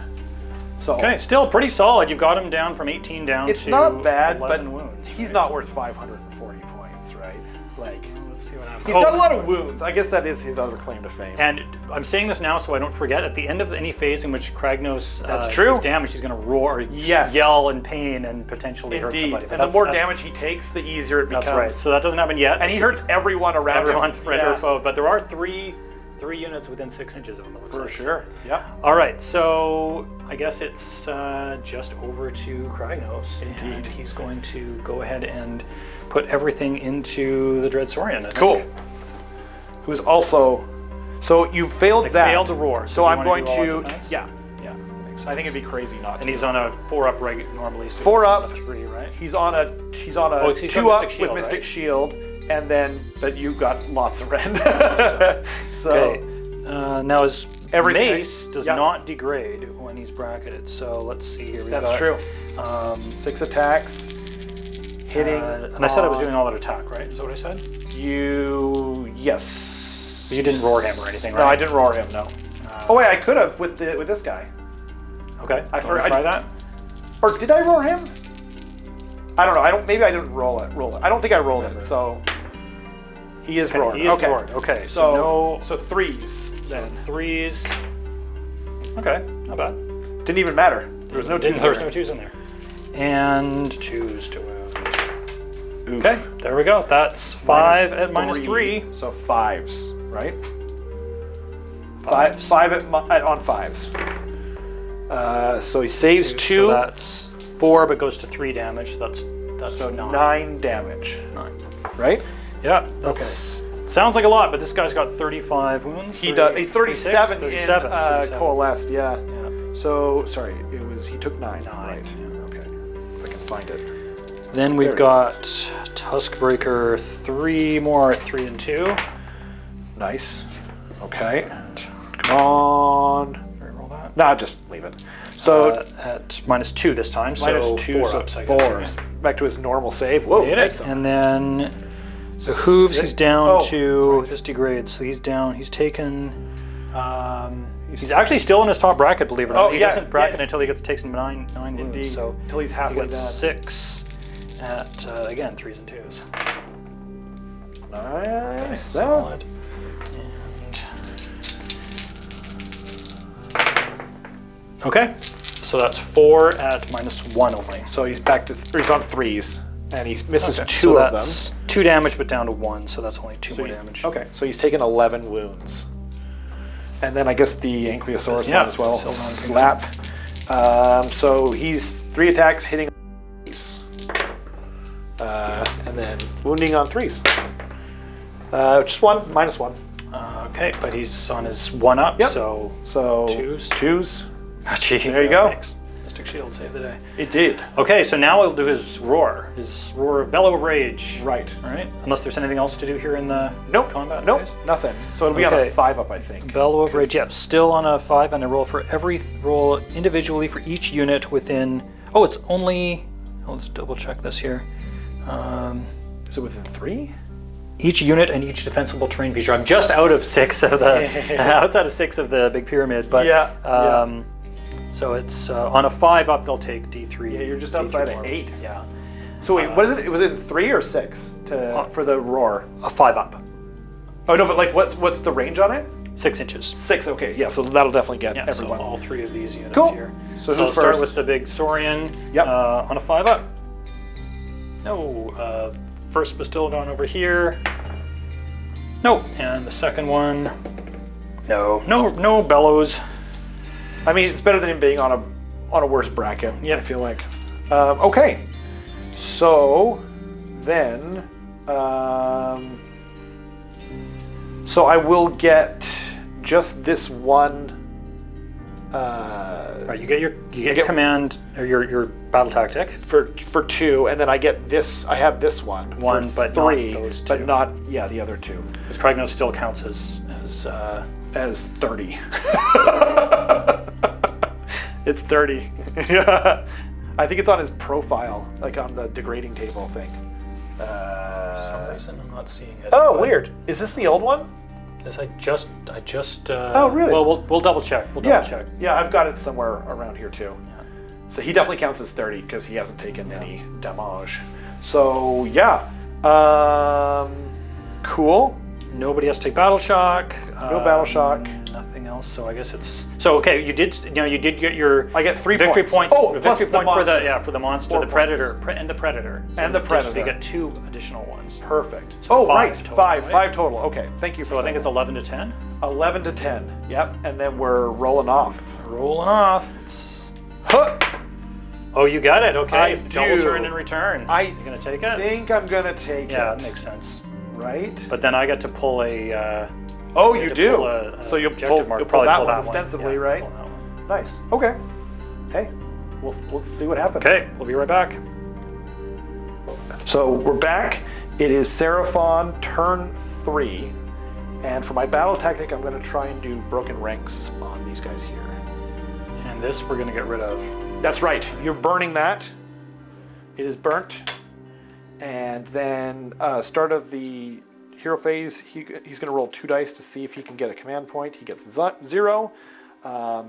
Speaker 3: So
Speaker 4: Okay, still pretty solid. You've got him down from 18 down
Speaker 3: it's
Speaker 4: to
Speaker 3: not bad,
Speaker 4: 11
Speaker 3: but
Speaker 4: wounds.
Speaker 3: he's not worth 540 points, right? Like,
Speaker 4: Let's see what happens.
Speaker 3: he's got a lot of wounds. I guess that is his other claim to fame.
Speaker 4: And I'm saying this now so I don't forget. At the end of any phase in which Kragnos
Speaker 3: That's true.
Speaker 4: takes damage, he's going to roar,
Speaker 3: Yes.
Speaker 4: yell in pain, and potentially hurt
Speaker 3: Indeed.
Speaker 4: somebody. But
Speaker 3: And the
Speaker 4: that's-
Speaker 3: more
Speaker 4: that-
Speaker 3: damage he takes, the easier it becomes.
Speaker 4: That's right. So that doesn't happen yet.
Speaker 3: And he hurts everyone around
Speaker 4: everyone,
Speaker 3: him.
Speaker 4: friend or foe. But there are three units within 6 inches of him. It looks
Speaker 3: For
Speaker 4: like.
Speaker 3: sure. Yep.
Speaker 4: All right, so I guess it's just over to Kragnos.
Speaker 3: Indeed.
Speaker 4: And he's going to go ahead and put everything into the Dread Saurian. I think.
Speaker 3: Cool. Who's also, so you failed
Speaker 4: Like
Speaker 3: that.
Speaker 4: failed to roar.
Speaker 3: So
Speaker 4: do you
Speaker 3: I'm
Speaker 4: wanna
Speaker 3: going
Speaker 4: do all
Speaker 3: to,
Speaker 4: out defense?
Speaker 3: yeah.
Speaker 4: Yeah. that makes
Speaker 3: I think
Speaker 4: sense.
Speaker 3: it'd be crazy not
Speaker 4: And
Speaker 3: to.
Speaker 4: he's on a 4-up normally. So
Speaker 3: 4
Speaker 4: he's on
Speaker 3: up.
Speaker 4: a 3, right?
Speaker 3: He's on a
Speaker 4: Oh, he's got
Speaker 3: 2 up
Speaker 4: Mystic
Speaker 3: with
Speaker 4: Shield,
Speaker 3: Mystic
Speaker 4: right?
Speaker 3: Shield, and then but you got lots of rend. So
Speaker 4: Okay. Now his
Speaker 3: Everything-
Speaker 4: mace does
Speaker 3: yep.
Speaker 4: not degrade when he's bracketed. So let's see here. We've
Speaker 3: that's
Speaker 4: got,
Speaker 3: true. 6 attacks, hitting.
Speaker 4: and I said I was doing all that attack, right? Is that what I said?
Speaker 3: You yes.
Speaker 4: But you didn't roar him or anything, right?
Speaker 3: No, I didn't roar him. No. Oh wait, I could have with this guy.
Speaker 4: Okay.
Speaker 3: I
Speaker 4: You wanna
Speaker 3: forgot-
Speaker 4: try that.
Speaker 3: Or did I roar him? I don't know. Maybe I didn't roll it. I don't think I rolled it. So he is roared.
Speaker 4: He is roared. Okay. So no.
Speaker 3: So 3s then.
Speaker 4: 3s. Okay. Not bad.
Speaker 3: Didn't even matter. There was no 2s.
Speaker 4: There's no 2s in there. And 2s to wound.
Speaker 3: Oof.
Speaker 4: Okay. There we go. That's 5 at -3.
Speaker 3: So 5s, right?
Speaker 4: Fives.
Speaker 3: 5 on 5s. So he saves 2.
Speaker 4: So that's 4, but goes to 3 damage. That's
Speaker 3: So
Speaker 4: 9.
Speaker 3: 9 damage,
Speaker 4: 9.
Speaker 3: right?
Speaker 4: Yeah. That's, sounds like a lot, but this guy's got 35 wounds.
Speaker 3: He does. He's 37
Speaker 4: 37,
Speaker 3: in
Speaker 4: 37.
Speaker 3: coalesced. Yeah.
Speaker 4: Yeah.
Speaker 3: So sorry, he took 9.
Speaker 4: 9,
Speaker 3: Right.
Speaker 4: yeah.
Speaker 3: Okay. If I can find it.
Speaker 4: Then
Speaker 3: There
Speaker 4: we've
Speaker 3: it is.
Speaker 4: got Tuskbreaker 3 more at 3 and 2.
Speaker 3: Nice. Okay. Come on.
Speaker 4: Roll that.
Speaker 3: Nah, just leave it. So
Speaker 4: At -2 this time, so
Speaker 3: -2,
Speaker 4: 4
Speaker 3: so
Speaker 4: ups, I
Speaker 3: 4.
Speaker 4: guess.
Speaker 3: Back to his normal save. Whoa.
Speaker 4: Hit
Speaker 3: Nice.
Speaker 4: it. And then the hooves, he's down
Speaker 3: Oh,
Speaker 4: to this degrades, so he's down. He's taken. He's actually still in his top bracket, believe it or not.
Speaker 3: Oh,
Speaker 4: He
Speaker 3: yeah,
Speaker 4: doesn't bracket
Speaker 3: yes.
Speaker 4: until he takes 9 wounds.
Speaker 3: Indeed.
Speaker 4: So
Speaker 3: Until he's
Speaker 4: he
Speaker 3: halfway
Speaker 4: got
Speaker 3: down.
Speaker 4: 6 at again 3s and 2s.
Speaker 3: Nice. That.
Speaker 4: Solid. Okay, so that's 4 at -1 only.
Speaker 3: So he's back to he's on 3s, and he misses
Speaker 4: Okay,
Speaker 3: 2
Speaker 4: so
Speaker 3: of them.
Speaker 4: that's 2 damage, but down to 1, so that's only 2 more
Speaker 3: he-
Speaker 4: damage.
Speaker 3: Okay, so he's taken 11 wounds. And then I guess the Ankylosaurus
Speaker 4: Yeah,
Speaker 3: one as well.
Speaker 4: still
Speaker 3: Slap. So he's 3 attacks hitting on 3s. And then wounding on 3s. Just 1, -1.
Speaker 4: Okay, but he's on his 1 up,
Speaker 3: Yep.
Speaker 4: so
Speaker 3: 2s. 2s.
Speaker 4: Gee,
Speaker 3: There you go.
Speaker 4: thanks. Mystic Shield saved the day.
Speaker 3: It did.
Speaker 4: Okay, so now we'll do his roar of bellow of rage.
Speaker 3: Right.
Speaker 4: All right. Unless there's anything else to do here in the
Speaker 3: Nope.
Speaker 4: combat
Speaker 3: Nope.
Speaker 4: phase.
Speaker 3: Nothing. So it'll be on
Speaker 4: Okay.
Speaker 3: a 5 up, I think.
Speaker 4: Bellow of rage.
Speaker 3: 'Cause-
Speaker 4: Yep, still on a 5, and I roll for every roll individually for each unit within. Oh, it's only. Let's double check this here.
Speaker 3: Is it within 3?
Speaker 4: Each unit and each defensible terrain feature. I'm just out of 6 of the outside of 6 of the big pyramid, but
Speaker 3: Yeah,
Speaker 4: so it's on a 5 up. They'll take D3.
Speaker 3: Yeah, you're just
Speaker 4: D3
Speaker 3: outside of
Speaker 4: more.
Speaker 3: 8.
Speaker 4: Yeah,
Speaker 3: So wait, what is it? Was it 3 or 6 for the roar?
Speaker 4: a 5 up,
Speaker 3: Oh no, but like what's the range on it?
Speaker 4: 6 inches.
Speaker 3: 6. Okay, yeah. So that'll definitely get
Speaker 4: Yeah,
Speaker 3: everyone.
Speaker 4: so all 3 of these units
Speaker 3: Cool.
Speaker 4: here.
Speaker 3: So
Speaker 4: I'll
Speaker 3: who's
Speaker 4: start
Speaker 3: first?
Speaker 4: with the big Saurian.
Speaker 3: Yep.
Speaker 4: On a 5 up. No, first was still going over here. Nope. And the second one, no bellows.
Speaker 3: I mean, it's better than him being on a worse bracket.
Speaker 4: Yeah.
Speaker 3: I feel like. Okay. So then, so I will get just this one.
Speaker 4: Right, you get your command or your battle tactic
Speaker 3: for 2, and then I get this. I have this one.
Speaker 4: One,
Speaker 3: for
Speaker 4: but
Speaker 3: 3,
Speaker 4: not those 2.
Speaker 3: But not the other 2.
Speaker 4: Because Kragnos still counts
Speaker 3: As 30. It's 30. Yeah. I think it's on his profile, like on the degrading table thing.
Speaker 4: for some reason I'm not seeing it.
Speaker 3: Oh, weird. Is this the old one?
Speaker 4: This I just.
Speaker 3: Oh, really?
Speaker 4: Well, we'll double check. We'll double check.
Speaker 3: Yeah, I've got it somewhere around here too.
Speaker 4: Yeah.
Speaker 3: So he definitely counts as 30 because he hasn't taken any damage. So yeah, cool.
Speaker 4: Nobody has to take battle shock.
Speaker 3: No battle shock.
Speaker 4: Nothing else. So I guess it's okay. You did get your.
Speaker 3: I get 3
Speaker 4: victory
Speaker 3: points.
Speaker 4: points.
Speaker 3: Oh,
Speaker 4: victory
Speaker 3: plus the
Speaker 4: point
Speaker 3: monster.
Speaker 4: for the monster,
Speaker 3: 4
Speaker 4: the predator, and the predator. So
Speaker 3: And the predator.
Speaker 4: So you get 2 additional ones.
Speaker 3: Perfect.
Speaker 4: So 5
Speaker 3: right,
Speaker 4: total,
Speaker 3: 5
Speaker 4: right?
Speaker 3: 5 total. Okay, thank you for
Speaker 4: So I think it's
Speaker 3: saying
Speaker 4: 11 to 10.
Speaker 3: that. 11 to 10. Yep, and then we're rolling off.
Speaker 4: Rolling off.
Speaker 3: Huh.
Speaker 4: Oh, you got it. Okay.
Speaker 3: I
Speaker 4: Double
Speaker 3: do.
Speaker 4: turn and return. You gonna take
Speaker 3: I
Speaker 4: it?
Speaker 3: think I'm gonna take
Speaker 4: Yeah,
Speaker 3: it.
Speaker 4: that makes sense.
Speaker 3: Right.
Speaker 4: But then I get to pull a.
Speaker 3: Oh,
Speaker 4: I
Speaker 3: you
Speaker 4: get to
Speaker 3: do.
Speaker 4: pull a
Speaker 3: So you'll
Speaker 4: objective
Speaker 3: pull,
Speaker 4: mark.
Speaker 3: you'll pull
Speaker 4: Probably
Speaker 3: that
Speaker 4: pull
Speaker 3: one
Speaker 4: that
Speaker 3: ostensibly,
Speaker 4: Yeah,
Speaker 3: right?
Speaker 4: pull that one.
Speaker 3: Nice. Okay. Hey, let's see what happens.
Speaker 4: Okay, we'll be right back.
Speaker 3: So we're back. It is Seraphon Turn 3. And for my battle tactic, I'm going to try and do broken ranks on these guys here.
Speaker 4: And this we're gonna get rid of.
Speaker 3: That's right. You're burning that. It is burnt. And then start of the hero phase, he's going to roll 2 dice to see if he can get a command point. He gets 0.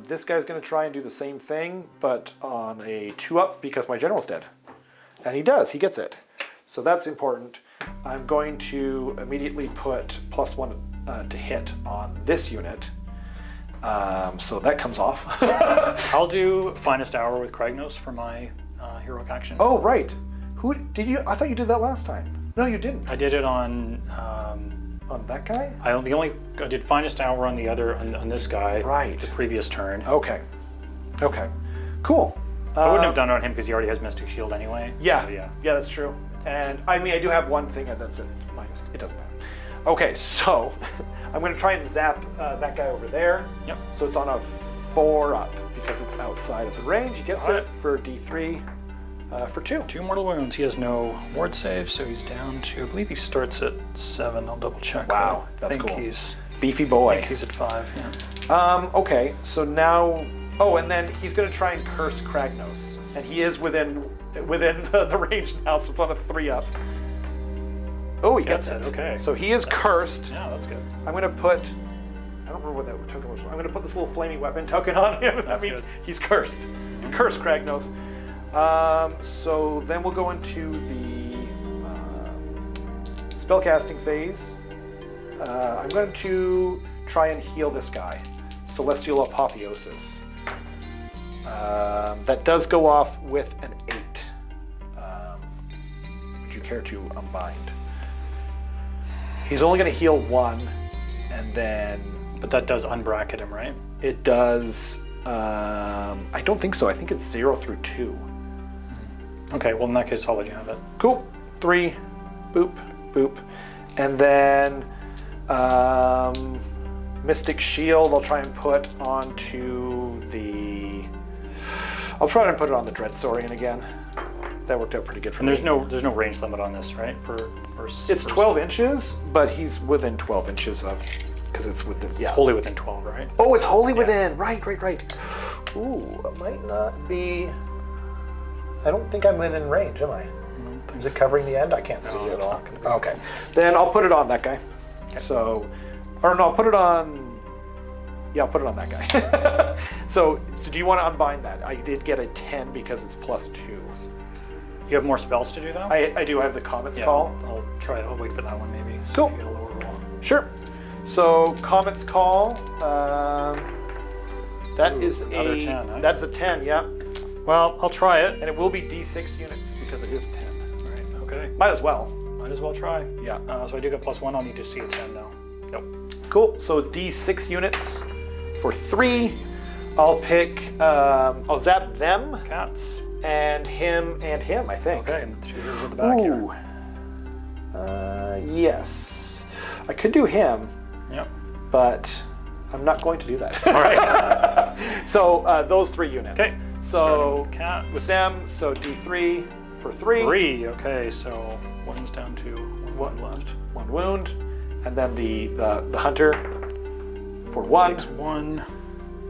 Speaker 3: This guy's going to try and do the same thing, but on a 2-up because my general's dead. And he does. He gets it. So that's important. I'm going to immediately put +1 to hit on this unit. So that comes off.
Speaker 4: I'll do Finest Hour with Kragnos for my heroic action.
Speaker 3: Oh, right. Who did you? I thought you did that last time. No, you didn't.
Speaker 4: I did it on.
Speaker 3: On that guy?
Speaker 4: I did Finest Hour on the other on this guy.
Speaker 3: Right.
Speaker 4: The previous turn.
Speaker 3: Okay. Okay. Cool.
Speaker 4: I wouldn't have done it on him because he already has Mystic Shield anyway.
Speaker 3: Yeah.
Speaker 4: So, yeah.
Speaker 3: Yeah, that's true. And I mean, I do have one thing that's it. Minus. It doesn't matter. Okay, so I'm going to try and zap that guy over there.
Speaker 4: Yep.
Speaker 3: So it's on a 4-up because it's outside of the range. He gets
Speaker 4: Got
Speaker 3: it for D3 for 2.
Speaker 4: 2 mortal wounds. He has no ward save, so he's down to. I believe he starts at 7. I'll double check.
Speaker 3: Wow,
Speaker 4: I
Speaker 3: that's
Speaker 4: think
Speaker 3: cool.
Speaker 4: He's.
Speaker 3: Beefy
Speaker 4: I
Speaker 3: boy.
Speaker 4: think he's at 5. Yeah.
Speaker 3: Okay, so now. Oh, and then he's going to try and curse Kragnos, and he is within the range now, so it's on a 3-up. Oh, he gets it.
Speaker 4: Okay.
Speaker 3: So he is cursed.
Speaker 4: Yeah, that's good.
Speaker 3: I'm going to put. I don't remember what that token was. I'm going to put this little flaming weapon token on him. That means
Speaker 4: good.
Speaker 3: he's cursed. Curse Kragnos. So then we'll go into the spellcasting phase. I'm going to try and heal this guy. Celestial Apotheosis. That does go off with an 8. Would you care to unbind? He's only going to heal 1, and then...
Speaker 4: But that does unbracket him, right?
Speaker 3: It does... I don't think so. I think it's 0 through 2.
Speaker 4: Okay, well in that case I'll let you have it.
Speaker 3: Cool. 3. Boop. Boop. And then... Mystic Shield I'll try and put onto the... I'll try and put it on the Dread Saurian again. That worked out pretty good for
Speaker 4: And
Speaker 3: me.
Speaker 4: there's no range limit on this, right?
Speaker 3: It's 12 inches, but he's within 12 inches of... Because it's within...
Speaker 4: It's wholly within 12, right?
Speaker 3: Oh, it's wholly within. Right. Ooh, it might not be... I don't think I'm within range, am I? Is it covering the end? I can't see it at
Speaker 4: it's
Speaker 3: all.
Speaker 4: not gonna be.
Speaker 3: Okay. Then I'll put it on that guy.
Speaker 4: Okay.
Speaker 3: So... Or no, I'll put it on... Yeah, I'll put it on that guy. So do you want to unbind that? I did get a 10 because it's +2.
Speaker 4: You have more spells to do though?
Speaker 3: I do have the Comet's
Speaker 4: yeah,
Speaker 3: Call.
Speaker 4: I'll wait for that one maybe. So
Speaker 3: Cool.
Speaker 4: you get a lower roll.
Speaker 3: Sure. So Comet's Call. That
Speaker 4: Ooh,
Speaker 3: is
Speaker 4: another
Speaker 3: a
Speaker 4: 10, eh?
Speaker 3: That's a 10. Yeah,
Speaker 4: Well, I'll try it.
Speaker 3: and it will be D6 units because it is 10.
Speaker 4: Right, okay.
Speaker 3: Might as well.
Speaker 4: Might as well try.
Speaker 3: Yeah.
Speaker 4: So I do get +1. I'll need to see a 10 though.
Speaker 3: Nope. Cool. So it's D6 units for 3. I'll pick. I'll zap them
Speaker 4: Cats.
Speaker 3: and him, I think.
Speaker 4: Okay, and the shooters at the back here.
Speaker 3: Ooh. Yes. I could do him,
Speaker 4: Yep.
Speaker 3: but I'm not going to do that.
Speaker 4: All right.
Speaker 3: So those 3 units.
Speaker 4: Okay.
Speaker 3: So
Speaker 4: Starting with cats.
Speaker 3: with them, so D3 for 3.
Speaker 4: 3. Okay, so 1's down to 1 left.
Speaker 3: 1 wound, and then the hunter for 1,
Speaker 4: Takes 1.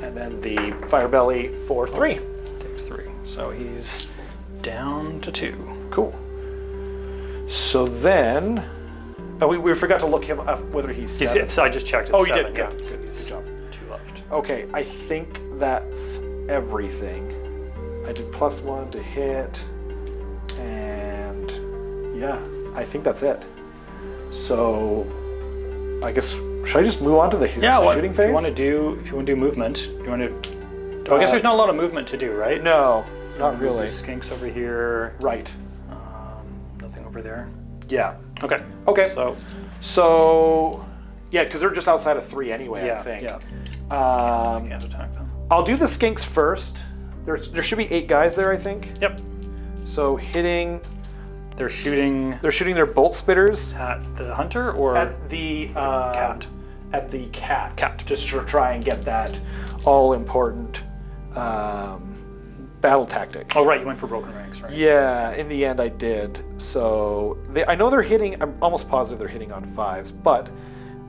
Speaker 3: and then the firebelly for 3.
Speaker 4: Takes 3. So he's down to 2.
Speaker 3: Cool. So then, we forgot to look him up whether he's 7.
Speaker 4: I just checked. It's
Speaker 3: Oh, you
Speaker 4: 7.
Speaker 3: did.
Speaker 4: Yeah.
Speaker 3: Good.
Speaker 4: So
Speaker 3: Good
Speaker 4: he's
Speaker 3: job.
Speaker 4: 2 left.
Speaker 3: Okay, I think that's everything. I did +1 to hit, and yeah, I think that's it. So, I guess should I just move on to the shooting
Speaker 4: if
Speaker 3: phase?
Speaker 4: you want to do movement, you want to. I guess there's not a lot of movement to do, right?
Speaker 3: No, not really.
Speaker 4: The skinks over here.
Speaker 3: Right.
Speaker 4: Nothing over there.
Speaker 3: Yeah.
Speaker 4: Okay.
Speaker 3: Okay.
Speaker 4: So
Speaker 3: yeah, because they're just outside of 3 anyway.
Speaker 4: yeah,
Speaker 3: I think.
Speaker 4: yeah. Can't attack them.
Speaker 3: I'll do the skinks first. There should be 8 guys there, I think.
Speaker 4: Yep.
Speaker 3: So hitting.
Speaker 4: They're shooting
Speaker 3: They're shooting their bolt spitters
Speaker 4: at the hunter or
Speaker 3: at the
Speaker 4: cat.
Speaker 3: At the cat. Just to try and get that all important battle tactic.
Speaker 4: Oh right, you went for broken ranks, right?
Speaker 3: Yeah, in the end I did. So I know they're hitting. I'm almost positive they're hitting on 5s, but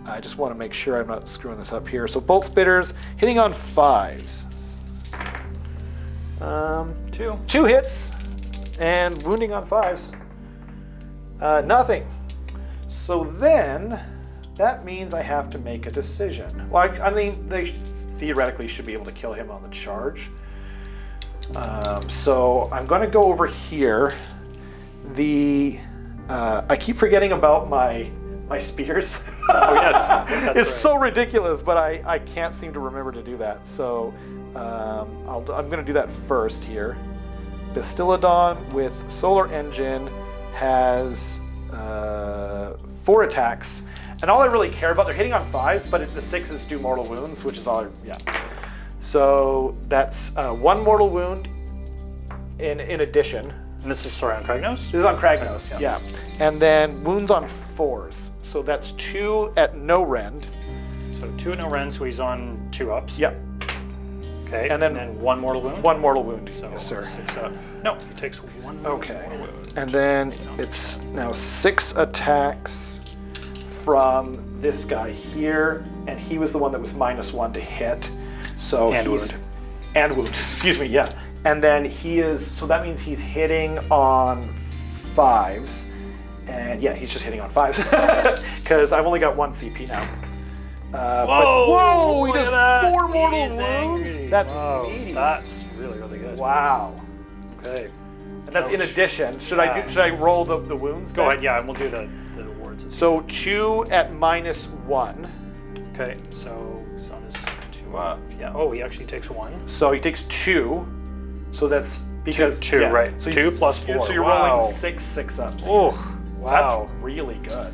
Speaker 3: I just want to make sure I'm not screwing this up here. So bolt spitters hitting on 5s.
Speaker 4: 2.
Speaker 3: 2 hits and wounding on 5s. Nothing. So then that means I have to make a decision. Well, I mean, they theoretically should be able to kill him on the charge. So I'm going to go over here. I keep forgetting about my spears.
Speaker 4: Oh yes. That's
Speaker 3: It's
Speaker 4: right.
Speaker 3: so ridiculous, but I can't seem to remember to do that. So I'm going to do that first here. Bastillodon with Solar Engine has 4 attacks. And all I really care about, they're hitting on 5s, but the 6s do mortal wounds, which is all yeah. So that's 1 mortal wound in addition.
Speaker 4: And this is on Kragnos?
Speaker 3: This is on Kragnos, yeah. And then wounds on 4s. So that's 2 at no rend.
Speaker 4: So 2 at no rend, so he's on 2 ups.
Speaker 3: Yep.
Speaker 4: Okay.
Speaker 3: And then
Speaker 4: 1 mortal wound.
Speaker 3: 1 mortal wound.
Speaker 4: So
Speaker 3: yes, sir.
Speaker 4: 6 up. No, he takes 1
Speaker 3: Okay.
Speaker 4: mortal wound.
Speaker 3: And then it's now 6 attacks from this guy here, and he was the one that was -1 to hit. So
Speaker 4: And
Speaker 3: he's
Speaker 4: wound.
Speaker 3: and wound. Excuse me, yeah. And then he is, so that means he's hitting on 5s, and yeah, he's just hitting on 5s because I've only got 1 CP now. Whoa! He
Speaker 4: look
Speaker 3: does
Speaker 4: at that.
Speaker 3: 4 mortal
Speaker 4: He's
Speaker 3: wounds.
Speaker 4: angry.
Speaker 3: That's
Speaker 4: Wow,
Speaker 3: meaty.
Speaker 4: That's really good.
Speaker 3: Wow.
Speaker 4: Okay.
Speaker 3: And that's in
Speaker 4: Ouch.
Speaker 3: addition. Should
Speaker 4: Yeah.
Speaker 3: I roll the wounds?
Speaker 4: Go
Speaker 3: then?
Speaker 4: ahead, yeah, and we'll do the awards.
Speaker 3: So 2 at -1.
Speaker 4: Okay, so sun is 2 up. Yeah. Oh, he actually takes 1.
Speaker 3: So he takes 2. So that's because
Speaker 4: Two,
Speaker 3: yeah.
Speaker 4: right.
Speaker 3: So
Speaker 4: 2 plus 4.
Speaker 3: So you're
Speaker 4: Wow.
Speaker 3: rolling 6 ups.
Speaker 4: Oh,
Speaker 3: That's
Speaker 4: wow.
Speaker 3: really good.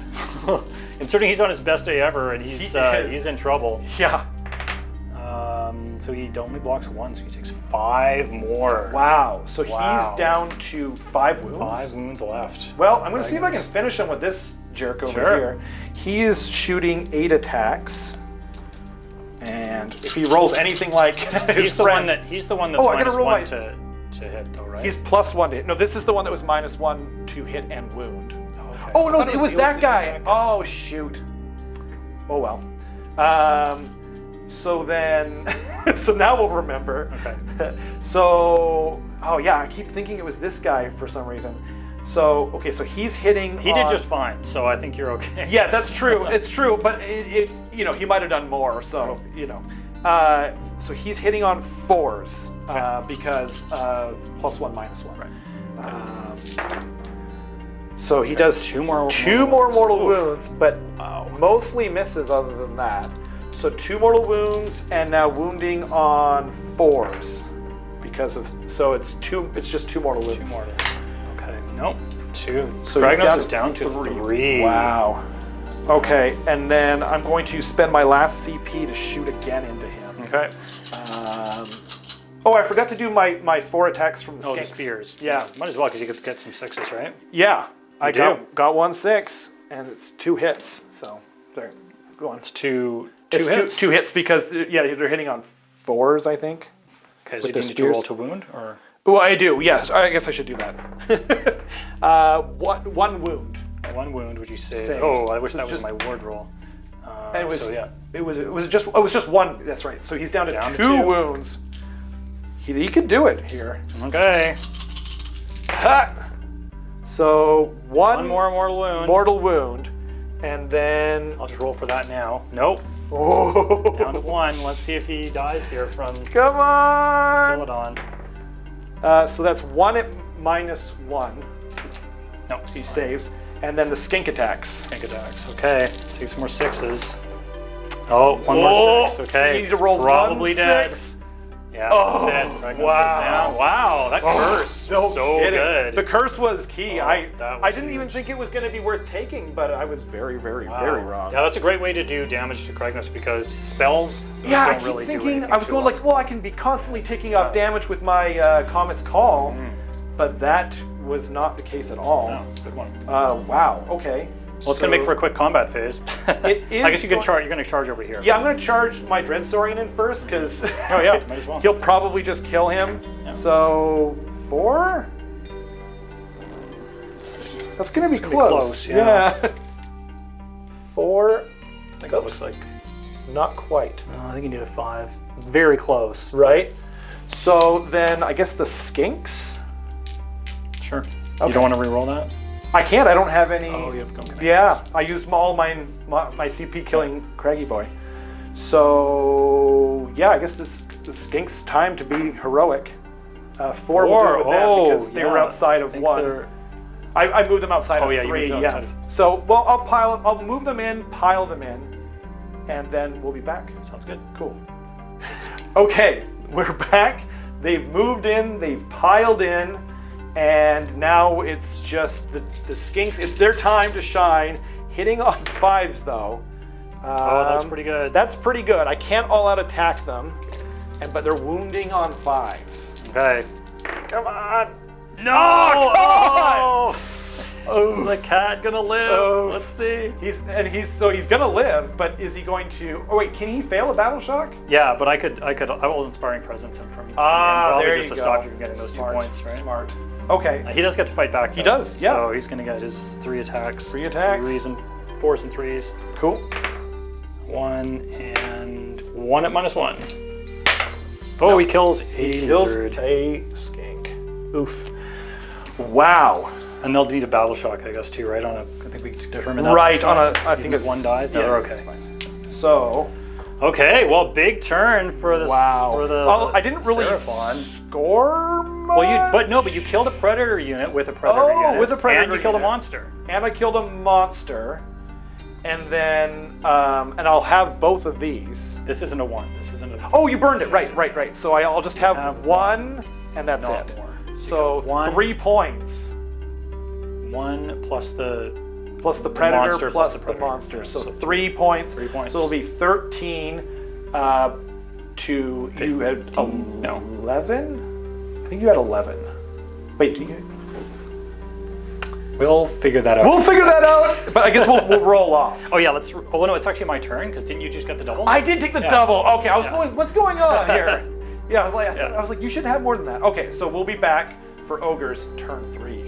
Speaker 4: Considering he's on his best day ever and
Speaker 3: He
Speaker 4: he's
Speaker 3: is.
Speaker 4: in trouble.
Speaker 3: Yeah.
Speaker 4: So he only blocks 1, so he takes 5 more.
Speaker 3: Wow. So
Speaker 4: Wow.
Speaker 3: he's down to 5 wounds.
Speaker 4: 5 wounds left.
Speaker 3: Well, I'm going to see if I can finish him with this jerk over
Speaker 4: Sure.
Speaker 3: here. He is shooting 8 attacks. And if he rolls anything like his
Speaker 4: He's the
Speaker 3: friend,
Speaker 4: one that's
Speaker 3: Oh, I gotta roll
Speaker 4: -1
Speaker 3: my-
Speaker 4: to hit though, right?
Speaker 3: he's +1 to hit. No, this is the one that was -1 to hit and wound.
Speaker 4: okay.
Speaker 3: Oh no,
Speaker 4: I thought
Speaker 3: it was that guy. Oh shoot. Oh well. So then, so now we'll remember.
Speaker 4: Okay.
Speaker 3: So, oh yeah, I keep thinking it was this guy for some reason. So okay, so he's hitting.
Speaker 4: He did just fine, so I think you're okay.
Speaker 3: Yeah, that's true. It's true, but it you know, he might have done more. So you know, so he's hitting on 4s because of +1 -1.
Speaker 4: Right.
Speaker 3: So he does
Speaker 4: 2 more
Speaker 3: mortal
Speaker 4: Oof.
Speaker 3: wounds, but
Speaker 4: Wow.
Speaker 3: mostly misses other than that. So 2 mortal wounds and now wounding on 4s because of, so it's just 2 mortal wounds.
Speaker 4: 2 mortals. Okay. Nope. 2.
Speaker 3: So
Speaker 4: Kragnos
Speaker 3: he's
Speaker 4: is down to 3.
Speaker 3: Wow. Okay, and then I'm going to spend my last CP to shoot again into him.
Speaker 4: Okay.
Speaker 3: Oh, I forgot to do my 4 attacks from the
Speaker 4: Oh, the
Speaker 3: skinks.
Speaker 4: spears.
Speaker 3: Yeah.
Speaker 4: Might as well, because you could get some 6s, right?
Speaker 3: Yeah. I
Speaker 4: do.
Speaker 3: got 1 6, and it's 2 hits. So there, go on.
Speaker 4: It's two
Speaker 3: It's
Speaker 4: hits.
Speaker 3: two hits because they're hitting on 4s, I think.
Speaker 4: Okay, so
Speaker 3: with
Speaker 4: you
Speaker 3: the
Speaker 4: need to roll
Speaker 3: spears.
Speaker 4: to wound, or
Speaker 3: Well, I do. Yes, I guess I should do that. 1 wound.
Speaker 4: 1 wound? Would you say?
Speaker 3: Saves.
Speaker 4: Oh, I wish
Speaker 3: So
Speaker 4: that was
Speaker 3: just-
Speaker 4: my ward roll.
Speaker 3: And it was
Speaker 4: so yeah.
Speaker 3: it was just 1. That's right. So he's down to
Speaker 4: Down to
Speaker 3: 2
Speaker 4: 2.
Speaker 3: wounds. He could do it here.
Speaker 4: Okay.
Speaker 3: Ha! So one
Speaker 4: One more mortal wound.
Speaker 3: mortal wound, and then
Speaker 4: I'll just roll for that now. Nope.
Speaker 3: oh,
Speaker 4: Down to 1. Let's see if he dies here from
Speaker 3: come on.
Speaker 4: Celadon.
Speaker 3: So that's 1 at -1.
Speaker 4: No,
Speaker 3: He saves, and then the skink attacks.
Speaker 4: Skink attacks. Okay. See some more 6s. Oh, one
Speaker 3: Oh,
Speaker 4: more 6.
Speaker 3: so
Speaker 4: Okay.
Speaker 3: you need to roll
Speaker 4: Probably
Speaker 3: 1
Speaker 4: dead.
Speaker 3: 6.
Speaker 4: Yeah,
Speaker 3: Oh,
Speaker 4: that's it. Kragnos goes
Speaker 3: wow.
Speaker 4: down. Wow, that curse.
Speaker 3: No
Speaker 4: so
Speaker 3: kidding.
Speaker 4: good.
Speaker 3: The curse was key.
Speaker 4: Oh,
Speaker 3: I
Speaker 4: that was
Speaker 3: didn't even
Speaker 4: huge.
Speaker 3: think it was going to be worth taking, but I was very, very, very wrong.
Speaker 4: Yeah, that's a great way to do damage to Kragnos because spells
Speaker 3: Yeah, I
Speaker 4: don't
Speaker 3: keep
Speaker 4: really do
Speaker 3: thinking,
Speaker 4: anything
Speaker 3: I was
Speaker 4: too
Speaker 3: going
Speaker 4: long.
Speaker 3: like, well, I can be constantly taking off damage with my Comet's Call, but that was not the case at all.
Speaker 4: No, good one.
Speaker 3: Wow, okay.
Speaker 4: Well, it's going to make for a quick combat phase.
Speaker 3: It is
Speaker 4: I guess you can
Speaker 3: going-
Speaker 4: charge. You're going to charge over here.
Speaker 3: Yeah, I'm going to charge my Dread Saurian in first, because
Speaker 4: Oh, yeah, might as well.
Speaker 3: he'll probably just kill him.
Speaker 4: Yeah.
Speaker 3: So, 4? That's going to be
Speaker 4: gonna be
Speaker 3: close.
Speaker 4: close, yeah.
Speaker 3: 4?
Speaker 4: I think it looks like.
Speaker 3: Not quite.
Speaker 4: I think you need a 5. Very close.
Speaker 3: Right? So then I guess the skinks?
Speaker 4: Sure.
Speaker 3: Okay.
Speaker 4: You don't want to re-roll that?
Speaker 3: I can't, I don't have any.
Speaker 4: Oh, you have gum.
Speaker 3: Yeah, I used all my CP killing Craggy Boy. So yeah, I guess the Skink's time to be heroic. 4 will do it with them because they were outside of 1. I moved them outside of 3.
Speaker 4: You moved them outside of-
Speaker 3: So well, I'll move them in, pile them in, and then we'll be back.
Speaker 4: Sounds good.
Speaker 3: Cool. Okay, we're back. They've moved in, they've piled in. And now it's just the Skinks. It's their time to shine. Hitting on 5s though.
Speaker 4: Oh, that's pretty good.
Speaker 3: That's pretty good. I can't all-out attack them, but they're wounding on 5s.
Speaker 4: Okay.
Speaker 3: Come on!
Speaker 4: No!
Speaker 3: come on!
Speaker 4: Oh! Is the cat gonna live?
Speaker 3: Oh.
Speaker 4: Let's see.
Speaker 3: He's gonna live, but is he going to? Oh wait, can he fail a battle shock?
Speaker 4: Yeah, but I will inspiring presence him from
Speaker 3: There
Speaker 4: probably
Speaker 3: you
Speaker 4: just to
Speaker 3: go.
Speaker 4: stop you from getting those
Speaker 3: Smart,
Speaker 4: 2 points, right?
Speaker 3: Smart. Okay.
Speaker 4: He does get to fight back.
Speaker 3: He
Speaker 4: though.
Speaker 3: does, yeah.
Speaker 4: So he's gonna get his 3 attacks.
Speaker 3: 3 attacks.
Speaker 4: 3s and 4s and 3s.
Speaker 3: Cool.
Speaker 4: 1 and 1 at -1. Oh, he kills a
Speaker 3: Kills
Speaker 4: lizard.
Speaker 3: a skink. Oof. Wow.
Speaker 4: And they'll need a battle shock, I guess, too, right? I think we determined that.
Speaker 3: Right,
Speaker 4: last time.
Speaker 3: I think
Speaker 4: Even if
Speaker 3: it's
Speaker 4: 1 dies. No,
Speaker 3: yeah,
Speaker 4: they're okay.
Speaker 3: fine. So.
Speaker 4: Okay, well, big turn for this.
Speaker 3: Wow.
Speaker 4: For the
Speaker 3: I didn't really
Speaker 4: Seraphon.
Speaker 3: score much.
Speaker 4: Well, you killed a predator unit with a predator unit.
Speaker 3: with a predator
Speaker 4: and you killed a
Speaker 3: unit.
Speaker 4: monster.
Speaker 3: And I killed a monster. And then, and I'll have both of these.
Speaker 4: This isn't a 1. This isn't a.
Speaker 3: Oh, you burned it. Right. So I'll just have
Speaker 4: Have
Speaker 3: 1, and that's
Speaker 4: Not
Speaker 3: it.
Speaker 4: more.
Speaker 3: So
Speaker 4: got 1.
Speaker 3: 3 points.
Speaker 4: 1 plus the.
Speaker 3: Plus the predator,
Speaker 4: monster
Speaker 3: plus
Speaker 4: plus the
Speaker 3: the
Speaker 4: predator.
Speaker 3: monster. So
Speaker 4: So
Speaker 3: 3 points.
Speaker 4: 3 points.
Speaker 3: So it'll be 13 to, you had
Speaker 4: 15, no.
Speaker 3: 11? I think you had 11. Wait, do you?
Speaker 4: We'll figure that out.
Speaker 3: We'll figure that out, but I guess we'll roll off.
Speaker 4: Oh yeah, let's. Oh no, it's actually my turn because didn't you just get the double?
Speaker 3: I did take the
Speaker 4: Yeah.
Speaker 3: double. Okay, I was
Speaker 4: Yeah.
Speaker 3: going, what's going on here? Yeah, I was like,
Speaker 4: Yeah.
Speaker 3: I was like, you should have more than that. Okay, so we'll be back for Ogre's turn 3.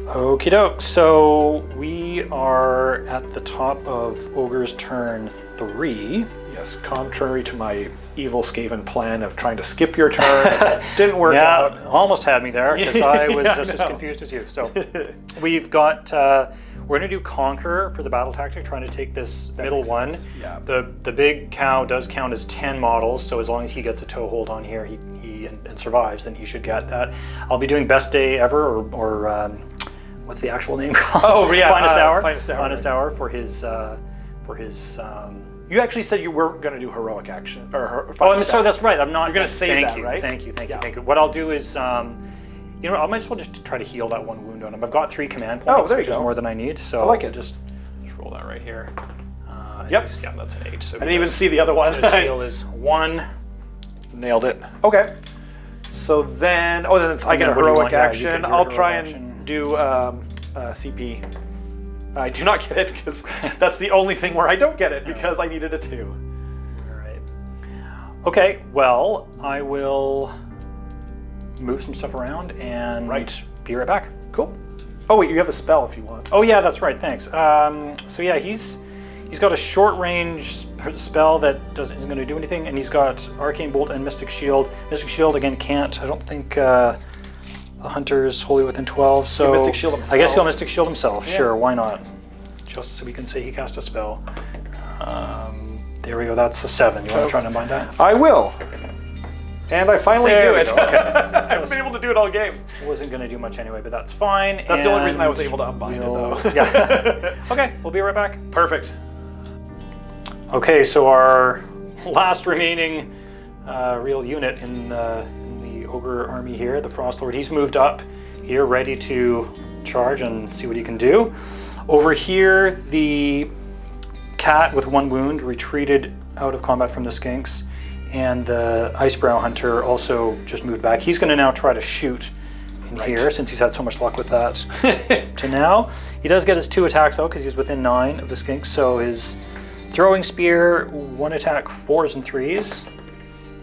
Speaker 4: Okie doke. So we are at the top of Ogre's turn 3.
Speaker 3: Yes, contrary to my evil Skaven plan of trying to skip your turn, it didn't work
Speaker 4: Yeah,
Speaker 3: out.
Speaker 4: almost had me there because I was
Speaker 3: Yeah,
Speaker 4: just
Speaker 3: I
Speaker 4: as
Speaker 3: know.
Speaker 4: confused as you. So we've got. We're going to do Conquer for the battle tactic, trying to take this middle
Speaker 3: makes
Speaker 4: one.
Speaker 3: sense, yeah.
Speaker 4: The big cow does count as 10 models, so as long as he gets a toehold on here, he and survives, then he should get that. I'll be doing Best Day Ever, or what's the actual name called?
Speaker 3: Oh, yeah,
Speaker 4: Finest Hour.
Speaker 3: Finest Hour,
Speaker 4: for his.
Speaker 3: You actually said you were going to do heroic action.
Speaker 4: Oh, that's right. I'm not.
Speaker 3: You're gonna save
Speaker 4: thank
Speaker 3: that,
Speaker 4: you,
Speaker 3: right?
Speaker 4: Thank you.
Speaker 3: Yeah.
Speaker 4: What I'll do is You know, I might as well just try to heal that one wound on him. I've got 3 command
Speaker 3: Oh,
Speaker 4: points,
Speaker 3: there you
Speaker 4: which is
Speaker 3: go.
Speaker 4: more than I need. So
Speaker 3: I like it.
Speaker 4: Just roll that right here.
Speaker 3: Yep.
Speaker 4: Yeah, that's an 8. So
Speaker 3: I didn't even see the other one.
Speaker 4: his heal is 1.
Speaker 3: Nailed it. Okay. So then, then it's, I get a
Speaker 4: then what do you
Speaker 3: heroic
Speaker 4: want? Yeah, you
Speaker 3: action.
Speaker 4: get your
Speaker 3: I'll
Speaker 4: heroic
Speaker 3: try
Speaker 4: action.
Speaker 3: and do CP. I do not get it because that's the only thing where I don't get it because I needed a 2.
Speaker 4: All right. Okay, well, I will move some stuff around and be right back.
Speaker 3: Cool. Oh wait, you have a spell if you want.
Speaker 4: Oh yeah, that's right. Thanks. So yeah, he's got a short range spell that isn't going to do anything, and he's got Arcane Bolt and Mystic Shield. Mystic Shield again can't. I don't think a hunter's wholly within 12. So
Speaker 3: Mystic Shield himself.
Speaker 4: I guess he'll Mystic Shield himself.
Speaker 3: Yeah.
Speaker 4: Sure, why not? Just so we can say he cast a spell. There we go. That's a 7. You want to try and unbind that?
Speaker 3: I will. And I finally
Speaker 4: There
Speaker 3: do
Speaker 4: we
Speaker 3: it.
Speaker 4: go, okay.
Speaker 3: I haven't been able to do it all game.
Speaker 4: Wasn't going to do much anyway, but that's fine.
Speaker 3: That's the only reason I
Speaker 4: and
Speaker 3: was able to unbind it, though.
Speaker 4: Yeah. Okay, we'll be right back.
Speaker 3: Perfect.
Speaker 4: Okay, so our last remaining real unit in the Ogre army here, the Frost Lord, he's moved up here, ready to charge and see what he can do. Over here, the cat with 1 wound retreated out of combat from the skinks, and the Icebrow Hunter also just moved back. He's going to now try to shoot in here, since he's had so much luck with that to now. He does get his 2 attacks, though, because he's within 9 of the skinks, so his throwing spear, 1 attack, 4s and 3s.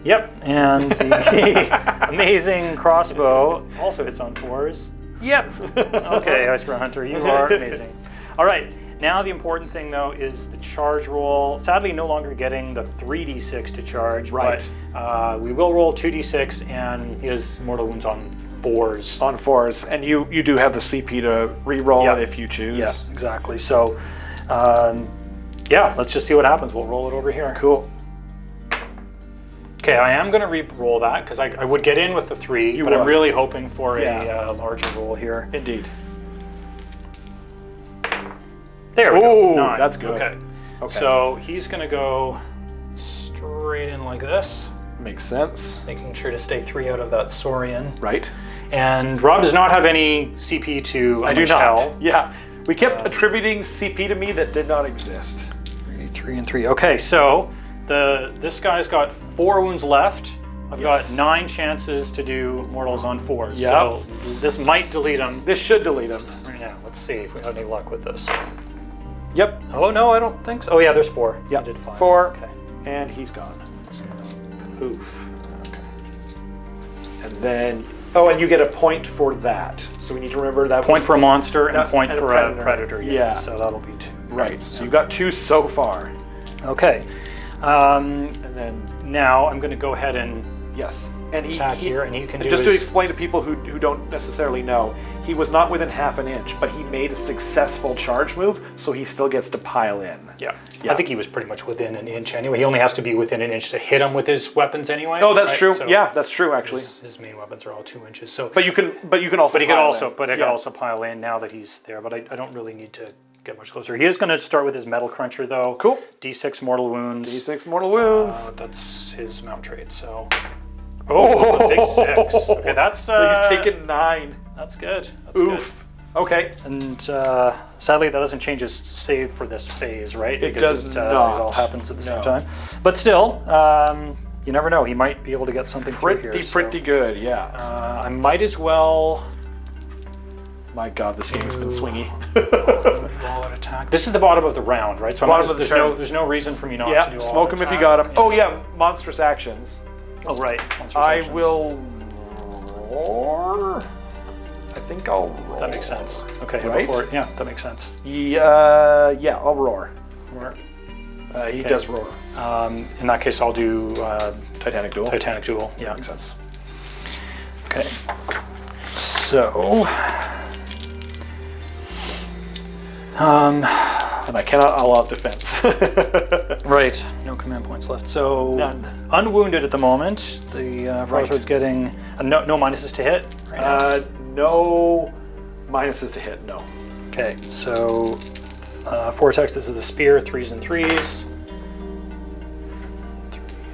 Speaker 4: Yep, and the amazing crossbow also hits on 4s. Yep. Okay, Icebrow Hunter, you are amazing. All right, now the important thing, though, is the charge roll. Sadly, no longer getting the 3d6 to charge, but we will roll 2d6, and he has mortal wounds on 4s.
Speaker 3: On 4s, and you do have the CP to re-roll it if you choose.
Speaker 4: Yeah, exactly. So, yeah, let's just see what happens. We'll roll it over here.
Speaker 3: Cool.
Speaker 4: Okay, I am going to re-roll that because I would get in with the 3, but I'm really hoping for a larger roll here.
Speaker 3: Indeed.
Speaker 4: There we go. 9.
Speaker 3: That's good.
Speaker 4: Okay. So he's going to go straight in like this,
Speaker 3: Makes sense.
Speaker 4: making sure to stay 3 out of that Saurian.
Speaker 3: Right.
Speaker 4: And Rob does not have any CP to
Speaker 3: I do
Speaker 4: unleash
Speaker 3: not.
Speaker 4: hell.
Speaker 3: Yeah. We kept attributing CP to me that did not exist.
Speaker 4: 3 and 3. Okay, so this guy's got 4 wounds left. I've got 9 chances to do mortals on 4s.
Speaker 3: Yep.
Speaker 4: So this might delete him
Speaker 3: This should delete him.
Speaker 4: right now. Let's see if we have any luck with this.
Speaker 3: Yep.
Speaker 4: Oh no, I don't think so. Oh yeah, there's 4.
Speaker 3: Yep.
Speaker 4: I did 5.
Speaker 3: 4.
Speaker 4: Okay.
Speaker 3: And he's gone. Oof. Okay. And then, and you get a point for that. So we need to remember that.
Speaker 4: Point for a monster and
Speaker 3: That-
Speaker 4: point
Speaker 3: and a
Speaker 4: for
Speaker 3: predator.
Speaker 4: a predator.
Speaker 3: Yeah.
Speaker 4: So that'll be 2.
Speaker 3: Right. So you've got 2 so far.
Speaker 4: Okay.
Speaker 3: And then,
Speaker 4: Now I'm going to go ahead and
Speaker 3: yes. And
Speaker 4: attack here, and he can do
Speaker 3: just to
Speaker 4: his-
Speaker 3: explain to people who don't necessarily know, he was not within half an inch, but he made a successful charge move, so he still gets to pile in.
Speaker 4: Yeah. I think he was pretty much within an inch anyway. He only has to be within an inch to hit him with his weapons anyway.
Speaker 3: Oh, that's
Speaker 4: right?
Speaker 3: true.
Speaker 4: So
Speaker 3: Yeah, that's true actually.
Speaker 4: his main weapons are all 2 inches. So,
Speaker 3: But you can also.
Speaker 4: he could
Speaker 3: pile
Speaker 4: also,
Speaker 3: in.
Speaker 4: but I could
Speaker 3: Yeah.
Speaker 4: also pile in now that he's there. But I don't really need to get much closer. He is going to start with his metal cruncher though.
Speaker 3: Cool.
Speaker 4: D6 mortal wounds.
Speaker 3: D6 mortal wounds.
Speaker 4: That's his mount trait. So. Oh, a big 6. Okay, that's.
Speaker 3: So he's taken 9.
Speaker 4: That's good. That's
Speaker 3: Oof. Okay.
Speaker 4: good. And sadly, that doesn't change his save for this phase, right?
Speaker 3: It
Speaker 4: Because
Speaker 3: does
Speaker 4: It
Speaker 3: not.
Speaker 4: all happens at the same time. But still, you never know. He might be able to get something through here.
Speaker 3: Pretty good. Yeah.
Speaker 4: I might as well.
Speaker 3: My God, this game's been swingy.
Speaker 4: Roll an attack. This is the bottom of the round, right? So
Speaker 3: Bottom of the turn.
Speaker 4: there's no reason for me not to
Speaker 3: Yeah.
Speaker 4: do all
Speaker 3: Smoke him if you got him. Oh yeah, monstrous actions.
Speaker 4: Oh right. Monstrous
Speaker 3: I
Speaker 4: actions.
Speaker 3: will roar. I think I'll roar.
Speaker 4: That makes sense. Okay, go
Speaker 3: Right?
Speaker 4: for it. Yeah, that makes sense.
Speaker 3: Yeah, I'll roar.
Speaker 4: Roar.
Speaker 3: He does roar.
Speaker 4: In that case, I'll do
Speaker 3: Titanic duel.
Speaker 4: Titanic Duel. Yeah.
Speaker 3: Makes sense.
Speaker 4: Okay. So.
Speaker 3: And I cannot all-out defense.
Speaker 4: Right. No command points left. So
Speaker 3: None.
Speaker 4: unwounded at the moment. The Frostword's getting no minuses to hit. Right now.
Speaker 3: No minuses to hit. No.
Speaker 4: Okay. So 4 attacks. This is the spear. 3s and 3s.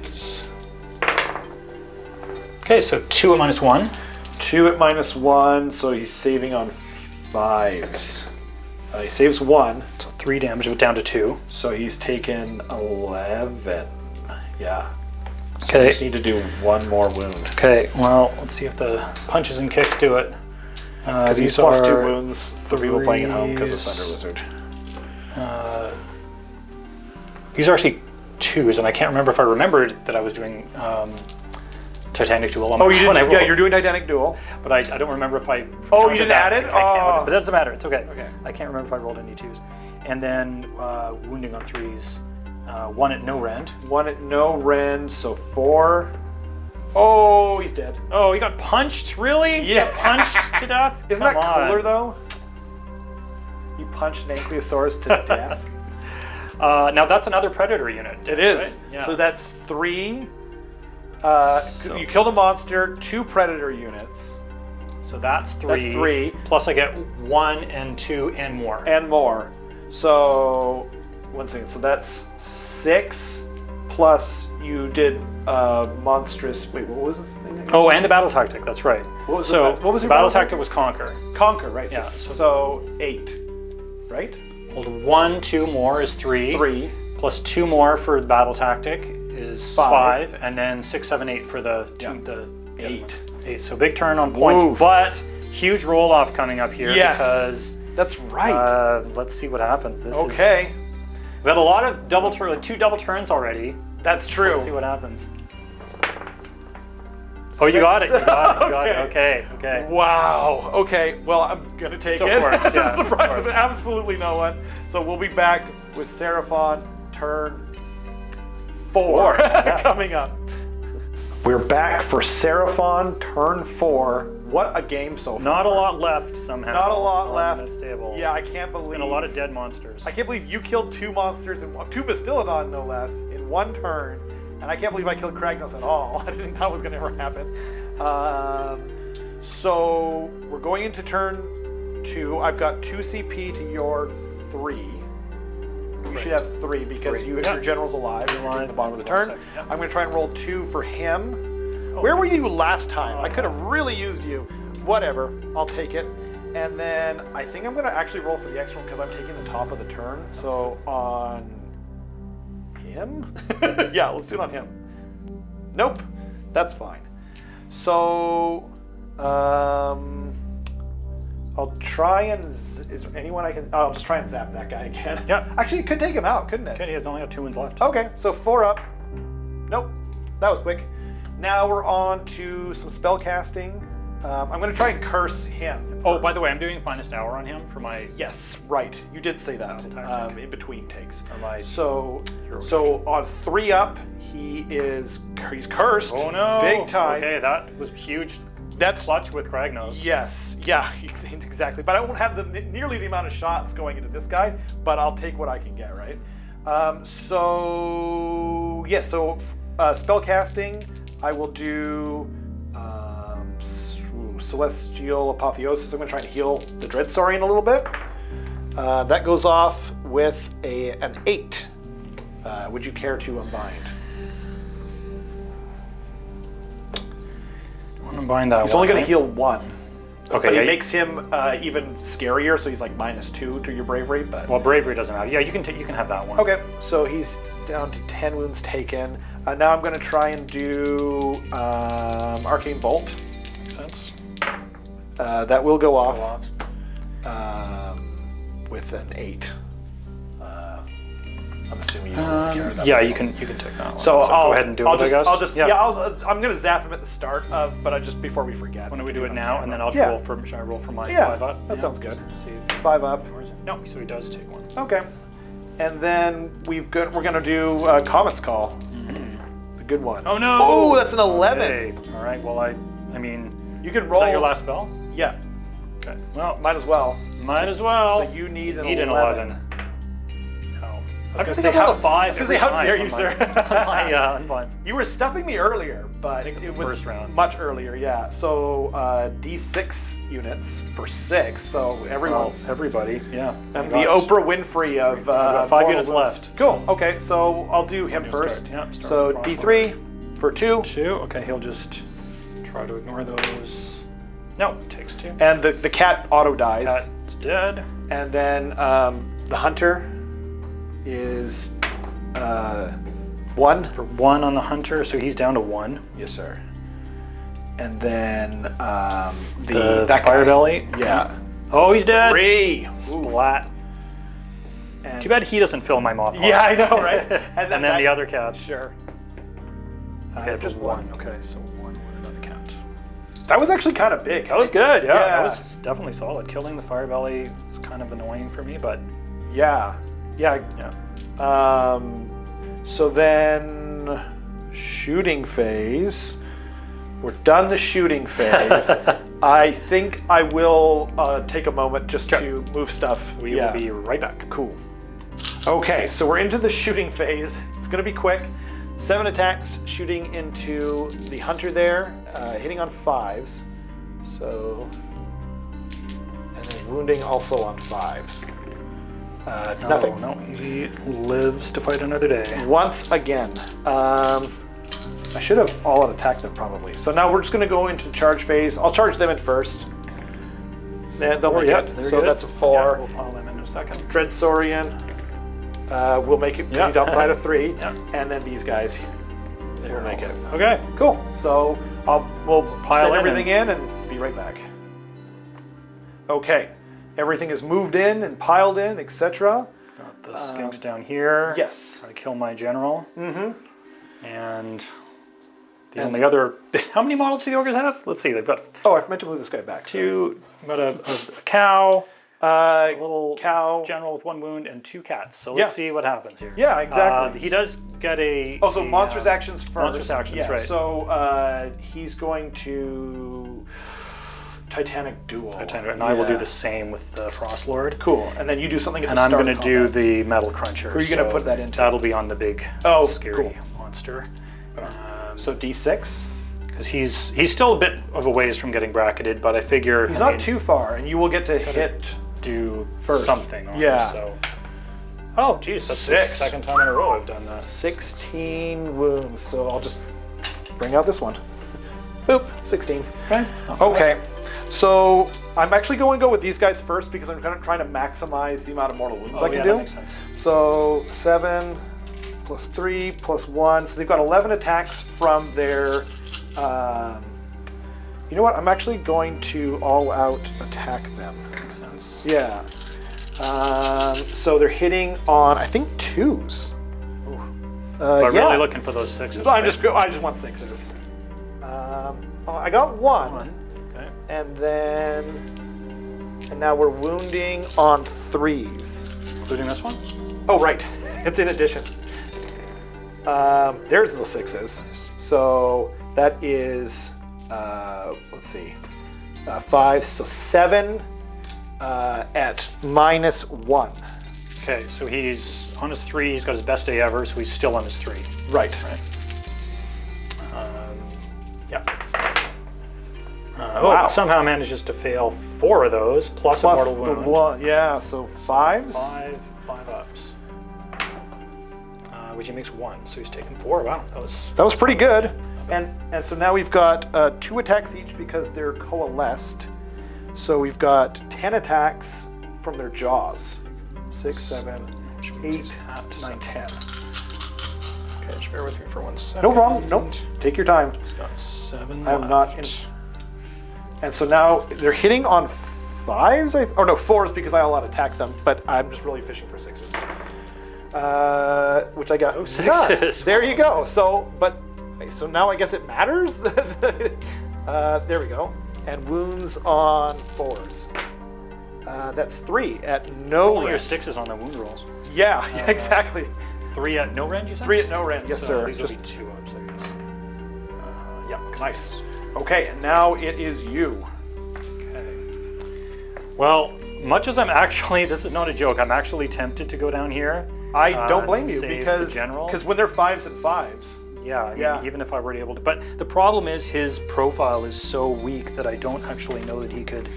Speaker 4: 3s. Okay. So 2 at -1.
Speaker 3: 2 at -1, so he's saving on 5s. He saves 1,
Speaker 4: So 3 damage, it was down to 2.
Speaker 3: so he's taken 11. Yeah. So
Speaker 4: Okay.
Speaker 3: we just need to do 1 more wound.
Speaker 4: Okay, well, let's see if the punches and kicks do it.
Speaker 3: Because he's
Speaker 4: these
Speaker 3: +2
Speaker 4: are
Speaker 3: wounds for people playing at home because of
Speaker 4: threes.
Speaker 3: Thunder Wizard.
Speaker 4: These are actually 2s, and I can't remember if I remembered that I was doing Titanic Duel.
Speaker 3: Oh, you didn't? Yeah, you're doing Titanic Duel.
Speaker 4: But I don't remember if I.
Speaker 3: Oh, you
Speaker 4: counted
Speaker 3: didn't
Speaker 4: that.
Speaker 3: add it?
Speaker 4: I can't-
Speaker 3: Oh.
Speaker 4: But that doesn't matter. It's okay.
Speaker 3: Okay.
Speaker 4: I can't remember if I rolled any 2s. And then wounding on 3s. 1 at no rend.
Speaker 3: 1 at no rend, so 4. Oh, he's dead.
Speaker 4: Oh, he got punched? Really?
Speaker 3: Yeah.
Speaker 4: He got punched to death?
Speaker 3: Isn't
Speaker 4: Come
Speaker 3: that cooler
Speaker 4: on.
Speaker 3: though? You punched an Ankylosaurus to death.
Speaker 4: Now that's another predator unit.
Speaker 3: It is.
Speaker 4: Right? Yeah.
Speaker 3: So that's 3.
Speaker 4: So-
Speaker 3: You killed a monster, 2 predator units,
Speaker 4: So that's 3.
Speaker 3: That's 3.
Speaker 4: Plus I get 1 and 2 and more.
Speaker 3: and more. So, 1 second. So that's 6 plus you did monstrous. Wait, what was this thing again?
Speaker 4: Oh, and the battle tactic. That's right.
Speaker 3: What was
Speaker 4: so
Speaker 3: what was
Speaker 4: the
Speaker 3: your
Speaker 4: battle
Speaker 3: battle
Speaker 4: tactic was conquer.
Speaker 3: Conquer, right?
Speaker 4: Yeah,
Speaker 3: So 8, right?
Speaker 4: Hold 1, 2 more is 3.
Speaker 3: 3.
Speaker 4: Plus 2 more for the battle tactic is
Speaker 3: 5.
Speaker 4: 5, and then 6, 7, 8 for the
Speaker 3: Yeah.
Speaker 4: 8.
Speaker 3: 8.
Speaker 4: 8. So big turn on points,
Speaker 3: Woof.
Speaker 4: but huge roll off coming up here
Speaker 3: Yes.
Speaker 4: because
Speaker 3: That's right.
Speaker 4: let's see what happens. This
Speaker 3: Okay.
Speaker 4: is, we've had a lot of double turn, 2 double turns already.
Speaker 3: That's true.
Speaker 4: Let's see what happens. Oh, you got it. You got it. You got it. Okay. Okay.
Speaker 3: Wow. Okay. Well, I'm gonna take
Speaker 4: Of
Speaker 3: it.
Speaker 4: course,
Speaker 3: To the
Speaker 4: yeah, of
Speaker 3: surprise
Speaker 4: course.
Speaker 3: of absolutely no one. So we'll be back with Seraphon Turn 4
Speaker 4: Yeah.
Speaker 3: coming up. We're back for Seraphon Turn 4. What a game so far.
Speaker 4: Not a lot left somehow.
Speaker 3: Not a lot
Speaker 4: on
Speaker 3: left.
Speaker 4: This table.
Speaker 3: Yeah, I can't believe.
Speaker 4: And a lot of dead monsters.
Speaker 3: I can't believe you killed 2 monsters and 2 Bastillodon, no less, in 1 turn. And I can't believe I killed Kragnos at all. I didn't think that was going to ever happen. So we're going into turn 2. I've got 2 CP to your 3. You should have 3 because
Speaker 4: 3.
Speaker 3: your
Speaker 4: Yeah.
Speaker 3: general's alive. You're
Speaker 4: alive.
Speaker 3: at the bottom of the
Speaker 4: 1
Speaker 3: turn.
Speaker 4: second, yeah.
Speaker 3: I'm going to try and roll 2 for him. Where were you last time? I could have really used you. Whatever. I'll take it. And then I think I'm going to actually roll for the extra one because I'm taking the top of the turn. So on him? Yeah, let's do it on him. Nope. That's fine. So I'll try and... is there anyone I can... Oh, I'll just try and zap that guy again.
Speaker 4: Yeah.
Speaker 3: Actually, it could take him out, couldn't it?
Speaker 4: Okay, he has only got 2 wins left.
Speaker 3: Okay, so 4 up. Nope, that was quick. Now we're on to some spell casting. I'm going to try and curse him.
Speaker 4: Oh, by the way, I'm doing finest hour on him for my.
Speaker 3: Yes, right. You did say that
Speaker 4: Tactic.
Speaker 3: in between takes.
Speaker 4: For my
Speaker 3: So,
Speaker 4: hero
Speaker 3: so on 3 up, he's cursed.
Speaker 4: Oh no!
Speaker 3: Big time.
Speaker 4: Okay, that was huge.
Speaker 3: That's
Speaker 4: Clutch with Kragnos.
Speaker 3: yes, yeah, exactly. But I won't have nearly the amount of shots going into this guy. But I'll take what I can get, right? So yeah, so spell casting, I will do Celestial Apotheosis. I'm going to try and heal the Dread Saurian a little bit. That goes off with an 8. Would you care to unbind?
Speaker 4: I want to bind that
Speaker 3: He's
Speaker 4: one.
Speaker 3: only going to heal 1.
Speaker 4: Okay,
Speaker 3: But
Speaker 4: yeah,
Speaker 3: it makes him even scarier, so he's like -2 to your bravery. But
Speaker 4: well, bravery doesn't matter. Yeah, you can have that one.
Speaker 3: okay, so he's down to 10 wounds taken. Now I'm going to try and do Arcane Bolt.
Speaker 4: Makes sense.
Speaker 3: That will go
Speaker 4: Go
Speaker 3: off
Speaker 4: off.
Speaker 3: with an 8. I'm assuming you don't really care that
Speaker 4: Yeah,
Speaker 3: much.
Speaker 4: you can take that one.
Speaker 3: So I'll
Speaker 4: go ahead and do it. I guess.
Speaker 3: I'll just I'm gonna zap him at the start, but just before we forget.
Speaker 4: Why don't we do it now, and then I'll
Speaker 3: Yeah.
Speaker 4: roll for. Should I roll for my
Speaker 3: Yeah,
Speaker 4: 5 up?
Speaker 3: that sounds good.
Speaker 4: Let's see if,
Speaker 3: 5 up.
Speaker 4: where is it? No, so he does take 1.
Speaker 3: Okay, and then we're gonna do Comet's Call, the good one.
Speaker 4: Oh no!
Speaker 3: Oh, that's an 11.
Speaker 4: Okay. All right. Well, I mean,
Speaker 3: You can
Speaker 4: is
Speaker 3: roll.
Speaker 4: that your last spell?
Speaker 3: Yeah,
Speaker 4: Okay. Well,
Speaker 3: might as well.
Speaker 4: might as well.
Speaker 3: So you need an
Speaker 4: Need
Speaker 3: 11.
Speaker 4: No.
Speaker 3: I
Speaker 4: I
Speaker 3: was
Speaker 4: was
Speaker 3: gonna
Speaker 4: say
Speaker 3: say,
Speaker 4: how
Speaker 3: how-
Speaker 4: a 5.
Speaker 3: I was gonna say, how
Speaker 4: every
Speaker 3: dare
Speaker 4: time
Speaker 3: you,
Speaker 4: on
Speaker 3: sir?
Speaker 4: my unbinds.
Speaker 3: You were stuffing me earlier, but
Speaker 4: think
Speaker 3: it
Speaker 4: the
Speaker 3: was
Speaker 4: first round.
Speaker 3: much earlier. Yeah. So D6 units for 6. So everyone's.
Speaker 4: Everybody. Yeah.
Speaker 3: I'm
Speaker 4: My
Speaker 3: the
Speaker 4: gosh.
Speaker 3: Oprah Winfrey of
Speaker 4: We've got 5
Speaker 3: Mortal
Speaker 4: units
Speaker 3: Wounds.
Speaker 4: left.
Speaker 3: Cool. Okay, so I'll do him
Speaker 4: You'll
Speaker 3: first.
Speaker 4: start, yeah, start
Speaker 3: So
Speaker 4: with Frost
Speaker 3: D3 for 2.
Speaker 4: 2. Okay, he'll just try to ignore those. No, it takes 2.
Speaker 3: And the cat auto dies.
Speaker 4: Cat's dead.
Speaker 3: And then the hunter is 1.
Speaker 4: For 1 on the hunter, so he's down to 1.
Speaker 3: Yes, sir. And then
Speaker 4: The
Speaker 3: that
Speaker 4: fire
Speaker 3: guy.
Speaker 4: belly.
Speaker 3: Yeah.
Speaker 4: Oh, he's dead.
Speaker 3: 3.
Speaker 4: Splat.
Speaker 3: And
Speaker 4: Too bad he doesn't fill my mod.
Speaker 3: Yeah, I know, right?
Speaker 4: And then the other cat.
Speaker 3: Sure.
Speaker 4: Okay,
Speaker 3: just
Speaker 4: just
Speaker 3: one.
Speaker 4: 1. Okay, so 1 with another cat.
Speaker 3: That was actually kind of big.
Speaker 4: That was good, yeah.
Speaker 3: Yeah.
Speaker 4: That was definitely solid. Killing the fire belly is kind of annoying for me, but
Speaker 3: Yeah. Yeah.
Speaker 4: yeah.
Speaker 3: So then, shooting phase. We're done the shooting phase. I think I will take a moment just to move stuff.
Speaker 4: We will be right back.
Speaker 3: Cool. Okay, so we're into the shooting phase. It's going to be quick. 7 attacks shooting into the hunter there, hitting on 5s. So, and then wounding also on 5s. Nothing.
Speaker 4: Oh, no, he lives to fight another day.
Speaker 3: Once again. I should have all out attacked them probably. So now we're just going to go into charge phase. I'll charge them in first. They'll be good.
Speaker 4: they're
Speaker 3: So
Speaker 4: good.
Speaker 3: that's a 4.
Speaker 4: Yeah, we'll pile them in a second.
Speaker 3: Dread Saurian. We'll make it because
Speaker 4: Yeah.
Speaker 3: he's outside of 3.
Speaker 4: Yeah.
Speaker 3: And then these guys will make it.
Speaker 4: Okay.
Speaker 3: Cool. So we'll
Speaker 4: Pile
Speaker 3: send
Speaker 4: in
Speaker 3: everything in and be right back. Okay. Everything is moved in and piled in, etc.
Speaker 4: Got the skinks down here.
Speaker 3: Yes.
Speaker 4: Try to kill my general. Mm-hmm. And the only other... How many models do the ogres have? Let's see. They've got
Speaker 3: Oh, I meant to move this guy back.
Speaker 4: 2. We've got a cow.
Speaker 3: A
Speaker 4: Little
Speaker 3: cow.
Speaker 4: general with 1 wound and 2 cats. So let's see what happens here.
Speaker 3: Yeah, exactly.
Speaker 4: He does get a...
Speaker 3: Oh, so
Speaker 4: a,
Speaker 3: monstrous actions first.
Speaker 4: monstrous actions,
Speaker 3: yeah,
Speaker 4: right.
Speaker 3: So he's going to Titanic Duel.
Speaker 4: And I will do the same with the Frost Lord.
Speaker 3: Cool. And then you do something at
Speaker 4: And
Speaker 3: the
Speaker 4: I'm
Speaker 3: start
Speaker 4: going
Speaker 3: of
Speaker 4: to do
Speaker 3: combat.
Speaker 4: the Metal Cruncher.
Speaker 3: Who are you gonna put that into?
Speaker 4: That'll be on the big, scary
Speaker 3: cool.
Speaker 4: monster.
Speaker 3: So D6.
Speaker 4: Because he's still a bit of a ways from getting bracketed, but I figure
Speaker 3: He's not too far, and you will get to hit.
Speaker 4: do
Speaker 3: first.
Speaker 4: something on
Speaker 3: Yeah.
Speaker 4: him. So. Oh, geez, that's the
Speaker 3: 6.
Speaker 4: second time in a row I've done that.
Speaker 3: 16 wounds. So I'll just bring out this one. Boop. 16.
Speaker 4: Okay.
Speaker 3: Okay. So I'm actually going to go with these guys first because I'm kind of trying to maximize the amount of mortal wounds I can
Speaker 4: yeah,
Speaker 3: do.
Speaker 4: that makes sense.
Speaker 3: So 7 plus 3 plus 1. So they've got 11 attacks from their. You know what? I'm actually going to all out attack them.
Speaker 4: Makes sense.
Speaker 3: Yeah. So they're hitting on I think 2s.
Speaker 4: But
Speaker 3: yeah.
Speaker 4: really looking for those 6s.
Speaker 3: I just want 6s. I got 1.
Speaker 4: Okay.
Speaker 3: And now we're wounding on 3s.
Speaker 4: Including this one?
Speaker 3: Oh, right. It's in addition. There's the 6s. So that is, let's see, 5, so 7 at -1.
Speaker 4: Okay, so he's on his 3. He's got his best day ever, so he's still on his 3.
Speaker 3: Right.
Speaker 4: Yeah.
Speaker 3: Wow.
Speaker 4: Somehow manages to fail 4 of those, plus a
Speaker 3: Plus
Speaker 4: mortal
Speaker 3: the
Speaker 4: wound.
Speaker 3: 1, yeah, so 5s.
Speaker 4: 5 ups. Which he makes 1, so he's taken 4. Wow,
Speaker 3: That was pretty good. And so now we've got 2 attacks each because they're coalesced. So we've got 10 attacks from their jaws. 6, 7, 8, 9, 10.
Speaker 4: Okay, just bear with me for 1 second.
Speaker 3: No problem. Nope. Take your time.
Speaker 4: He's got 7
Speaker 3: I am not in. And so now they're hitting on 5s, or no, 4s because I all out attack them, but I'm just really fishing for 6s. Which I got.
Speaker 4: Oh, 6s.
Speaker 3: There you go. So now I guess it matters. There we go. And wounds on 4s. That's 3 at no
Speaker 4: Only your
Speaker 3: rend.
Speaker 4: 6s on the wound rolls.
Speaker 3: Yeah, exactly.
Speaker 4: 3 at no rend, you said?
Speaker 3: 3 at no rend. Yes,
Speaker 4: So
Speaker 3: sir.
Speaker 4: these will be 2 ups, I guess. Yeah.
Speaker 3: Nice. Okay, and now it is you.
Speaker 4: Okay. Well, much as I'm actually, this is not a joke, I'm actually tempted to go down here.
Speaker 3: I don't blame you
Speaker 4: save the
Speaker 3: because
Speaker 4: general.
Speaker 3: when they're 5s and 5s.
Speaker 4: Yeah, I mean,
Speaker 3: Yeah.
Speaker 4: even if I were able to. But the problem is his profile is so weak that I don't actually know that he could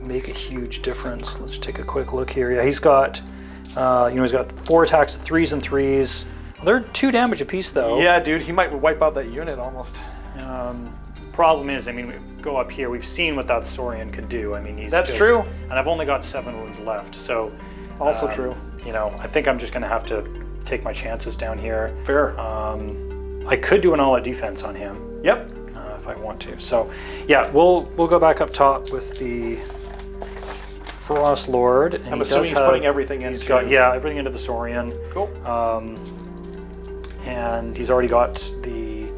Speaker 4: make a huge difference. Let's take a quick look here. Yeah, he's got, he's got 4 attacks, 3s and 3s. They're 2 damage apiece though.
Speaker 3: Yeah, dude, he might wipe out that unit almost.
Speaker 4: problem is, I mean, we go up here, we've seen what that Saurian can do. I mean, he's
Speaker 3: That's
Speaker 4: just,
Speaker 3: true.
Speaker 4: And I've only got 7 wounds left, so...
Speaker 3: Also true.
Speaker 4: You know, I think I'm just going to have to take my chances down here.
Speaker 3: Fair.
Speaker 4: I could do an all-out defense on him.
Speaker 3: Yep.
Speaker 4: If I want to. So, yeah, we'll go back up top with the Frost Lord. And
Speaker 3: I'm assuming he's putting everything into...
Speaker 4: He's got, yeah, everything into the Saurian.
Speaker 3: Cool.
Speaker 4: And he's already got the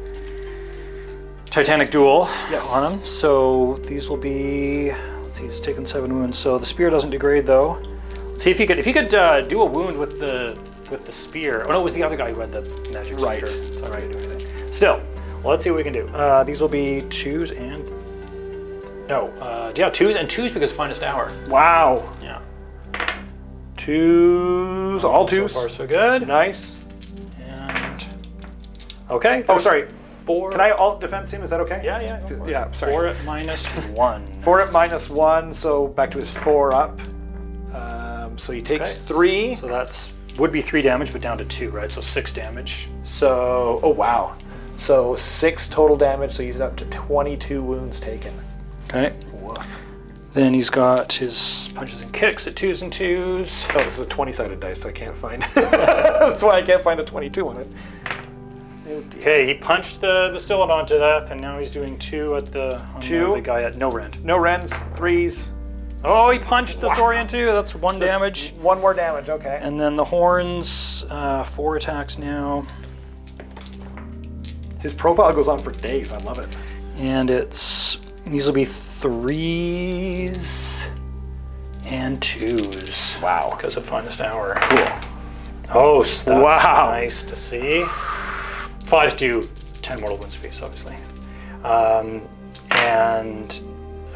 Speaker 4: Titanic Duel on him. So these will be... Let's see, he's taken 7 wounds. So the spear doesn't degrade, though. Let's see if he could do a wound with the spear. Oh no, it was the other guy who had the magic
Speaker 3: Right.
Speaker 4: spear. It's not right to do anything. Still, well, let's see what we can do. These will be 2s and... No, yeah, 2s and 2s because finest hour.
Speaker 3: Wow.
Speaker 4: Yeah.
Speaker 3: 2s, all 2s.
Speaker 4: So far, so good.
Speaker 3: Nice.
Speaker 4: And... Okay.
Speaker 3: Oh, sorry.
Speaker 4: 4.
Speaker 3: Can I alt defense him? Is that okay?
Speaker 4: Yeah, go for it.
Speaker 3: Yeah, sorry.
Speaker 4: 4 at -1.
Speaker 3: 4 at -1, so back to his 4 up. So he takes 3.
Speaker 4: So that's would be 3 damage, but down to 2, right? So 6 damage.
Speaker 3: So, oh wow. So 6 total damage, so he's up to 22 wounds taken.
Speaker 4: Okay.
Speaker 3: Woof.
Speaker 4: Then he's got his punches and kicks at 2s and 2s.
Speaker 3: Oh, this is a 20-sided dice, so I can't find... That's why I can't find a 22 on it. Oh, dear.
Speaker 4: Okay, he punched the Stillodon to death, and now he's doing 2 at the...
Speaker 3: 2?
Speaker 4: The guy at no rend.
Speaker 3: No rends, 3s.
Speaker 4: Oh, he punched the Saurian too. That's 1 damage.
Speaker 3: 1 more damage, okay.
Speaker 4: And then the horns, 4 attacks now.
Speaker 3: His profile goes on for days, I love it.
Speaker 4: And these will be 3s and 2s.
Speaker 3: Wow.
Speaker 4: Because of finest hour.
Speaker 3: Cool.
Speaker 4: Oh, so that's
Speaker 3: Wow.
Speaker 4: nice to see. 5s do 10 mortal wound space, obviously. And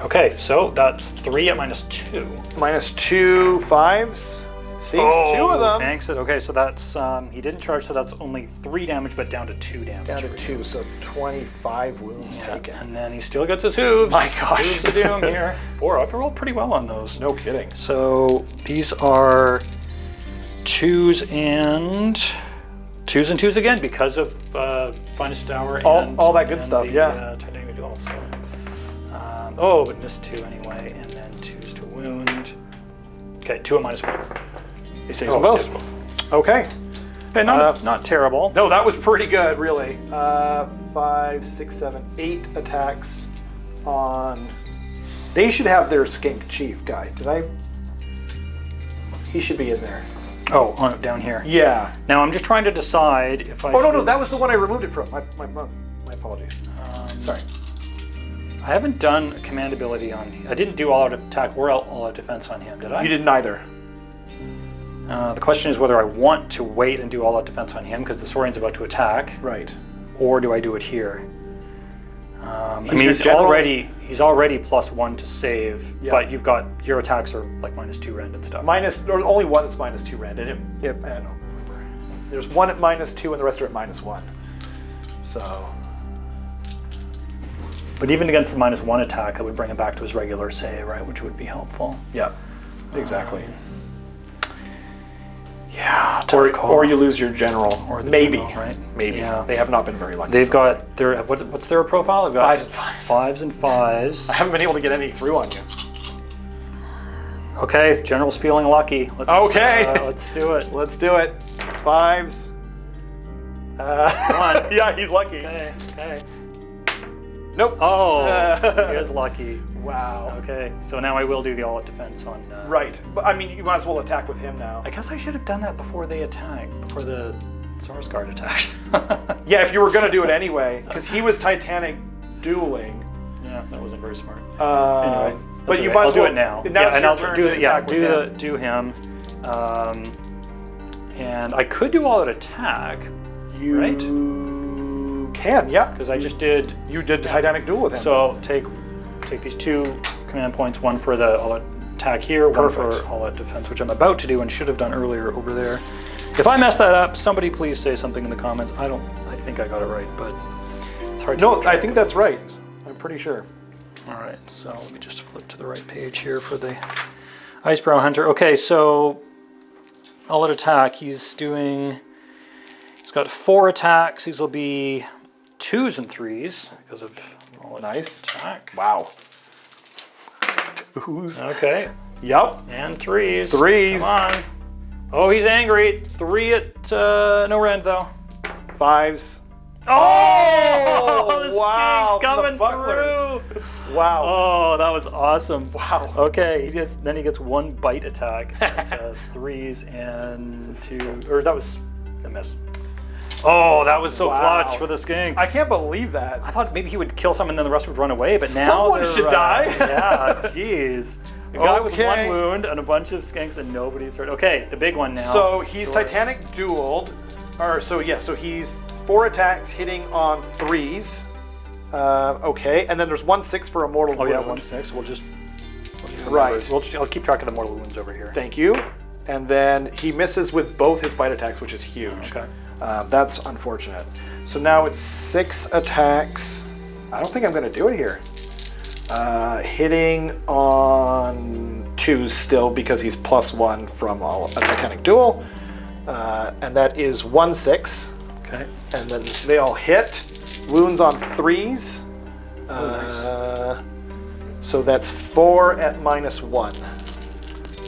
Speaker 4: okay, so that's 3 at -2.
Speaker 3: -2 5s. See, 2 of them.
Speaker 4: Tanks it. Okay, so that's he didn't charge, so that's only 3 damage, but down to 2 damage.
Speaker 3: Down to
Speaker 4: for
Speaker 3: 2,
Speaker 4: you.
Speaker 3: so 25 wounds taken.
Speaker 4: And then he still gets his hooves.
Speaker 3: My gosh.
Speaker 4: Hooves of doom here. 4. I've rolled pretty well on those.
Speaker 3: No kidding.
Speaker 4: So these are 2s and 2s again because of finest hour and
Speaker 3: all that good stuff.
Speaker 4: the,
Speaker 3: Yeah.
Speaker 4: Titanic Duel. So, oh, but missed 2 anyway, and then 2s to wound. Okay, 2 at -1.
Speaker 3: He saves them both. Okay.
Speaker 4: Okay, not terrible.
Speaker 3: No, that was pretty good, really. 5, 6, 7, 8 attacks on... They should have their skink chief guy. Did I... He should be in there.
Speaker 4: Oh, down here.
Speaker 3: Yeah.
Speaker 4: Now I'm just trying to decide if I.
Speaker 3: Oh, no, that was the one I removed it from. My apologies. Sorry.
Speaker 4: I haven't done a command ability on. I didn't do all-out attack or all-out defense on him, did I?
Speaker 3: You did neither.
Speaker 4: The question is whether I want to wait and do all-out defense on him because the Saurian's about to attack,
Speaker 3: Right.
Speaker 4: or do I do it here? I mean,
Speaker 3: your
Speaker 4: he's
Speaker 3: general?
Speaker 4: already +1 to save,
Speaker 3: Yeah.
Speaker 4: but you've got your attacks are like -2 rend and stuff.
Speaker 3: Or only one that's -2 rend, and I don't remember. There's one at -2 and the rest are at -1. So.
Speaker 4: But even against the -1 attack, that would bring him back to his regular save, right? Which would be helpful.
Speaker 3: Yeah. Exactly.
Speaker 4: Yeah, tough call.
Speaker 3: Or you lose your general.
Speaker 4: Or the
Speaker 3: maybe.
Speaker 4: general, right?
Speaker 3: Maybe.
Speaker 4: Yeah.
Speaker 3: They have not been very lucky.
Speaker 4: They've
Speaker 3: so
Speaker 4: got their what's their profile? They've got
Speaker 3: 5s and 5s.
Speaker 4: 5s and 5s.
Speaker 3: I haven't been able to get any through on you.
Speaker 4: Okay, General's feeling lucky.
Speaker 3: Okay.
Speaker 4: Let's do it.
Speaker 3: Let's do it. 5s.
Speaker 4: One.
Speaker 3: Yeah, he's lucky.
Speaker 4: Okay.
Speaker 3: Nope.
Speaker 4: Oh, he is lucky.
Speaker 3: Wow.
Speaker 4: Okay, so now I will do the all-out defense on.
Speaker 3: Right. But I mean, you might as well attack with him now.
Speaker 4: I guess I should have done that before they attacked, before the Source Guard attacked.
Speaker 3: Yeah, if you were going to do it anyway, because he was Titanic dueling.
Speaker 4: Yeah, that wasn't very smart.
Speaker 3: Anyway. But you
Speaker 4: okay.
Speaker 3: might
Speaker 4: I'll
Speaker 3: as well
Speaker 4: do it now.
Speaker 3: Now it's
Speaker 4: and
Speaker 3: your
Speaker 4: I'll
Speaker 3: turn
Speaker 4: do
Speaker 3: to attack with him.
Speaker 4: do him. And I could do all-out attack.
Speaker 3: You
Speaker 4: right?
Speaker 3: can, yeah.
Speaker 4: Because I just did.
Speaker 3: You did Titanic Duel with him.
Speaker 4: So take these 2 command points, one for the all-out attack here, one for all-out defense, which I'm about to do and should have done earlier over there. If I mess that up, somebody please say something in the comments. I think I got it right, but it's hard to
Speaker 3: No,
Speaker 4: keep track
Speaker 3: I think
Speaker 4: of
Speaker 3: that's
Speaker 4: these
Speaker 3: right.
Speaker 4: things.
Speaker 3: I'm pretty sure.
Speaker 4: All right, so let me just flip to the right page here for the Icebrow Hunter. Okay, so all-out attack, he's got 4 attacks. These will be 2s and 3s because of Solid
Speaker 3: Nice.
Speaker 4: attack.
Speaker 3: Wow. Twos.
Speaker 4: Okay.
Speaker 3: Yep.
Speaker 4: And threes.
Speaker 3: Threes.
Speaker 4: Come on. Oh, he's angry. 3 at no rend though.
Speaker 3: Fives.
Speaker 4: Oh, the
Speaker 3: wow,
Speaker 4: skinks coming
Speaker 3: the bucklers.
Speaker 4: through.
Speaker 3: Wow.
Speaker 4: Oh, that was awesome.
Speaker 3: Wow.
Speaker 4: Okay, then he gets 1 bite attack. That's, 3s and 2, or that was a miss. Oh, that was so
Speaker 3: Wow.
Speaker 4: clutch for the skinks.
Speaker 3: I can't believe that.
Speaker 4: I thought maybe he would kill some and then the rest would run away, but now
Speaker 3: Someone
Speaker 4: they're,
Speaker 3: should die.
Speaker 4: Yeah, jeez. A guy with
Speaker 3: Okay.
Speaker 4: 1 wound and a bunch of skinks and nobody's hurt. Okay, the big one now.
Speaker 3: So he's
Speaker 4: Sure.
Speaker 3: Titanic dueled, or so he's 4 attacks hitting on 3s. Okay, and then there's 1/6 for a mortal
Speaker 4: Oh
Speaker 3: wound.
Speaker 4: yeah, 1/6. We'll just
Speaker 3: Right.
Speaker 4: I'll keep track of the mortal wounds over here.
Speaker 3: Thank you. And then he misses with both his bite attacks, which is huge.
Speaker 4: Okay.
Speaker 3: That's unfortunate. So now it's 6 attacks. I don't think I'm going to do it here. Hitting on 2s still because he's +1 from a Titanic duel. And that is 1/6.
Speaker 4: Okay.
Speaker 3: And then they all hit. Wounds on 3s. So that's 4 at -1.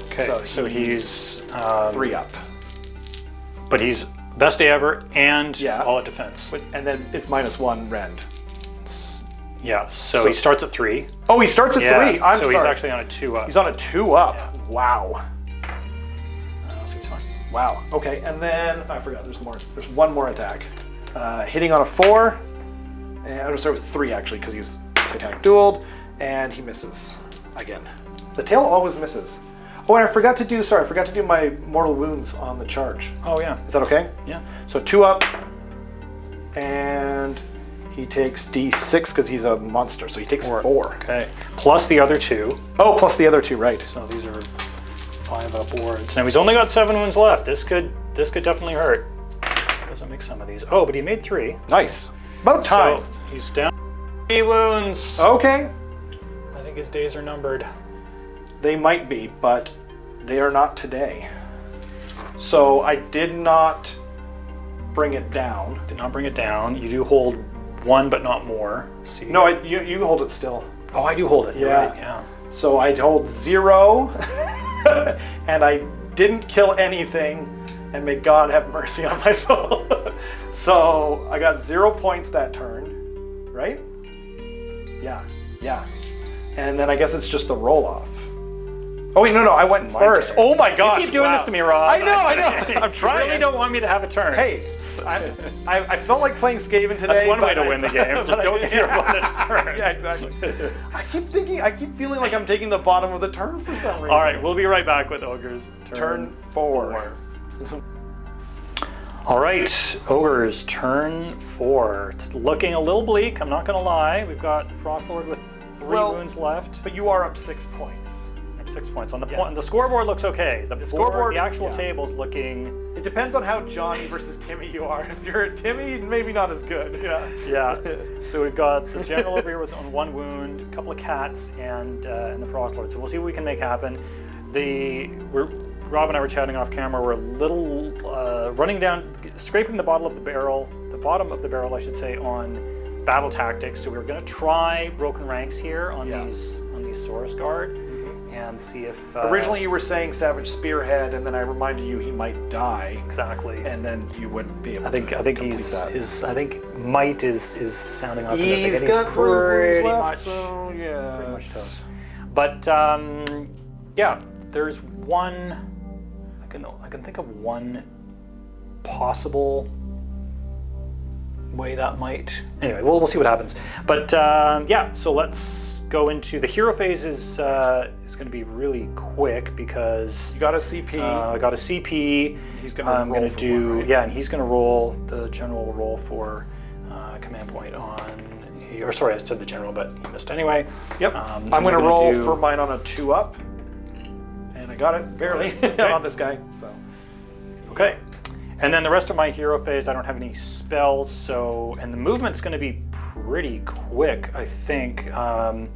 Speaker 4: Okay. So he's
Speaker 3: 3 up.
Speaker 4: but he's best day ever and
Speaker 3: Yeah.
Speaker 4: all at defense.
Speaker 3: And then it's -1 rend.
Speaker 4: Yeah. So he starts at 3.
Speaker 3: Oh, he starts at 3. I'm
Speaker 4: so
Speaker 3: sorry.
Speaker 4: he's actually on a 2 up.
Speaker 3: He's on a 2 up. Wow.
Speaker 4: So he's fine.
Speaker 3: Wow. Okay, and then I forgot. There's more. There's 1 more attack. Hitting on a 4. And I'm gonna start with 3 actually because he's Titanic dueled, and he misses again. The tail always misses. Oh, and I forgot to do my mortal wounds on the charge.
Speaker 4: Oh yeah.
Speaker 3: Is that okay?
Speaker 4: Yeah.
Speaker 3: So 2 up, and he takes D6 because he's a monster. So he takes 4.
Speaker 4: Okay. Plus the other 2.
Speaker 3: Oh, plus the other 2, right?
Speaker 4: So these are 5 upwards. Now he's only got 7 wounds left. This could definitely hurt. Doesn't make some of these. Oh, but he made 3.
Speaker 3: Nice. About time.
Speaker 4: So he's down 3 wounds.
Speaker 3: Okay.
Speaker 4: I think his days are numbered.
Speaker 3: They might be, but they are not today. So I did not bring it down.
Speaker 4: Did not bring it down. You do hold 1, but not more. See?
Speaker 3: No, you hold it still.
Speaker 4: Oh, I do hold it. You're
Speaker 3: Yeah.
Speaker 4: right, yeah.
Speaker 3: So I hold 0, and I didn't kill anything, and may God have mercy on my soul. So I got 0 points that turn, right? Yeah. And then I guess it's just the roll off. Oh wait, no, I went
Speaker 4: my
Speaker 3: first.
Speaker 4: turn.
Speaker 3: Oh my God!
Speaker 4: You keep doing this to me, Rob.
Speaker 3: I know. I'm trying.
Speaker 4: You really don't want me to have a turn.
Speaker 3: Hey, I felt like playing Skaven today.
Speaker 4: That's one way
Speaker 3: but
Speaker 4: to win the game. Just don't give your opponent a turn.
Speaker 3: Yeah, exactly. I keep feeling like I'm taking the bottom of the turn for some reason.
Speaker 4: All right, we'll be right back with Ogre's
Speaker 3: Turn 4.
Speaker 4: All right, Ogre's turn 4. It's looking a little bleak, I'm not going to lie. We've got the Frost Lord with 3 wounds left.
Speaker 3: But you are up 6 points.
Speaker 4: I'm 6 points. On the scoreboard looks okay. The
Speaker 3: scoreboard,
Speaker 4: the actual
Speaker 3: yeah.
Speaker 4: table's looking...
Speaker 3: It depends on how Johnny versus Timmy you are. If you're Timmy, maybe not as good. Yeah.
Speaker 4: Yeah. So we've got the General over here with on 1 wound, a couple of cats, and the Frost Lord. So we'll see what we can make happen. Rob and I were chatting off camera. We're a little running down, scraping the bottom of the barrel, I should say, on battle tactics. So we're going to try broken ranks here on these Saurus Guard and see if.
Speaker 3: Originally, you were saying Savage Spearhead, and then I reminded you he might die.
Speaker 4: Exactly.
Speaker 3: And then you wouldn't be able.
Speaker 4: I think I think Might is sounding optimistic.
Speaker 3: He's
Speaker 4: and
Speaker 3: got 3 wounds
Speaker 4: pretty
Speaker 3: left,
Speaker 4: much,
Speaker 3: so yeah.
Speaker 4: pretty much toast. But yeah, there's one. I can think of one possible way that might. Anyway, we'll see what happens. But yeah, so let's go into the hero phase. Is going to be really quick because
Speaker 3: You got a CP.
Speaker 4: I got a CP.
Speaker 3: He's gonna
Speaker 4: I'm
Speaker 3: roll
Speaker 4: going
Speaker 3: for
Speaker 4: to do
Speaker 3: one, right?
Speaker 4: yeah, and he's going to roll the general roll for command point on. Or sorry, I said the general, but he missed anyway.
Speaker 3: Yep. I'm going to roll for mine on a 2 up. And I got it, barely, on this guy. So.
Speaker 4: Okay. And then the rest of my hero phase, I don't have any spells, so, and the movement's going to be pretty quick, I think. Rob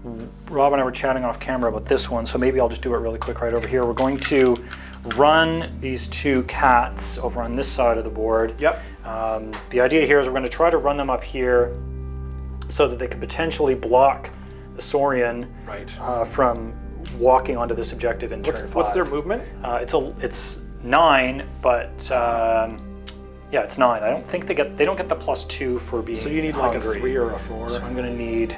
Speaker 4: and I were chatting off camera about this one, so maybe I'll just do it really quick right over here. We're going to run these 2 cats over on this side of the board.
Speaker 3: Yep.
Speaker 4: The idea here is we're going to try to run them up here so that they could potentially block the Saurian
Speaker 3: Right.
Speaker 4: from walking onto this objective in turn 5.
Speaker 3: What's their movement?
Speaker 4: It's 9, but yeah, it's 9. I don't think they don't get the +2 for being
Speaker 3: So you need
Speaker 4: hungry.
Speaker 3: like a 3 or a 4.
Speaker 4: So I'm gonna need.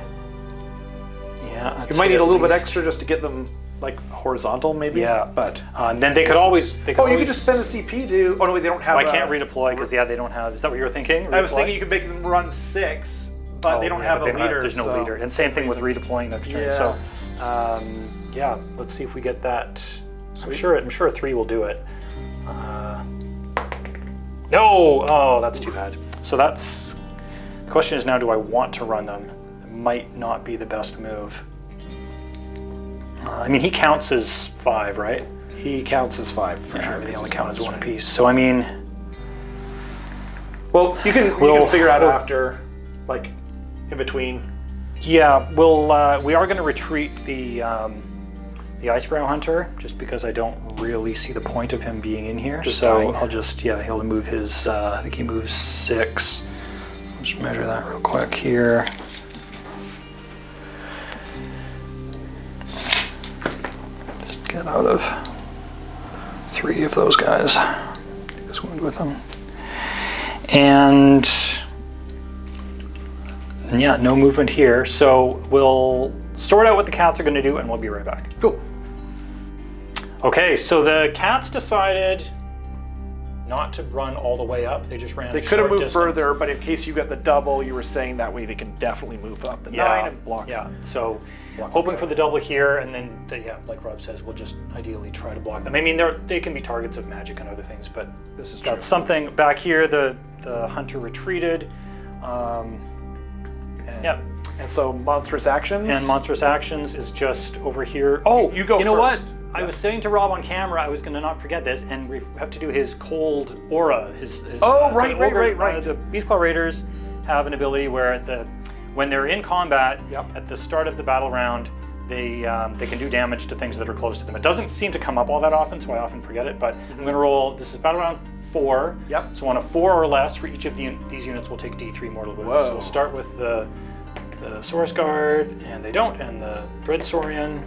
Speaker 4: Yeah.
Speaker 3: You might need a little bit extra just to get them like horizontal, maybe.
Speaker 4: Yeah.
Speaker 3: But
Speaker 4: And then they could always.
Speaker 3: you could just spend a CP to. Oh no, wait, they don't have.
Speaker 4: I can't redeploy because they don't have. Is that what you were thinking?
Speaker 3: I was
Speaker 4: Redeploy?
Speaker 3: thinking you could make them run 6, but they don't have a leader.
Speaker 4: There's no
Speaker 3: so
Speaker 4: leader, and same thing with redeploying next turn.
Speaker 3: Yeah.
Speaker 4: So, yeah, let's see if we get that. I'm sure a 3 will do it. No, oh, that's too bad. So that's the question is now: do I want to run them? It might not be the best move. I mean, he counts as 5, right?
Speaker 3: He counts as 5 for sure.
Speaker 4: They only count as 1 apiece. So I mean,
Speaker 3: well, you can figure out after, like, in between.
Speaker 4: yeah, we are going to retreat the Icebrow Hunter just because I don't really see the point of him being in here.
Speaker 3: Just
Speaker 4: so
Speaker 3: dying.
Speaker 4: I'll just he'll move his. I think he moves 6. So I'll just measure that real quick here. Just get out of 3 of those guys. Take this wound with him. And yeah, no movement here. So we'll sort out what the cats are going to do, and we'll be right back.
Speaker 3: Cool.
Speaker 4: Okay, so the cats decided not to run all the way up. They just ran.
Speaker 3: They could have moved further, but in case you got the double, you were saying that way they can definitely move up the 9 and block.
Speaker 4: Yeah. So
Speaker 3: block
Speaker 4: hoping
Speaker 3: the
Speaker 4: for the double here, and then like Rob says, we'll just ideally try to block them. I mean, they can be targets of magic and other things, but
Speaker 3: This is
Speaker 4: that's something. Back here, the hunter retreated. Yeah.
Speaker 3: And so monstrous actions.
Speaker 4: And monstrous actions is just over here.
Speaker 3: Oh, you go
Speaker 4: You know
Speaker 3: first.
Speaker 4: what? I was saying to Rob on camera, I was going to not forget this, and we have to do his cold aura. His
Speaker 3: Oh,
Speaker 4: so
Speaker 3: right.
Speaker 4: The Beastclaw Raiders have an ability where when they're in combat,
Speaker 3: Yep.
Speaker 4: at the start of the battle round, they can do damage to things that are close to them. It doesn't seem to come up all that often, so I often forget it. But I'm going to roll. This is battle round 4.
Speaker 3: Yep.
Speaker 4: So on a 4 or less for each of these units, we'll take D3 mortal wounds.
Speaker 3: Whoa.
Speaker 4: So we'll start with the Saurus Guard, and they don't, and the Dread Saurian.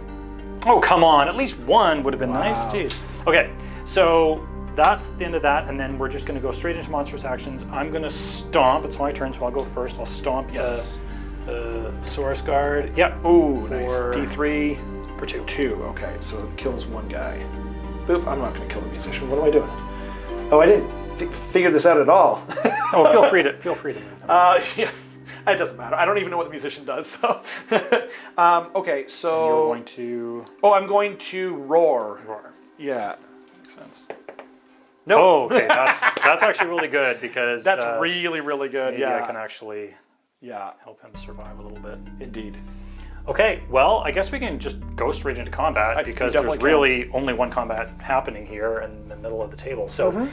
Speaker 4: Oh, come on, at least 1 would have been nice. Jeez. Okay, so that's the end of that, and then we're just going to go straight into monstrous actions. I'm going to stomp. It's my turn, so I'll go first. I'll stomp the Saurus Guard. Yeah.
Speaker 3: Ooh, nice.
Speaker 4: For
Speaker 3: D3
Speaker 4: for 2.
Speaker 3: 2. Okay, so it kills 1 guy. Boop. I'm not going to kill the musician. What am I doing? Oh, I didn't figure this out at all.
Speaker 4: Oh, feel free to move them.
Speaker 3: Yeah. It doesn't matter. I don't even know what the musician does. So, okay. So
Speaker 4: You're going to
Speaker 3: Oh, I'm going to roar.
Speaker 4: roar.
Speaker 3: Yeah.
Speaker 4: Makes sense.
Speaker 3: Nope.
Speaker 4: Oh, okay. That's actually really good because
Speaker 3: That's really, really good.
Speaker 4: maybe
Speaker 3: Yeah.
Speaker 4: I can actually
Speaker 3: Yeah.
Speaker 4: help him survive a little bit.
Speaker 3: Indeed.
Speaker 4: Okay, well, I guess we can just go straight into combat
Speaker 3: think
Speaker 4: because
Speaker 3: we
Speaker 4: there's
Speaker 3: definitely
Speaker 4: really only one combat happening here in the middle of the table. So,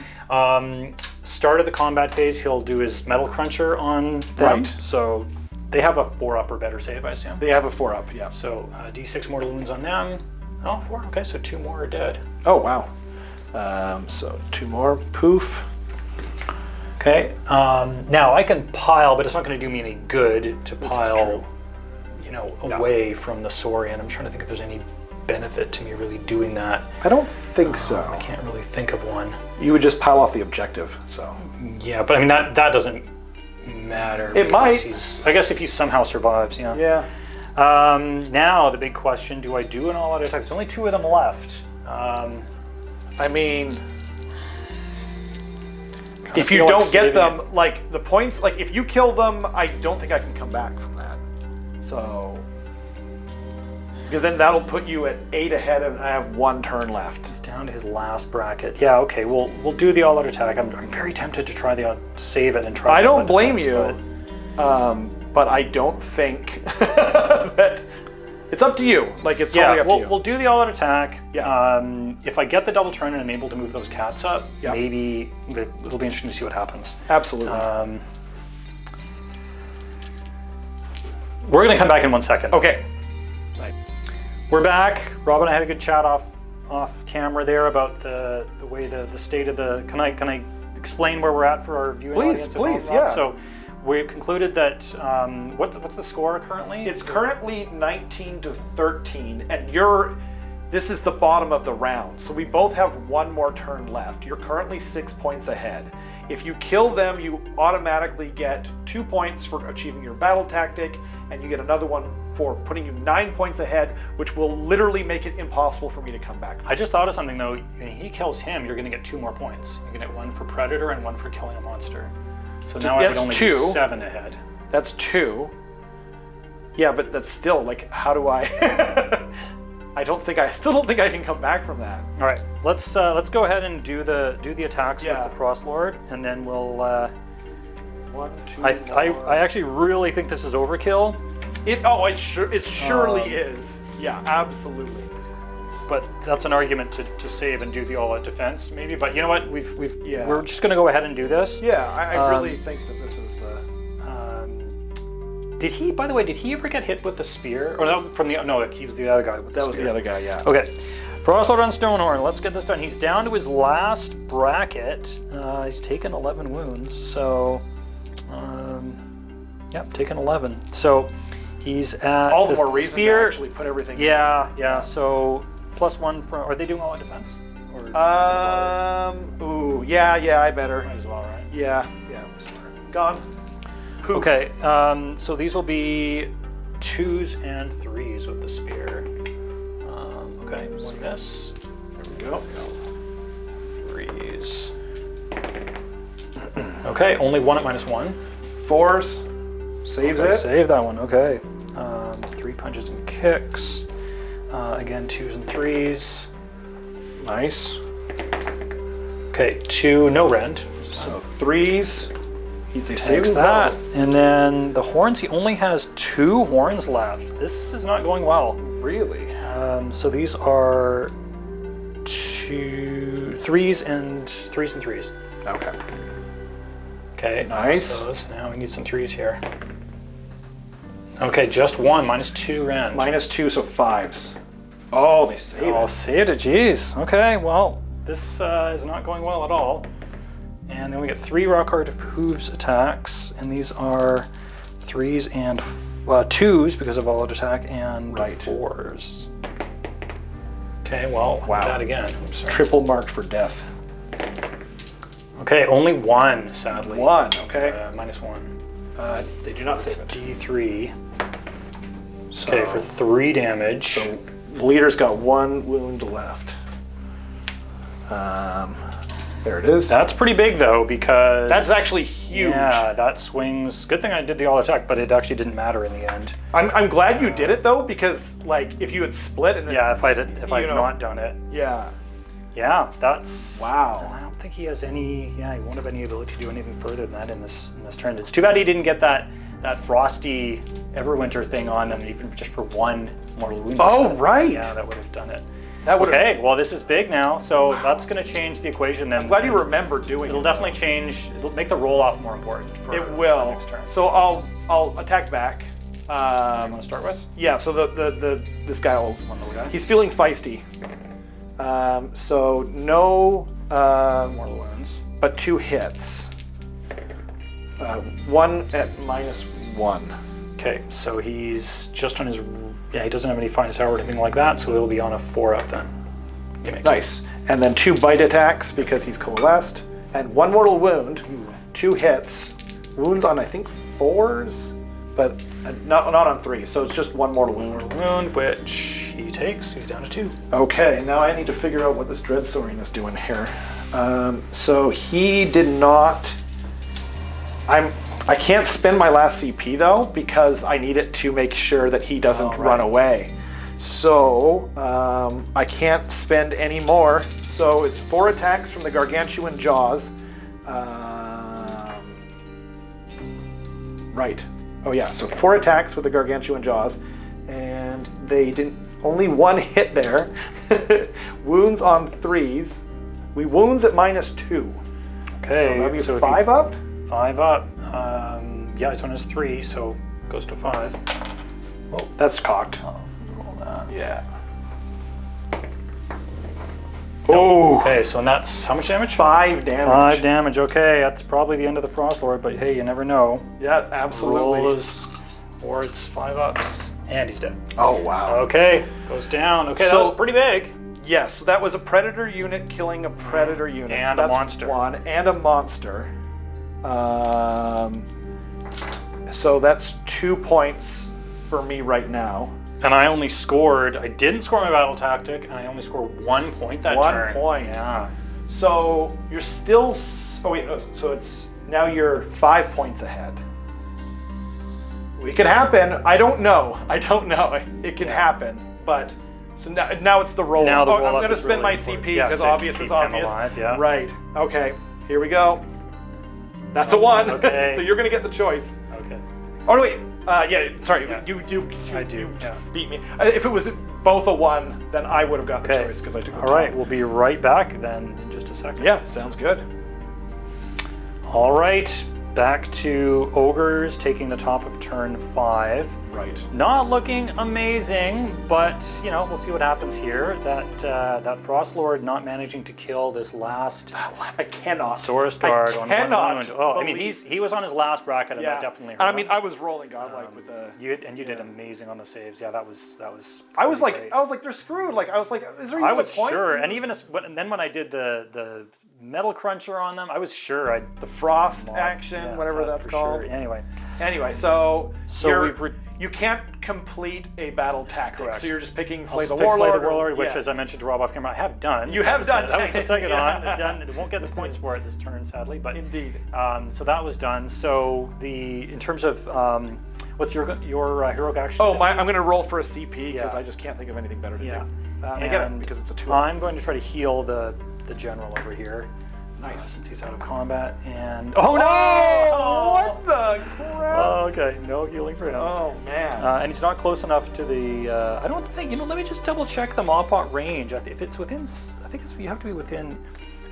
Speaker 4: start of the combat phase, he'll do his Metal Cruncher on them.
Speaker 3: Right.
Speaker 4: So they have a 4-up or better save, I assume.
Speaker 3: They have a 4-up. Yeah.
Speaker 4: So D6 mortal wounds on them. Oh, 4. Okay, so 2 more are dead.
Speaker 3: Oh wow. So 2 more. Poof.
Speaker 4: Okay. Now I can pile, but it's not going to do me any good to pile, away from the Saurian. I'm trying to think if there's any benefit to me really doing that.
Speaker 3: I don't think so.
Speaker 4: I can't really think of one.
Speaker 3: You would just pile off the objective. So.
Speaker 4: Yeah, but I mean that doesn't matter.
Speaker 3: It
Speaker 4: because
Speaker 3: might.
Speaker 4: I guess if he somehow survives, yeah.
Speaker 3: Yeah.
Speaker 4: Now the big question: do I do an all-out attack? There's only 2 of them left.
Speaker 3: I mean, if
Speaker 4: feel
Speaker 3: you
Speaker 4: like
Speaker 3: don't get
Speaker 4: saving
Speaker 3: them, like the points, like if you kill them, I don't think I can come back from that. So, because then that'll put you at 8 ahead, and I have 1 turn left.
Speaker 4: He's down to his last bracket. Yeah, okay. We'll do the all-out attack. I'm very tempted to try save it and try.
Speaker 3: I
Speaker 4: the
Speaker 3: don't
Speaker 4: all-out
Speaker 3: blame
Speaker 4: defense,
Speaker 3: you, but I don't think that it's up to you. Like it's totally up to you.
Speaker 4: We'll do the all-out attack.
Speaker 3: Yeah.
Speaker 4: If I get the double turn and I'm able to move those cats up,
Speaker 3: Yeah.
Speaker 4: maybe it'll be interesting to see what happens.
Speaker 3: Absolutely.
Speaker 4: We're gonna come back in 1 second.
Speaker 3: Okay.
Speaker 4: We're back. Rob and I had a good chat off camera there about the way the state of the. Can I explain where we're at for our viewing audience? at home,
Speaker 3: Please,
Speaker 4: Rob?
Speaker 3: yeah.
Speaker 4: So we concluded that what's the score currently?
Speaker 3: It's currently 19 to 13, and this is the bottom of the round. So we both have one more turn left. You're currently 6 points ahead. If you kill them, you automatically get 2 points for achieving your battle tactic, and you get another one for putting you 9 points ahead, which will literally make it impossible for me to come back from.
Speaker 4: I just thought of something though. When he kills him, you're going to get 2 more points. You're going to get 1 for Predator and 1 for killing a monster. So now I would only be 7 ahead.
Speaker 3: That's 2. Yeah, but that's still like, how do I? I still don't think I can come back from that.
Speaker 4: All right, let's go ahead and do the attacks with the Frost Lord, and then we'll.
Speaker 3: 1, 2.
Speaker 4: I actually really think this is overkill.
Speaker 3: It surely is. Yeah, absolutely.
Speaker 4: But that's an argument to save and do the all-out defense, maybe. But you know what? We're just going to go ahead and do this.
Speaker 3: Yeah, I really think that this is the.
Speaker 4: Did he? By the way, did he ever get hit with the spear? Or no, he was the other guy with the spear.
Speaker 3: That was the other guy. Yeah.
Speaker 4: Okay. Frostlord on Stonehorn. Let's get this done. He's down to his last bracket. He's taken 11 wounds. So, taken 11. So. He's at
Speaker 3: all the more reason
Speaker 4: spear.
Speaker 3: to actually put everything.
Speaker 4: Yeah. So +1 from. Are they doing all out defense? Or
Speaker 3: I better.
Speaker 4: Might as well, right?
Speaker 3: Yeah. Gone. Poof.
Speaker 4: Okay. So these will be 2s and 3s with the spear. Okay. 1 miss.
Speaker 3: There we go.
Speaker 4: 3s. Okay. Only 1 at -1.
Speaker 3: 4s. Saves it.
Speaker 4: Save that one. Okay. 3 punches and kicks. Again, 2s and 3s.
Speaker 3: Nice.
Speaker 4: Okay, 2, no rend.
Speaker 3: So 3s. They
Speaker 4: Takes that. And then the horns, he only has 2 horns left. This is not going well.
Speaker 3: Really?
Speaker 4: So these are 3s and 3s.
Speaker 3: Okay.
Speaker 4: Okay.
Speaker 3: Nice.
Speaker 4: Those. Now we need some 3s here. Okay, just 1, -2 rend.
Speaker 3: -2, so 5s. Oh, they saved it.
Speaker 4: Saved it, jeez. Okay, well, this is not going well at all. And then we get 3 Rockhard Hooves attacks, and these are 3s and 2s because of all-out attack, and 4s. Okay, well, that again. Oops, sorry.
Speaker 3: Triple marked for death.
Speaker 4: Okay, only 1, sadly.
Speaker 3: 1, okay.
Speaker 4: -1.
Speaker 3: They do not save it.
Speaker 4: D3. Okay, for 3 damage.
Speaker 3: So the leader's got 1 wound left. There it is.
Speaker 4: That's pretty big though, because
Speaker 3: that's actually huge.
Speaker 4: Yeah, that swings. Good thing I did the all attack, but it actually didn't matter in the end.
Speaker 3: I'm glad you did it though, because like if you had split and then,
Speaker 4: if I had not done it. Yeah, that's
Speaker 3: wow.
Speaker 4: I don't think he has any. Yeah, he won't have any ability to do anything further than that in this turn. It's too bad he didn't get that frosty Everwinter thing on him, even just for 1 mortal wound.
Speaker 3: Oh right.
Speaker 4: Yeah, that would have done it.
Speaker 3: Okay,
Speaker 4: well this is big now, so that's going to change the equation then.
Speaker 3: I'm glad you remember doing it.
Speaker 4: It'll definitely change. It'll make the roll off more important.
Speaker 3: It will.
Speaker 4: Next turn.
Speaker 3: So I'll attack back.
Speaker 4: You want to start with?
Speaker 3: Yeah. So this guy will. He's feeling feisty. So no
Speaker 4: mortal wounds,
Speaker 3: but 2 hits. 1 at -1.
Speaker 4: Okay, so he's just on his. Yeah, he doesn't have any finest hour or anything like that, so he'll be on a 4 up then.
Speaker 3: Nice. And then 2 bite attacks because he's coalesced, and 1 mortal wound, 2 hits, wounds on I think 4s, but not on 3. So it's just 1 mortal wound.
Speaker 4: Which he takes. He's down to 2.
Speaker 3: Okay, now I need to figure out what this Dread Saurian is doing here. So he did not. I can't spend my last CP though, because I need it to make sure that he doesn't run away. So I can't spend any more. So it's 4 attacks from the gargantuan jaws. Right. Oh yeah, so 4 attacks with the gargantuan jaws, and they didn't. Only 1 hit there. Wounds on 3s. We wounds at -2.
Speaker 4: Okay.
Speaker 3: So that'd be 5 up.
Speaker 4: 5 up. Yeah, this one is 3, so goes to 5.
Speaker 3: Oh, that's cocked.
Speaker 4: Roll that.
Speaker 3: Yeah. Oh,
Speaker 4: Okay, so and that's how much damage?
Speaker 3: 5 damage.
Speaker 4: 5 damage. Okay, that's probably the end of the Frost Lord, but hey, you never know.
Speaker 3: Yeah, absolutely.
Speaker 4: Roll is, or it's 5 ups, and he's dead.
Speaker 3: Oh, wow.
Speaker 4: Okay, goes down. Okay, that
Speaker 3: So-
Speaker 4: was pretty big.
Speaker 3: Yes, so that was a predator unit killing a predator unit.
Speaker 4: And
Speaker 3: so
Speaker 4: a
Speaker 3: that's
Speaker 4: monster.
Speaker 3: 1, and a monster. So that's 2 points for me right now.
Speaker 4: And I only scored, I didn't score my battle tactic, and I only scored 1 point that
Speaker 3: 1
Speaker 4: turn.
Speaker 3: point.
Speaker 4: Yeah.
Speaker 3: So you're still. Oh wait, no. So it's now you're 5 points ahead. It could happen. I don't know. It can happen, but. So now it's the roll.
Speaker 4: Now the
Speaker 3: I'm
Speaker 4: roll-up
Speaker 3: going to
Speaker 4: is
Speaker 3: spend
Speaker 4: really
Speaker 3: my
Speaker 4: important.
Speaker 3: CP
Speaker 4: Yeah,
Speaker 3: because
Speaker 4: to
Speaker 3: obvious
Speaker 4: keep
Speaker 3: is
Speaker 4: him
Speaker 3: obvious.
Speaker 4: alive, yeah.
Speaker 3: Right. Okay. Here we go. That's a 1.
Speaker 4: Okay.
Speaker 3: So you're going to get the choice.
Speaker 4: Okay.
Speaker 3: Oh no, wait. Yeah. Sorry.
Speaker 4: Yeah.
Speaker 3: You
Speaker 4: I do, yeah.
Speaker 3: beat me. If it was both a 1, then I would have got the
Speaker 4: Okay.
Speaker 3: choice because I took the
Speaker 4: All right,
Speaker 3: top.
Speaker 4: we'll be right back then in just a second.
Speaker 3: Yeah. Sounds good.
Speaker 4: All right, back to Ogres taking the top of turn 5.
Speaker 3: Right.
Speaker 4: Not looking amazing, but you know, we'll see what happens here. That Frost Lord not managing to kill this last
Speaker 3: I cannot.
Speaker 4: Source Guard
Speaker 3: I
Speaker 4: on
Speaker 3: cannot.
Speaker 4: wound. Oh, I mean,
Speaker 3: believe-
Speaker 4: he was on his last bracket, and
Speaker 3: Yeah.
Speaker 4: that definitely hurt
Speaker 3: I
Speaker 4: him.
Speaker 3: mean, I was rolling godlike with the.
Speaker 4: You did amazing on the saves. Yeah, that was.
Speaker 3: I was
Speaker 4: pretty
Speaker 3: like,
Speaker 4: great.
Speaker 3: they're screwed. Like, I was like, is there even
Speaker 4: I
Speaker 3: a
Speaker 4: was
Speaker 3: point?
Speaker 4: sure, and even and then when I did the metal cruncher on them, I was sure I'd
Speaker 3: The frost
Speaker 4: lost.
Speaker 3: action,
Speaker 4: Yeah,
Speaker 3: whatever
Speaker 4: that
Speaker 3: that's
Speaker 4: for
Speaker 3: called.
Speaker 4: Sure. Anyway,
Speaker 3: So you're-
Speaker 4: we've
Speaker 3: you can't complete a battle tactic.
Speaker 4: Correct.
Speaker 3: So you're just picking
Speaker 4: I'll
Speaker 3: Slay the
Speaker 4: pick
Speaker 3: Warlord.
Speaker 4: Slay the Warlord, which,
Speaker 3: yeah.
Speaker 4: as I mentioned to Rob off camera, I have done.
Speaker 3: You have done,
Speaker 4: That was the second on.
Speaker 3: yeah.
Speaker 4: Done. It won't get the points for it this turn, sadly. But
Speaker 3: Indeed.
Speaker 4: so that was done. So in terms of what's your heroic action?
Speaker 3: Oh, I'm going to roll for a CP because
Speaker 4: Yeah.
Speaker 3: I just can't think of anything better to
Speaker 4: Yeah.
Speaker 3: do. I get it
Speaker 4: And
Speaker 3: because it's a 2.
Speaker 4: I'm going to try to heal the general over here.
Speaker 3: Nice.
Speaker 4: Since he's out of combat, and oh no!
Speaker 3: Oh, what the crap?
Speaker 4: Oh, okay, no healing for him.
Speaker 3: Oh man.
Speaker 4: And he's not close enough to the. I don't think. Let me just double check the Mawpot range. If it's within, I think you have to be within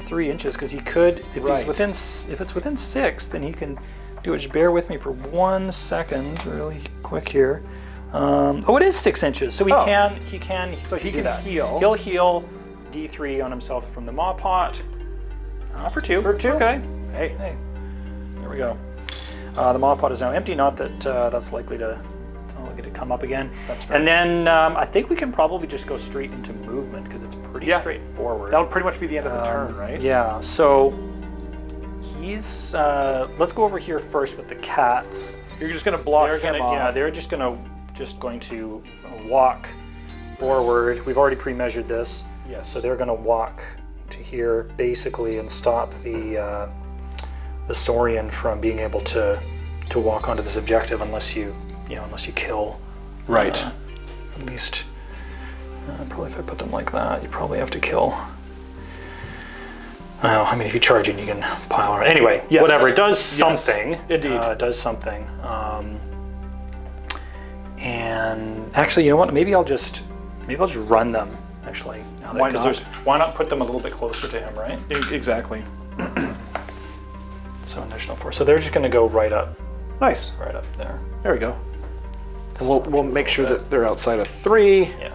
Speaker 4: 3 inches because he could. If
Speaker 3: Right.
Speaker 4: he's within, if it's within 6, then he can do it. Just bear with me for 1 second, really quick here. Oh, it is 6 inches, so he
Speaker 3: Oh.
Speaker 4: can.
Speaker 3: So he
Speaker 4: do
Speaker 3: can
Speaker 4: that.
Speaker 3: heal.
Speaker 4: He'll heal D3 on himself from the Mawpot. For 2.
Speaker 3: For 2?
Speaker 4: Okay.
Speaker 3: Hey.
Speaker 4: Hey, there we go. The Mawpot is now empty. Not that that's likely to come up again.
Speaker 3: That's fair.
Speaker 4: And then I think we can probably just go straight into movement because it's pretty
Speaker 3: Yeah.
Speaker 4: straightforward.
Speaker 3: That'll pretty much be the end of the turn, right?
Speaker 4: Yeah. So he's. Let's go over here first with the cats.
Speaker 3: You're just going to block
Speaker 4: They're
Speaker 3: him
Speaker 4: gonna,
Speaker 3: off.
Speaker 4: yeah, they're just going to walk forward. We've already pre-measured this.
Speaker 3: Yes.
Speaker 4: So they're going to walk to here basically and stop the Saurian from being able to walk onto this objective unless you kill.
Speaker 3: Right.
Speaker 4: At least probably if I put them like that, you probably have to kill. Well, I mean, if you charge in, you can pile on. Anyway,
Speaker 3: Yes.
Speaker 4: whatever. It does something.
Speaker 3: Indeed.
Speaker 4: It does something. And actually, you know what? Maybe I'll just run them. Actually, now that-
Speaker 3: Why
Speaker 4: 'cause
Speaker 3: not?
Speaker 4: Why not put them a little bit closer to him, right?
Speaker 3: Exactly.
Speaker 4: So additional 4. So they're just going to go right up
Speaker 3: Nice.
Speaker 4: there.
Speaker 3: There we go. And we'll make sure that they're outside of 3,
Speaker 4: Yeah.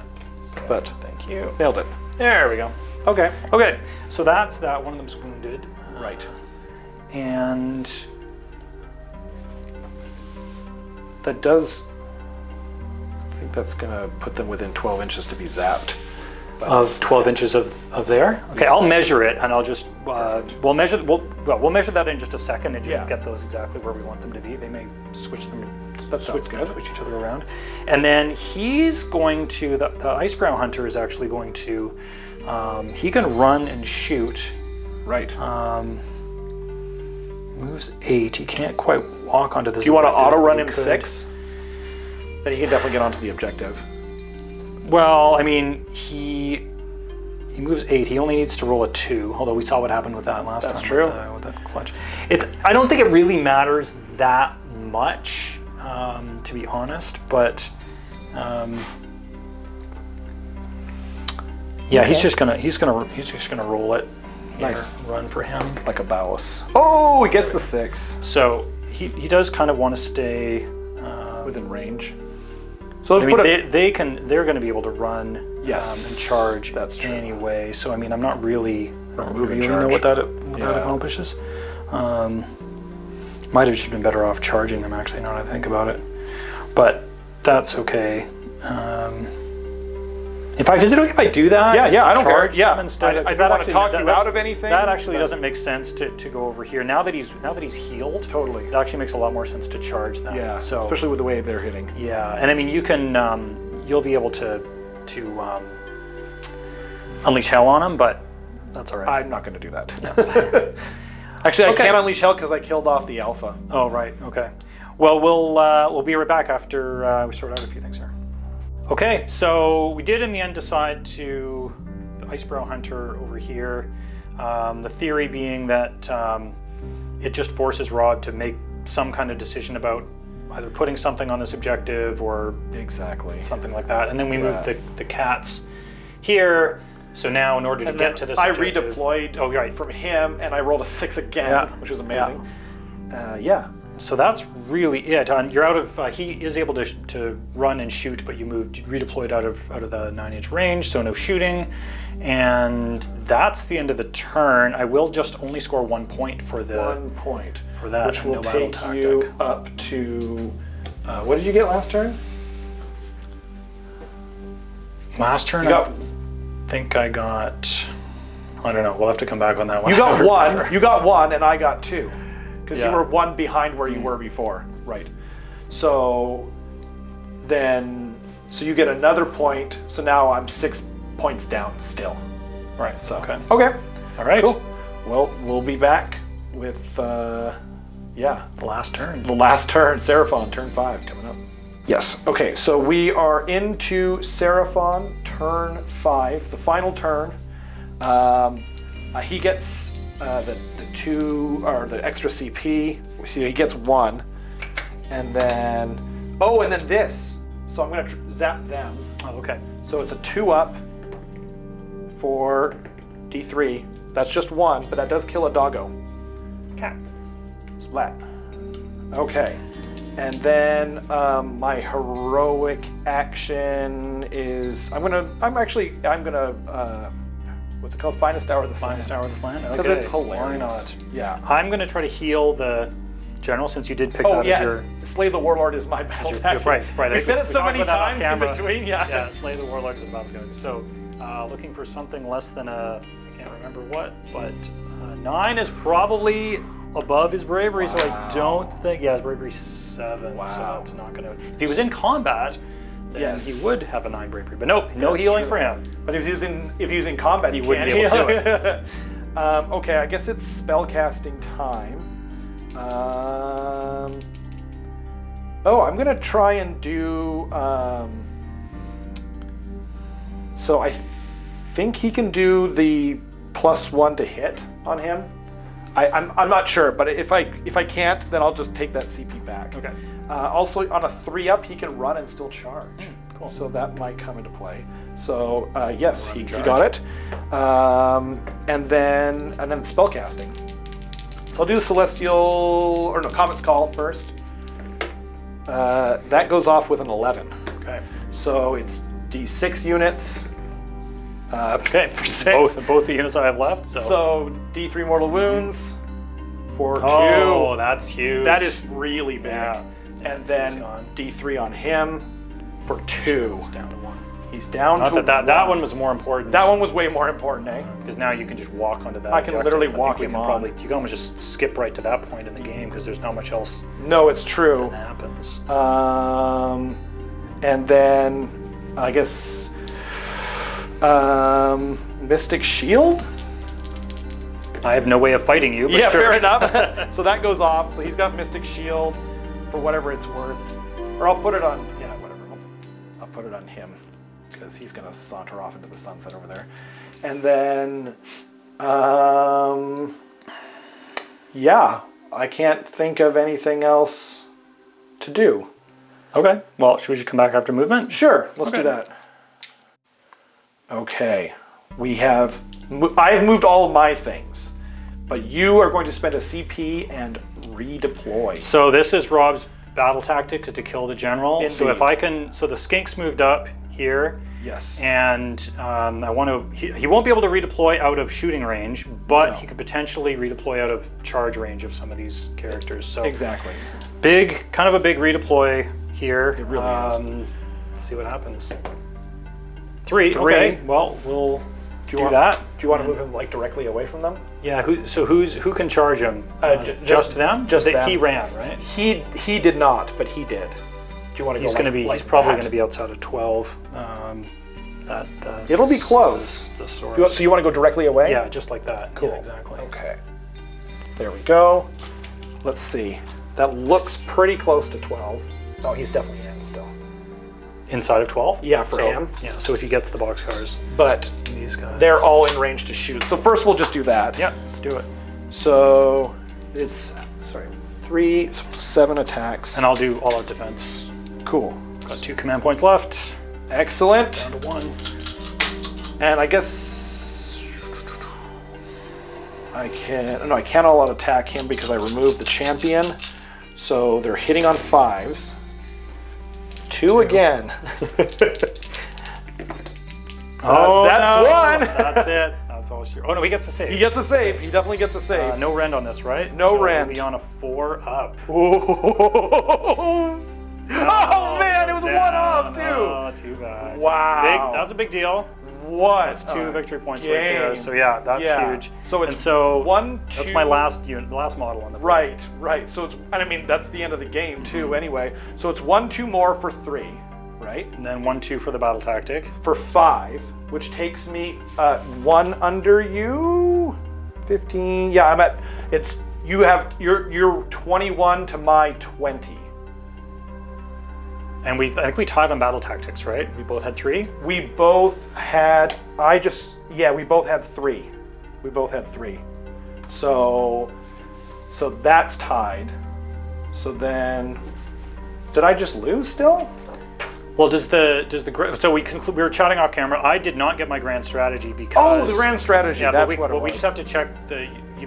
Speaker 3: but
Speaker 4: Thank you.
Speaker 3: nailed it.
Speaker 4: There we go.
Speaker 3: Okay.
Speaker 4: Okay. So that's that. One of them's wounded.
Speaker 3: Right.
Speaker 4: And
Speaker 3: That does. I think that's going to put them within 12 inches to be zapped. But
Speaker 4: of 12 inches of there. Okay, I'll measure it, and I'll just we'll measure that in just a second and just
Speaker 3: Yeah.
Speaker 4: get those exactly where we want them to be. They may switch them.
Speaker 3: That sounds good.
Speaker 4: Switch each other around, and then he's going to the Icebrow Hunter is actually going to. He can run and shoot.
Speaker 3: Right.
Speaker 4: Moves 8. He can't quite walk onto this.
Speaker 3: If you want to
Speaker 4: objective,
Speaker 3: auto
Speaker 4: but
Speaker 3: run
Speaker 4: he
Speaker 3: him
Speaker 4: could.
Speaker 3: 6, then he can definitely get onto the objective.
Speaker 4: Well, I mean, he moves 8. He only needs to roll a 2. Although we saw what happened with that last
Speaker 3: That's
Speaker 4: time.
Speaker 3: true.
Speaker 4: With that clutch. I don't think it really matters that much, to be honest. But yeah, he's just gonna roll it. Here,
Speaker 3: Nice.
Speaker 4: run for him.
Speaker 3: Like a Baus. Oh, he gets the 6
Speaker 4: So he does kind of want to stay.
Speaker 3: within range. So
Speaker 4: I mean,
Speaker 3: put a,
Speaker 4: they're going to be able to run
Speaker 3: Yes,
Speaker 4: and charge
Speaker 3: that's true.
Speaker 4: anyway. So I mean, I'm not really,
Speaker 3: move and
Speaker 4: know what
Speaker 3: charge.
Speaker 4: that accomplishes. Might have just been better off charging them actually, now that I think about it. But that's okay. In fact, is it okay if I do that?
Speaker 3: Yeah, I don't care.
Speaker 4: Charge
Speaker 3: Yeah,
Speaker 4: them instead of,
Speaker 3: I
Speaker 4: 'cause
Speaker 3: don't
Speaker 4: that
Speaker 3: want to
Speaker 4: actually-
Speaker 3: talk you
Speaker 4: that's-
Speaker 3: out of anything.
Speaker 4: That actually
Speaker 3: but-
Speaker 4: doesn't make sense to go over here. Now that he's healed,
Speaker 3: Totally.
Speaker 4: it actually makes a lot more sense to charge them.
Speaker 3: Yeah,
Speaker 4: So
Speaker 3: especially with the way they're hitting.
Speaker 4: yeah, and I mean you can you'll be able to unleash hell on him, but that's all right.
Speaker 3: I'm not going to do that. Actually, I can't unleash hell because I killed off the alpha.
Speaker 4: Oh right, okay. Well, we'll be right back after we sort out a few things here. Okay, so we did in the end decide to the Icebrow Hunter over here. The theory being that it just forces Rob to make some kind of decision about either putting something on this objective or
Speaker 3: Exactly.
Speaker 4: something like that. And then we moved the cats here. So now in order to
Speaker 3: And
Speaker 4: get
Speaker 3: then
Speaker 4: to this
Speaker 3: I
Speaker 4: objective,
Speaker 3: redeployed
Speaker 4: right.
Speaker 3: from him, and I rolled a 6 again,
Speaker 4: Yeah.
Speaker 3: which was amazing. Yeah.
Speaker 4: So that's really it. You're out of. He is able to run and shoot, but you redeployed out of the 9-inch range, so no shooting, and that's the end of the turn. I will just only score 1 point for the
Speaker 3: 1 point.
Speaker 4: for that,
Speaker 3: Which
Speaker 4: and
Speaker 3: will
Speaker 4: no battle
Speaker 3: take you up to. What did you get last turn?
Speaker 4: Last turn,
Speaker 3: You got.
Speaker 4: I think I got. I don't know. We'll have to come back on that one.
Speaker 3: You got 1. You got 1, and I got 2, because
Speaker 4: Yeah.
Speaker 3: you were 1 behind where you were before. Right. So then, so you get another point. So now I'm 6 points down still.
Speaker 4: Right.
Speaker 3: So
Speaker 4: Okay.
Speaker 3: Okay.
Speaker 4: All right.
Speaker 3: Cool. Well, we'll be back with
Speaker 4: The last turn.
Speaker 3: the last turn, Seraphon Turn 5 coming up. Yes. Okay. So we are into Seraphon Turn 5, the final turn. He gets the 2 or the extra CP. So he gets 1, and then and then this. So I'm gonna zap them.
Speaker 4: Oh, okay.
Speaker 3: So it's a 2-up for D3. That's just 1, but that does kill a doggo.
Speaker 4: Okay.
Speaker 3: Splat. Okay. And then my heroic action is I'm gonna what's it called? Finest Hour of the
Speaker 4: Finest
Speaker 3: Sand.
Speaker 4: Hour of the Planet.
Speaker 3: Because
Speaker 4: Okay.
Speaker 3: it's hilarious.
Speaker 4: Why not?
Speaker 3: Yeah.
Speaker 4: I'm gonna try to heal the general since you did pick
Speaker 3: Oh
Speaker 4: that
Speaker 3: yeah.
Speaker 4: as your.
Speaker 3: Slay the Warlord is my battle tactic.
Speaker 4: Right.
Speaker 3: We said it so
Speaker 4: talked
Speaker 3: many
Speaker 4: about that off
Speaker 3: times in
Speaker 4: camera.
Speaker 3: between.
Speaker 4: Yeah, slay the warlord of the battle. So, looking for something less than I can't remember what, but 9 is probably above his bravery, so I don't think, his bravery 7, so
Speaker 3: Wow.
Speaker 4: that's not gonna, if he was in combat, then
Speaker 3: Yes.
Speaker 4: he would have a 9 bravery, but nope, no
Speaker 3: That's
Speaker 4: healing
Speaker 3: true.
Speaker 4: for him.
Speaker 3: But if he's in combat,
Speaker 4: He
Speaker 3: you
Speaker 4: wouldn't
Speaker 3: can't
Speaker 4: be able to
Speaker 3: heal.
Speaker 4: do it.
Speaker 3: Okay, I guess it's spellcasting time. I'm gonna try and do. So I think he can do the +1 to hit on him. I'm not sure, but if I can't, then I'll just take that CP back.
Speaker 4: Okay.
Speaker 3: Also, on a 3-up, he can run and still charge.
Speaker 4: Cool.
Speaker 3: So that might come into play. So yes, he
Speaker 4: charge.
Speaker 3: got it. And then spellcasting. So I'll do Comet's Call first. That goes off with an 11.
Speaker 4: Okay.
Speaker 3: So it's D6 units.
Speaker 4: Okay,
Speaker 3: for 6.
Speaker 4: both the units I have left,
Speaker 3: So D3 mortal wounds for 2.
Speaker 4: Oh, that's huge.
Speaker 3: That is really big.
Speaker 4: Yeah.
Speaker 3: And
Speaker 4: He's
Speaker 3: then
Speaker 4: gone.
Speaker 3: D3 on him for 2.
Speaker 4: It's down to 1.
Speaker 3: He's down
Speaker 4: Not
Speaker 3: to
Speaker 4: that one was more important.
Speaker 3: That one was way more important, eh?
Speaker 4: Because now you can just walk onto that.
Speaker 3: I can
Speaker 4: objective.
Speaker 3: literally
Speaker 4: I think
Speaker 3: walk
Speaker 4: we
Speaker 3: him
Speaker 4: can
Speaker 3: on.
Speaker 4: You can almost just skip right to that point in the game because there's not much else
Speaker 3: No, it's true.
Speaker 4: that happens.
Speaker 3: And then I guess Mystic Shield?
Speaker 4: I have no way of fighting you. But
Speaker 3: Yeah,
Speaker 4: sure.
Speaker 3: fair enough. So that goes off. So he's got Mystic Shield for whatever it's worth. Or I'll put it on, whatever. I'll put it on him because he's going to saunter off into the sunset over there. And then, I can't think of anything else to do.
Speaker 4: Okay. Well, should we just come back after movement?
Speaker 3: Sure, let's
Speaker 4: Okay.
Speaker 3: do that. Okay, I have moved all of my things, but you are going to spend a CP and redeploy.
Speaker 4: So this is Rob's battle tactic to kill the general. So
Speaker 3: Indeed.
Speaker 4: if I can, so the skinks moved up here.
Speaker 3: Yes.
Speaker 4: And I want to. He won't be able to redeploy out of shooting range, but he could potentially redeploy out of charge range of some of these characters. So
Speaker 3: Exactly.
Speaker 4: kind of a big redeploy here.
Speaker 3: It really is.
Speaker 4: Let's see what happens. Three. Okay. Well, we'll do that.
Speaker 3: Do you want to move him like directly away from them?
Speaker 4: Yeah. Who can charge him? Just them.
Speaker 3: Just them.
Speaker 4: He ran, right?
Speaker 3: He did not, but he did. Do you want to
Speaker 4: He's
Speaker 3: go?
Speaker 4: going to be.
Speaker 3: Like
Speaker 4: He's probably
Speaker 3: that?
Speaker 4: going to be outside of 12.
Speaker 3: It'll be close.
Speaker 4: The source.
Speaker 3: So you want to go directly away?
Speaker 4: Yeah, just like that.
Speaker 3: Cool.
Speaker 4: Yeah, exactly.
Speaker 3: Okay. There we go. Let's see. That looks pretty close to 12. Oh, he's definitely in still.
Speaker 4: Inside of 12?
Speaker 3: Yeah, for him.
Speaker 4: Yeah, so if he gets the boxcars,
Speaker 3: But
Speaker 4: these guys.
Speaker 3: they're all in range to shoot. So first we'll just do that.
Speaker 4: Yeah, let's do it.
Speaker 3: So it's 7 attacks.
Speaker 4: And I'll do all out defense.
Speaker 3: Cool.
Speaker 4: Got 2 command points left.
Speaker 3: Excellent.
Speaker 4: Down to 1.
Speaker 3: And I guess I can't all out attack him because I removed the champion. So they're hitting on 5s. 2 again.
Speaker 4: Oh,
Speaker 3: that's
Speaker 4: no.
Speaker 3: one.
Speaker 4: That's it. That's all sure. Oh no, he gets a save.
Speaker 3: He gets a save. He definitely gets a save.
Speaker 4: No rend on this, right?
Speaker 3: No
Speaker 4: so
Speaker 3: rend.
Speaker 4: We'll be on a 4 up.
Speaker 3: Oh man, it was a 1 off too.
Speaker 4: Oh, too bad.
Speaker 3: Wow.
Speaker 4: That was a big deal.
Speaker 3: What?
Speaker 4: That's 2 victory points right there. So yeah, that's huge.
Speaker 3: So it's
Speaker 4: and so
Speaker 3: 1, 2.
Speaker 4: That's my last unit, the last model on the board.
Speaker 3: Right. So it's, and I mean that's the end of the game too. Anyway, so it's 1, 2 more for 3, right?
Speaker 4: And then 1, 2 for the battle tactic.
Speaker 3: For 5, which takes me 1 under you. 15. Yeah, I'm at. It's you have you're 21 to my 20.
Speaker 4: And I think we tied on battle tactics, right? We both had 3.
Speaker 3: We both had. We both had 3. We both had 3. So that's tied. So then, did I just lose still?
Speaker 4: Well, so we were chatting off camera. I did not get my grand strategy because.
Speaker 3: Oh, the grand strategy.
Speaker 4: Yeah,
Speaker 3: that's what it was.
Speaker 4: we just have to check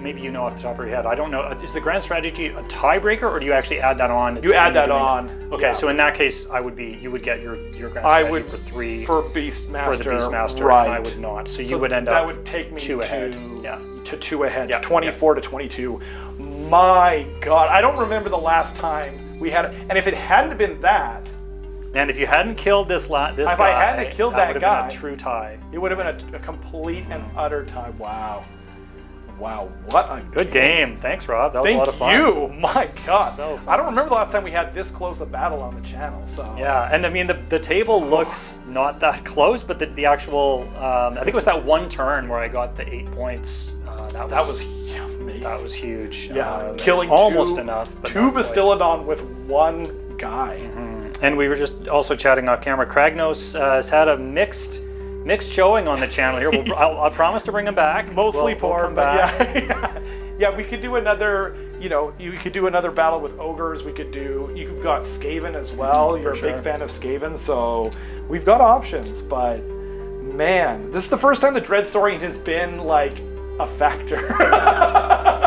Speaker 4: maybe you know off the top of your head. I don't know. Is the grand strategy a tiebreaker, or do you actually add that on?
Speaker 3: You add that on.
Speaker 4: Okay,
Speaker 3: yeah.
Speaker 4: so in that case, you would get your grand strategy
Speaker 3: I would
Speaker 4: for 3
Speaker 3: for Beastmaster.
Speaker 4: for the Beastmaster,
Speaker 3: right?
Speaker 4: and I would not. So you would end up
Speaker 3: that would take me
Speaker 4: 2 ahead.
Speaker 3: To 2 ahead.
Speaker 4: Yeah,
Speaker 3: 24 to 22. My God, I don't remember the last time we had. And if it hadn't been that.
Speaker 4: And if you hadn't killed this guy,
Speaker 3: if I hadn't killed that
Speaker 4: would
Speaker 3: guy,
Speaker 4: have been a true tie.
Speaker 3: It would have been a complete and utter tie. Wow, what a
Speaker 4: good game. Thanks, Rob. That was a lot of fun.
Speaker 3: Thank you. My God.
Speaker 4: So fun.
Speaker 3: I don't remember the last time we had this close a battle on the channel. So
Speaker 4: yeah, and I mean the table looks not that close, but the actual I think it was that one turn where I got the 8 points. That was
Speaker 3: amazing.
Speaker 4: That was huge.
Speaker 3: Yeah, killing
Speaker 4: almost enough. But
Speaker 3: 2 Bastiladon with 1 guy.
Speaker 4: Mm-hmm. And we were just also chatting off camera. Kragnos has had a mixed showing on the channel here. I'll promise to bring him back.
Speaker 3: Mostly
Speaker 4: we'll
Speaker 3: poor,
Speaker 4: come
Speaker 3: but
Speaker 4: back.
Speaker 3: yeah, we could do another. You could do another battle with ogres. You've got Skaven as well. You're a big fan of Skaven, so we've got options. But man, this is the first time the Dread Saurian has been like a factor.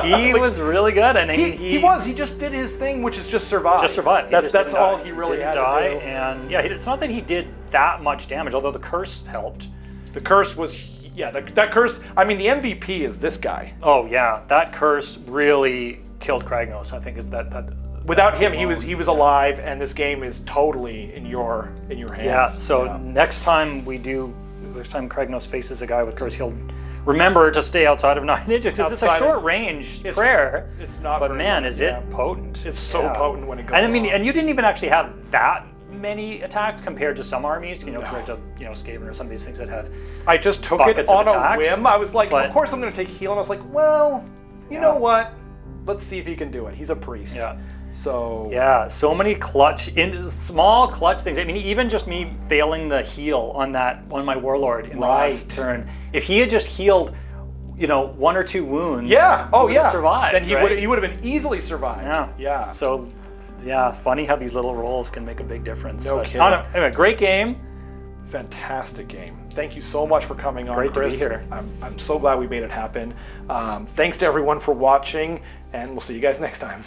Speaker 4: He was really good, and
Speaker 3: he was. He just did his thing, which is just survive.
Speaker 4: Just survive.
Speaker 3: That's all he really had to do.
Speaker 4: And yeah, it's not that he did that much damage, although the curse helped.
Speaker 3: The curse was, that curse. I mean, the MVP is this guy.
Speaker 4: Oh yeah, that curse really killed Kragnos. I think is that.
Speaker 3: Without him, he was alive, and this game is totally in your hands.
Speaker 4: Yeah. So next time Kragnos faces a guy with curse, he'll remember to stay outside of 9 inches because it's a short range prayer.
Speaker 3: It's not.
Speaker 4: But man, is it potent?
Speaker 3: It's so potent when it goes.
Speaker 4: And I mean, and you didn't even actually have that many attacks compared to some armies, compared to Skaven or some of these things that have.
Speaker 3: I just took it on a whim. I was like, of course I'm going to take heal, and I was like, well, you know what? Let's see if he can do it. He's a priest.
Speaker 4: Yeah.
Speaker 3: So
Speaker 4: yeah, so many small clutch things. I mean, even just me failing the heal on my warlord in the last turn. If he had just healed, 1 or 2 wounds, he would have survived.
Speaker 3: Then he would have been easily survived. Yeah.
Speaker 4: So yeah, funny how these little rolls can make a big difference.
Speaker 3: No kidding.
Speaker 4: Anyway, great game.
Speaker 3: Fantastic game. Thank you so much for coming on,
Speaker 4: Great
Speaker 3: Chris.
Speaker 4: to be here.
Speaker 3: I'm so glad we made it happen. Thanks to everyone for watching, and we'll see you guys next time.